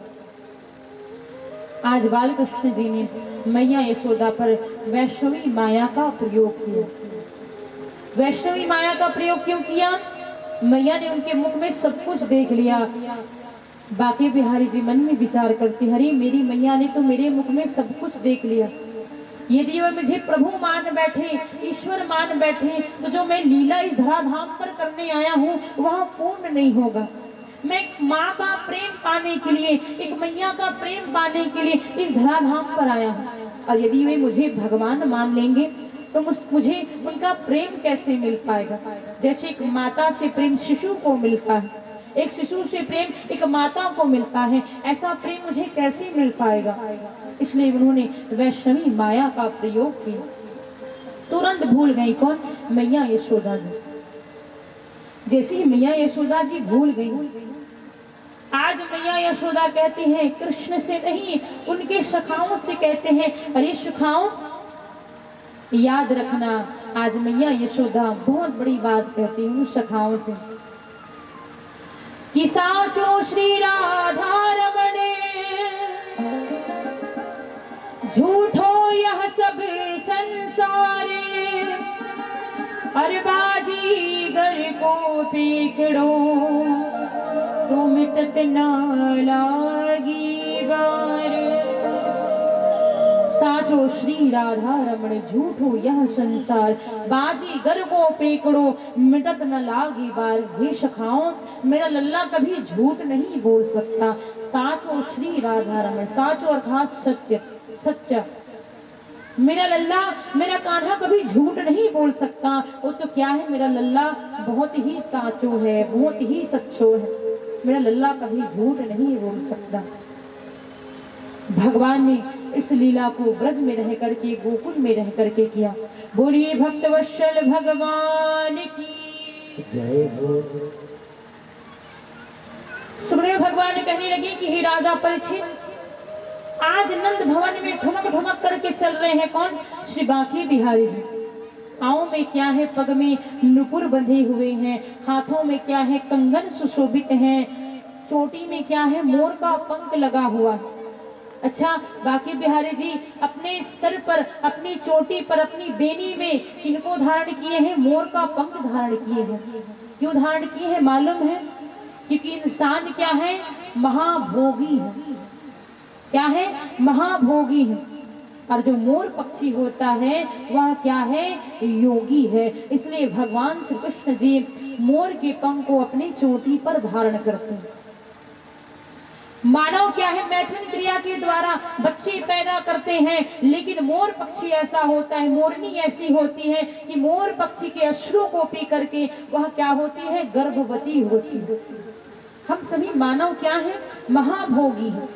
Speaker 1: आज बाल कृष्ण जी ने मैया यशोदा पर वैष्णवी माया का प्रयोग किया। वैष्णवी माया का प्रयोग क्यों किया? मैया ने उनके मुख में सब कुछ देख लिया। बाकी बिहारी जी मन में विचार करते, हरी मेरी मैया ने तो मेरे मुख में सब कुछ देख लिया, यदि वह मुझे प्रभु मान बैठे, ईश्वर मान बैठे, तो जो मैं लीला इस धराधाम पर करने आया हूँ वह पूर्ण नहीं होगा। मैं एक माँ का प्रेम पाने के लिए, एक मैया का प्रेम पाने के लिए इस धराधाम पर आया हूँ, और यदि वे मुझे भगवान मान लेंगे तो मुझे उनका प्रेम कैसे मिल पाएगा। जैसे एक माता से प्रेम शिशु को मिलता है, एक शिशु से प्रेम एक माता को मिलता है, ऐसा प्रेम मुझे कैसे मिल पाएगा। इसलिए उन्होंने वैष्णवी माया का प्रयोग किया। तुरंत भूल गई कौन? मैया यशोदा जी। जैसे ही मैया यशोदा जी भूल गई, आज मैया यशोदा कहती हैं कृष्ण से नहीं, उनके सखाओं से कहते हैं, अरे सखाओं याद रखना। आज मैया यशोदा बहुत बड़ी बात कहती है उन सखाओं से, कि साचो श्री राधा रमणे झूठो यह सब संसारे, अरे बाजीगर को पीकड़ो तो मिटत ना लागी बार। साचो श्री राधा रमण झूठो यह संसार, बाजीगर को पेकड़ो मिटत न लागी बार। हे सखाओं, मेरा लल्ला कभी झूठ नहीं बोल सकता। साचो श्री राधा रमण, साचो अर्थात सत्य, सच्चा। मेरा लल्ला, मेरा कान्हा कभी झूठ नहीं बोल सकता। वो तो क्या है, मेरा लल्ला बहुत ही साचो है, बहुत ही सच्चो है, मेरा लल्ला कभी झूठ नहीं बोल सकता। भगवान ने इस लीला को ब्रज में रह करके, गोकुल में रह करके किया। बोलिए भक्तवत्सल भगवान की जय हो। सुग्रीव भगवान कहने लगे कि हे राजा परीक्षित, आज नंद भवन में ठुमक ठुमक करके चल रहे हैं कौन? श्री बांके बिहारी जी। पाँव में क्या है? पग में नुपुर बंधे हुए हैं, हाथों में क्या है? कंगन सुशोभित हैं, चोटी में क्या है? मोर का पंख लगा हुआ है। अच्छा, बाकी बिहारी जी अपने सर पर, अपनी चोटी पर, अपनी बेनी में किनको धारण किए हैं? मोर का पंख धारण किए हैं। क्यों धारण किए हैं मालूम है? क्योंकि इंसान क्या है? महाभोगी है। क्या है? महाभोगी है। और जो मोर पक्षी होता है वह क्या है? योगी है। इसलिए भगवान श्री कृष्ण जी मोर के पंख को अपनी चोटी पर धारण करते हैं। मानव क्या है? मैथुन क्रिया के द्वारा बच्चे पैदा करते हैं, लेकिन मोर पक्षी ऐसा होता है, मोरनी ऐसी होती है कि मोर पक्षी के अश्रु को पी करके वह क्या होती है? गर्भवती होती है। हम सभी मानव क्या है? महाभोगी है।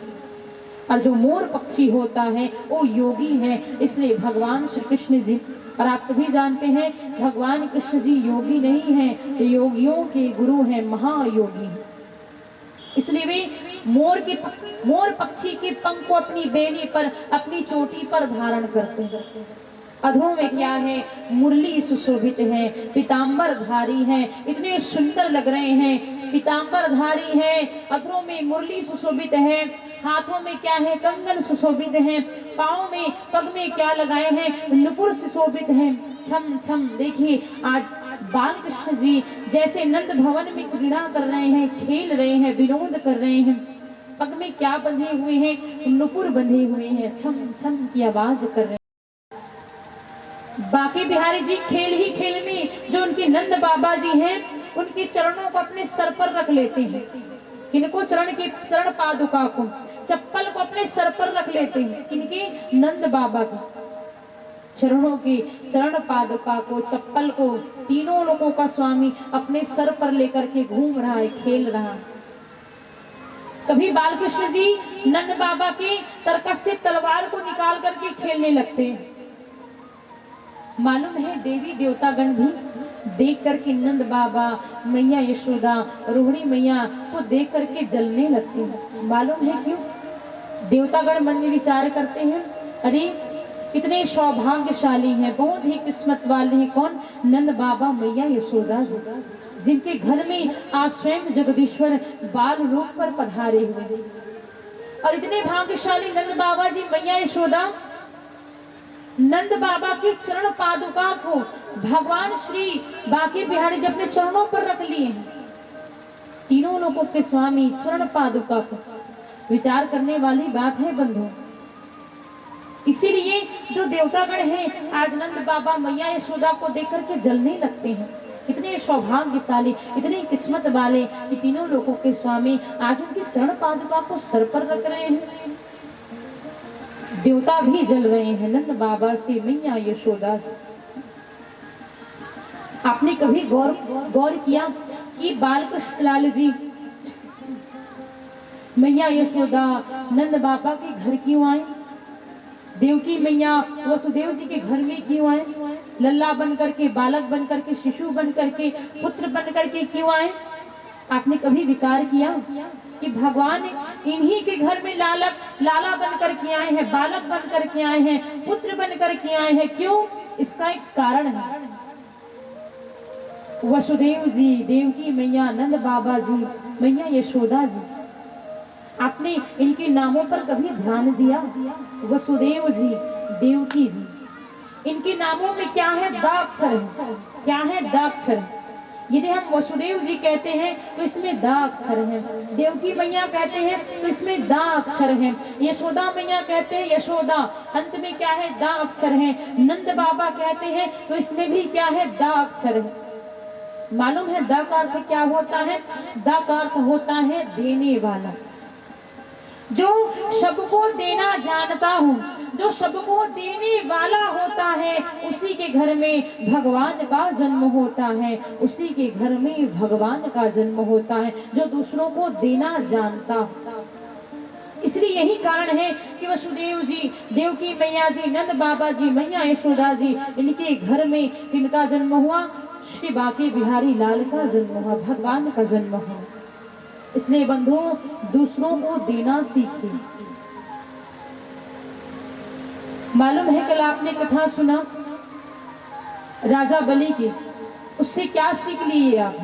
Speaker 1: और जो मोर पक्षी होता है वो योगी है। इसलिए भगवान श्री कृष्ण जी और आप सभी जानते हैं भगवान कृष्ण जी योगी नहीं हैं, योगियों के गुरु हैं, महायोगी हैं। इसलिए वे मोर पक्षी के पंख को अपनी बेनी पर, अपनी चोटी पर धारण करते हैं। अधरों में क्या है, मुरली सुशोभित है, पीतांबर धारी है, इतने सुंदर लग रहे हैं, पीतांबर धारी है, अधरों में मुरली सुशोभित है, हाथों में क्या है, कंगन सुशोभित है, पाँव में, पग में क्या लगाए हैं, नुपुर सुशोभित है। छम छम देखिए, आज बाल कृष्ण जी जैसे नंद भवन में क्रीड़ा कर रहे हैं, खेल रहे हैं, विनोद कर रहे हैं। पग में क्या बंधे हुए हैं, नुपुर बंधे हुए हैं, छम छम की आवाज कर रहे हैं। बाकी बिहारी जी खेल ही खेल में जो उनके नंद बाबा जी हैं, उनके चरणों को अपने सर पर रख लेते हैं। किनको? चरण पादुका को, चप्पल को अपने सर पर रख लेते हैं। किनके? नंद बाबा को चरणों की, चरण पादुका को, चप्पल को, तीनों लोगों का स्वामी अपने सर पर लेकर के घूम रहा है, खेल रहा है। कभी बालकृष्ण जी नंद बाबा के तरकस से तलवार को निकाल करके खेलने लगते हैं। मालूम है देवी देवतागण भी देख करके नंद बाबा, मैया यशोदा, रोहिणी मैया को देख करके जलने लगते हैं। मालूम है क्यों? देवतागण मन में विचार करते हैं, अरे कितने सौभाग्यशाली हैं, बहुत ही किस्मत वाले हैं। कौन? नंद बाबा, मैया यशोदा, जिनके घर में आज स्वयं जगदीश्वर बाल रूप पर पधारे हुए हैं। और इतने भाग्यशाली नंद बाबा जी, मैया यशोदा, नंद बाबा की चरण पादुका को भगवान श्री बांके बिहारी जी अपने चरणों पर रख लिए हैं। तीनों लोगों के स्वामी चरण पादुका को, विचार करने वाली बात है बंधु। इसीलिए जो देवतागण हैं आज नंद बाबा, मैया यशोदा को देखकर के जलने लगते हैं। इतने सौभाग्यशाली, इतने किस्मत वाले ये तीनों लोगों के स्वामी आज उनके चरण पादुका को सर पर रख रहे हैं। देवता भी जल रहे हैं नंद बाबा से, मैया यशोदा से। आपने कभी गौर किया कि बालकृष्ण लाल जी मैया यशोदा नंद बाबा के घर क्यों आए? देवकी मैया वसुदेव जी के घर में क्यों आए? लल्ला बन करके, बालक बन करके, शिशु बन करके, पुत्र बन करके क्यों आए? आपने कभी विचार किया कि भगवान इन्हीं के घर में लाला बन करके आए हैं, बालक बन करके आए हैं, पुत्र बन करके आए हैं? क्यों? इसका एक कारण है। वसुदेव जी, देवकी मैया, नंद बाबा जी, मैया यशोदा जी, आपने इनके नामों पर कभी ध्यान दिया? वसुदेव जी, देवकी जी, इनके नामों में क्या है? द अक्षर है। क्या है? द अक्षर है। यदि हम वसुदेव जी कहते हैं तो इसमें द अक्षर है, देवकी मैया कहते हैं तो इसमें द अक्षर है, यशोदा मैया कहते हैं यशोदा, अंत में क्या है? द अक्षर है। नंद बाबा कहते हैं तो इसमें भी क्या है? द अक्षर है। मालूम है द का अर्थ क्या होता है? द का अर्थ होता है देने वाला। जो सबको देना जानता हूँ, जो सबको देने वाला होता है, उसी के घर में भगवान का जन्म होता है, उसी के घर में भगवान का जन्म होता है, जो दूसरों को देना जानता है। इसलिए यही कारण है कि वसुदेव जी, देवकी मैया जी, नंद बाबा जी, मैया यशोदा जी, इनके घर में किनका जन्म हुआ? श्री बांके बिहारी लाल का जन्म हुआ, भगवान का जन्म हुआ। इसलिए बंधुओं, दूसरों को देना सीखिए। मालूम है कल आपने कथा सुना राजा बलि की, उससे क्या सीख लिए आप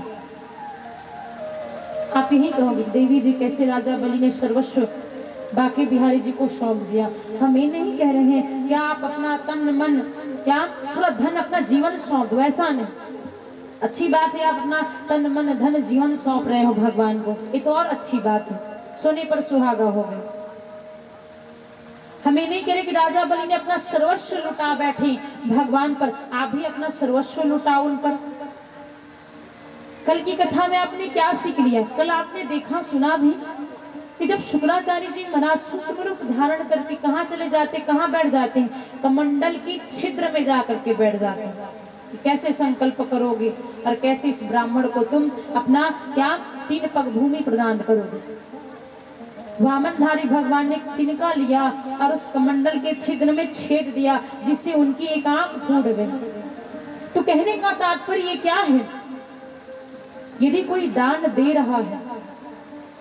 Speaker 1: यही कहोगे देवी जी कैसे राजा बलि ने सर्वस्व बांके बिहारी जी को सौंप दिया। हम ये नहीं कह रहे हैं क्या आप अपना तन मन, क्या पूरा धन, अपना जीवन सौंप दो, ऐसा नहीं। अच्छी बात है आप अपना तन मन धन जीवन सौंप रहे हो भगवान को, ये तो और अच्छी बात है, सोने पर सुहागा हो गए। हमें नहीं कह रहे कि राजा बलि ने अपना सर्वस्व लुटा बैठे भगवान पर, आप भी अपना सर्वस्व लुटाओ उन पर। कल की कथा में आपने क्या सीख लिया? कल आपने देखा सुना भी कि जब शुक्राचार्य जी महाराज सूक्ष्म रूप धारण करके कहाँ चले जाते, कहाँ बैठ जाते हैं? कमंडल की छिद्र में जाकर के बैठ जाते हैं। कैसे संकल्प करोगे और कैसे इस ब्राह्मण को तुम अपना क्या 3 पग भूमि प्रदान करोगे? वामनधारी भगवान ने तिनका लिया और उस कमंडल के छिद्र में छेद दिया, जिससे उनकी एक आंख फूट गई। तो कहने का तात्पर्य ये क्या है? यदि कोई दान दे रहा है,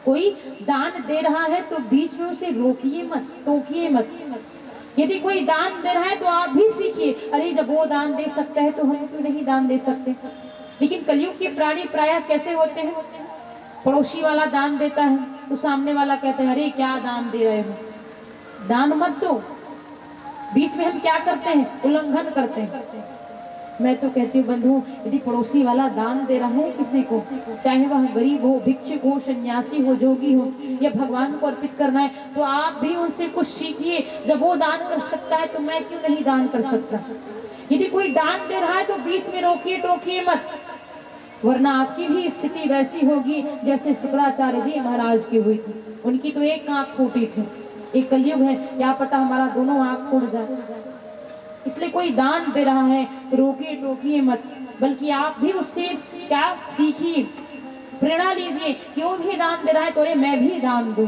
Speaker 1: कोई दान दे रहा है तो बीच में उसे रोकिए मत, टोकिए मत। यदि कोई दान दे रहा है तो आप भी सीखिए, अरे जब वो दान दे सकता है तो हम क्यों नहीं दान दे सकते। लेकिन कलयुग के प्राणी प्रायः कैसे होते हैं, पड़ोसी वाला दान देता है तो सामने वाला कहता है अरे क्या दान दे रहे हो, दान मत दो। बीच में हम क्या करते हैं, उल्लंघन करते हैं। मैं तो कहती हूँ बंधु, यदि पड़ोसी वाला दान दे रहा है किसी को, चाहे वह गरीब हो, भिक्षुक हो, सन्यासी हो, जोगी हो, या भगवान को अर्पित करना है, तो आप भी उनसे कुछ सीखिए। जब वो दान कर सकता है तो मैं क्यों नहीं दान कर सकता। यदि कोई दान दे रहा है तो बीच में रोकिए टोकिए मत, वरना आपकी भी स्थिति वैसी होगी जैसे शुक्राचार्य जी महाराज की हुई थी। उनकी तो एक आंख फूटी थी। एक कलयुग है, क्या पता हमारा दोनों आंख फूट जाए। इसलिए कोई दान दे रहा है तो रोकिए टोकिए मत, बल्कि आप भी उससे क्या सीखिए, प्रेरणा लीजिए कि वो भी दान दे रहा है तो अरे मैं भी दान दूं,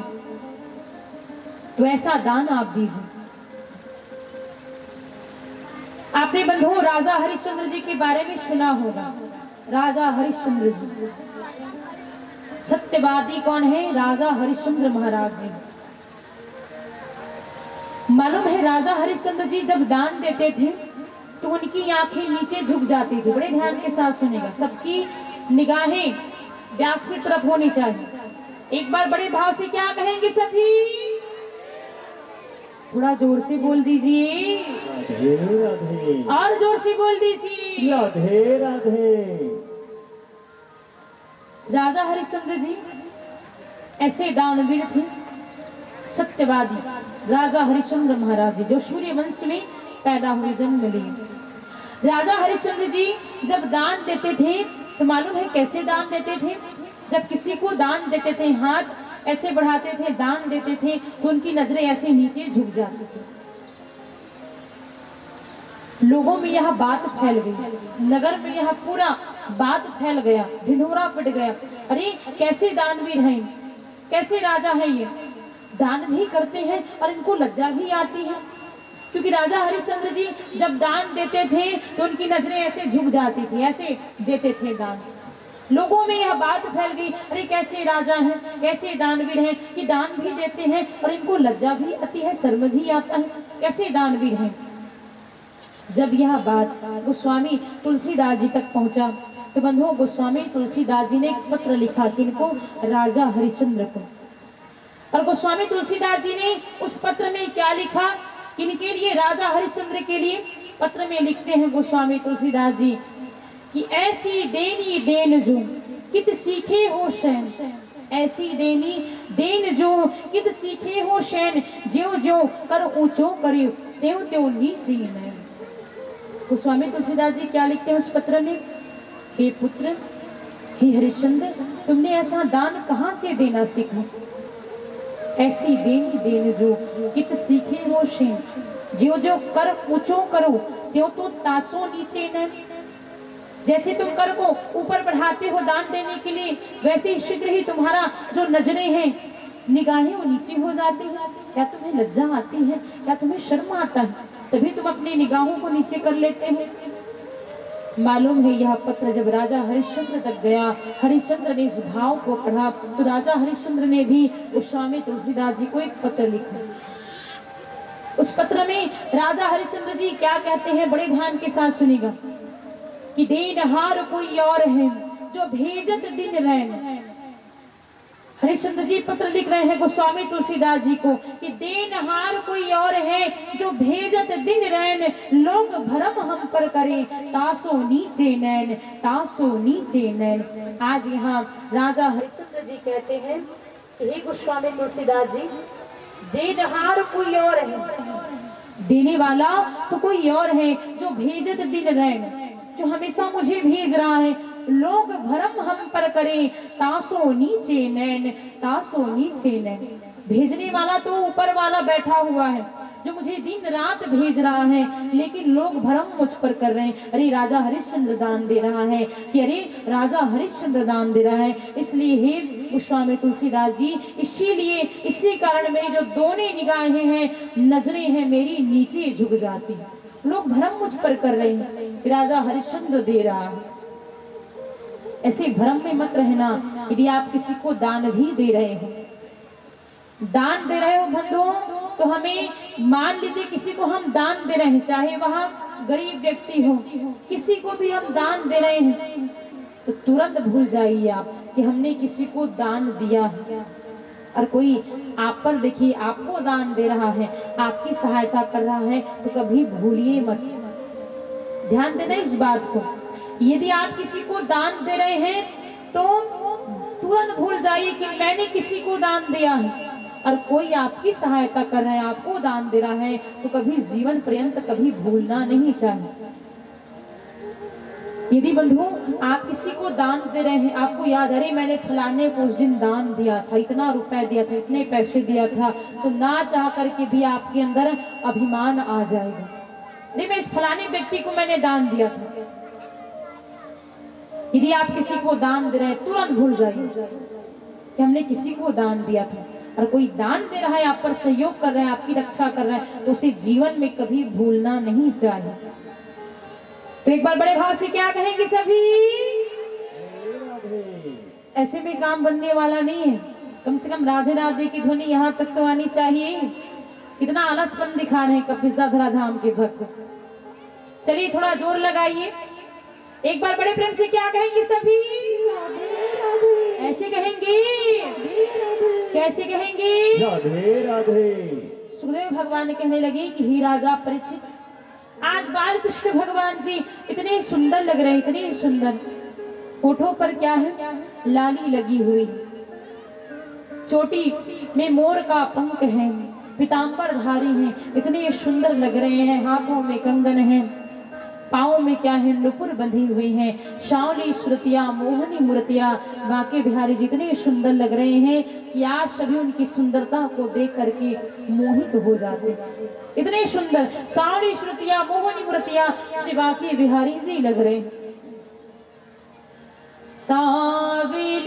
Speaker 1: तो ऐसा दान आप दीजिए। आपने बंधु राजा हरिश्चंद्र जी के बारे में सुना होगा। राजा हरिश्चंद्र जी सत्यवादी कौन है? राजा हरिश्चंद्र महाराज जी। मालूम है राजा हरिश्चंद्र जी जब दान देते थे तो उनकी आंखें नीचे झुक जाती थी। बड़े ध्यान के साथ सुनेगा, सबकी निगाहें व्यास की तरफ होनी चाहिए। एक बार बड़े भाव से क्या कहेंगे सभी, थोड़ा जोर से बोल दीजिए,
Speaker 3: राधे राधे,
Speaker 1: और जोर से बोल दीजिए,
Speaker 3: राधे राधे।
Speaker 1: राजा हरिश्चंद्र जी ऐसे दानवीर थे, सत्यवादी राजा हरिश्चंद्र महाराज जी, जो सूर्य वंश में पैदा हुए, जन्म लिए। राजा हरिश्चंद्र जी जब दान देते थे तो मालूम है कैसे दान देते थे? जब किसी को दान देते थे, हाथ ऐसे बढ़ाते थे, दान देते थे, तो उनकी नजरें ऐसे नीचे झुक जाती थी। लोगों में यह बात फैल गई, नगर में यह पूरा बात फैल गया, ढिढोरा पिट गया, अरे कैसे दानवीर हैं, कैसे राजा है ये, दान भी करते हैं और इनको लज्जा भी आती है। क्योंकि राजा हरिश्चंद्र जी जब दान देते थे तो उनकी नजरें ऐसे झुक जाती थी, ऐसे देते थे दान। लोगों में यह बात फैल गई, अरे कैसे राजा हैं, कैसे दानवीर हैं कि दान भी देते हैं और इनको लज्जा भी आती है, शर्म भी आता है, कैसे दानवीर हैं। जब यह बात गोस्वामी तुलसीदास जी तक पहुंचा तो बंधुओं गोस्वामी तुलसीदास जी ने एक पत्र लिखा, किनको? राजा हरिश्चंद्र को। और गोस्वामी तुलसीदास जी ने उस पत्र में क्या लिखा, किनके लिए? राजा हरिश्चंद्र के लिए। पत्र में लिखते हैं गोस्वामी तुलसीदास जी कि ऐसी देनी देन जो कित सीखे हो शैन, ऐसी देनी देन जो कित सीखे हो शैन, ज्यो ज्यो कर ऊंचो करियो त्यों त्यों नीचे मैं। गोस्वामी तुलसीदास जी क्या लिखते हैं उस पत्र में, हे पुत्र, हे हरिश्चंद्र, तुमने ऐसा दान कहाँ से देना सीखा? ऐसी देनी देन जो कित सीखे हो शेन, ज्यो ज्यो कर ऊंचो करो त्यों तो तासो नीचे न। जैसे तुम कर को ऊपर बढ़ाते हो दान देने के लिए, वैसे ही शीघ्र ही तुम्हारा जो नजरें हैं, निगाहें वो नीचे हो जाती है। क्या तुम्हें लज्जा आती है? क्या तुम्हें शर्म आता है? तभी तुम अपनी निगाहों को नीचे कर लेते हो। मालूम है यह पत्र जब राजा हरिश्चंद्र तक गया, हरिश्चंद्र ने इस भाव को पढ़ा तो राजा हरिश्चंद्र ने भी गोस्वामी तुलसीदास जी को एक पत्र लिखा। उस पत्र में राजा हरिश्चंद्र जी क्या कहते हैं, बड़े ध्यान के साथ सुनिएगा कि देनहार कोई और है जो भेजत दिन रैन। हरिश्चंद्र जी पत्र लिख रहे हैं गोस्वामी तुलसीदास जी को कि देनहार कोई और है जो भेजत दिन रैन, लोग भरम हम पर करें तासो नीचे नैन, तासो नीचे नैन। आज यहाँ राजा हरिश्चंद्र जी कहते हैं कि हे गोस्वामी तुलसीदास जी, देनहार कोई और है, देने वाला तो कोई और है, जो भेजत दिन रैन, जो हमेशा मुझे भेज रहा है, लोग भरम हम पर करें तासो नीचे नैन, तासो नीचे नैन। भेजने वाला तो ऊपर वाला बैठा हुआ है जो मुझे दिन रात भेज रहा है, लेकिन लोग भरम मुझ पर कर रहे हैं, अरे राजा हरिश्चंद्र दान दे रहा है, कि अरे राजा हरिश्चंद्र दान दे रहा है। इसलिए हे गोस्वामी तुलसीदास जी, इसीलिए इसी कारण मेरी जो दोनों निगाहें हैं, नजरें हैं मेरी नीचे झुक जाती हैं। लोग भ्रम मुझ पर कर रहे हैं कि राजा हरिश्चंद्र दे रहा है। ऐसे भ्रम में मत रहना। यदि आप किसी को दान भी दे रहे हो, दान दे रहे हो बंधुओं, तो हमें मान लीजिए किसी को हम दान दे रहे हैं, चाहे वहां गरीब व्यक्ति हो, किसी को भी हम दान दे रहे हैं, तो तुरंत भूल जाइए आप कि हमने किसी को दान दिया है। और कोई आप पर देखिए आपको दान दे रहा है, आपकी सहायता कर रहा है, तो कभी भूलिए मत, ध्यान देना इस बात को। यदि आप किसी को दान दे रहे हैं तो तुरंत भूल जाइए कि मैंने किसी को दान दिया है। और कोई आपकी सहायता कर रहा है, आपको दान दे रहा है, तो कभी जीवन पर्यंत कभी भूलना नहीं चाहिए। यदि बंधु आप किसी को दान दे रहे हैं, आपको याद, अरे मैंने फलाने को उस दिन दान दिया था, इतना रुपए दिया था, इतने पैसे दिया था, तो ना चाह करके भी आपके अंदर अभिमान आ जाएगा, अरे मैं इस फलाने व्यक्ति को मैंने दान दिया था। यदि आप किसी को दान दे रहे हैं, तुरंत भूल जाइए कि हमने किसी को दान दिया था। और कोई दान दे रहा है, आप पर सहयोग कर रहा है, आपकी रक्षा कर रहा है, तो उसे जीवन में कभी भूलना नहीं चाहिए। तो एक बार बड़े भाव से क्या कहेंगे सभी? ऐसे में काम बनने वाला नहीं है। कम से कम राधे राधे की ध्वनि यहाँ तक तो आनी चाहिए। कितना आलसपन दिखा रहे हैं कपिसदा धरा धाम के भक्त। चलिए थोड़ा जोर लगाइए, एक बार बड़े प्रेम से क्या कहेंगे सभी? ऐसे कहेंगे, कैसे कहेंगे?
Speaker 3: राधे राधे।
Speaker 1: सुखदेव भगवान कहने लगे कि हे राजा परीक्षित, आज बाल कृष्ण भगवान जी इतने सुंदर लग रहे हैं, इतने सुंदर। होठों पर क्या है? लाली लगी हुई, चोटी में मोर का पंख है, पीतांबर धारी हैं, इतने सुंदर लग रहे हैं। हाथों में कंगन है, पाँव में क्या है? नुपुर बंधी हुई हैं, शावली श्रुतियां, मोहनी मूर्तियां। बांके बिहारी जितने सुंदर लग रहे हैं कि आज सभी उनकी सुंदरता को देख करके मोहित हो जाते हैं। इतने सुंदर सावली श्रुतियां, मोहनी मूर्तियां श्री बांके बिहारी जी लग रहे हैं। सावली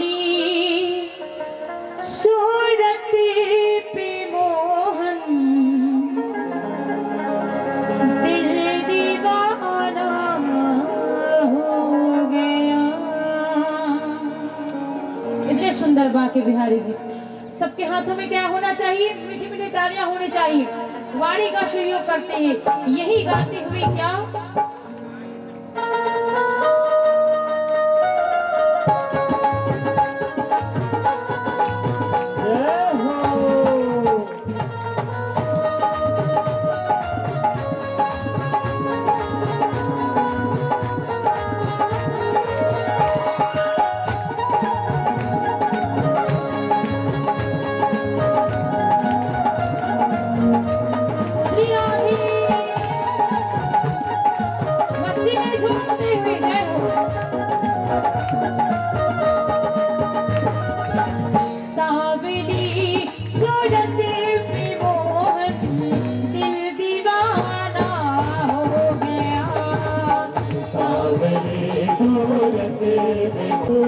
Speaker 1: सूरत पे मोहन, दिल दीवाना हो गया। इतने सुंदर बांके बिहारी जी। सबके हाथों में क्या होना चाहिए? मीठी मीठी तालियां होनी चाहिए। वाणी का सहयोग करते हैं, यही गाते हुए क्या
Speaker 3: सूरत पे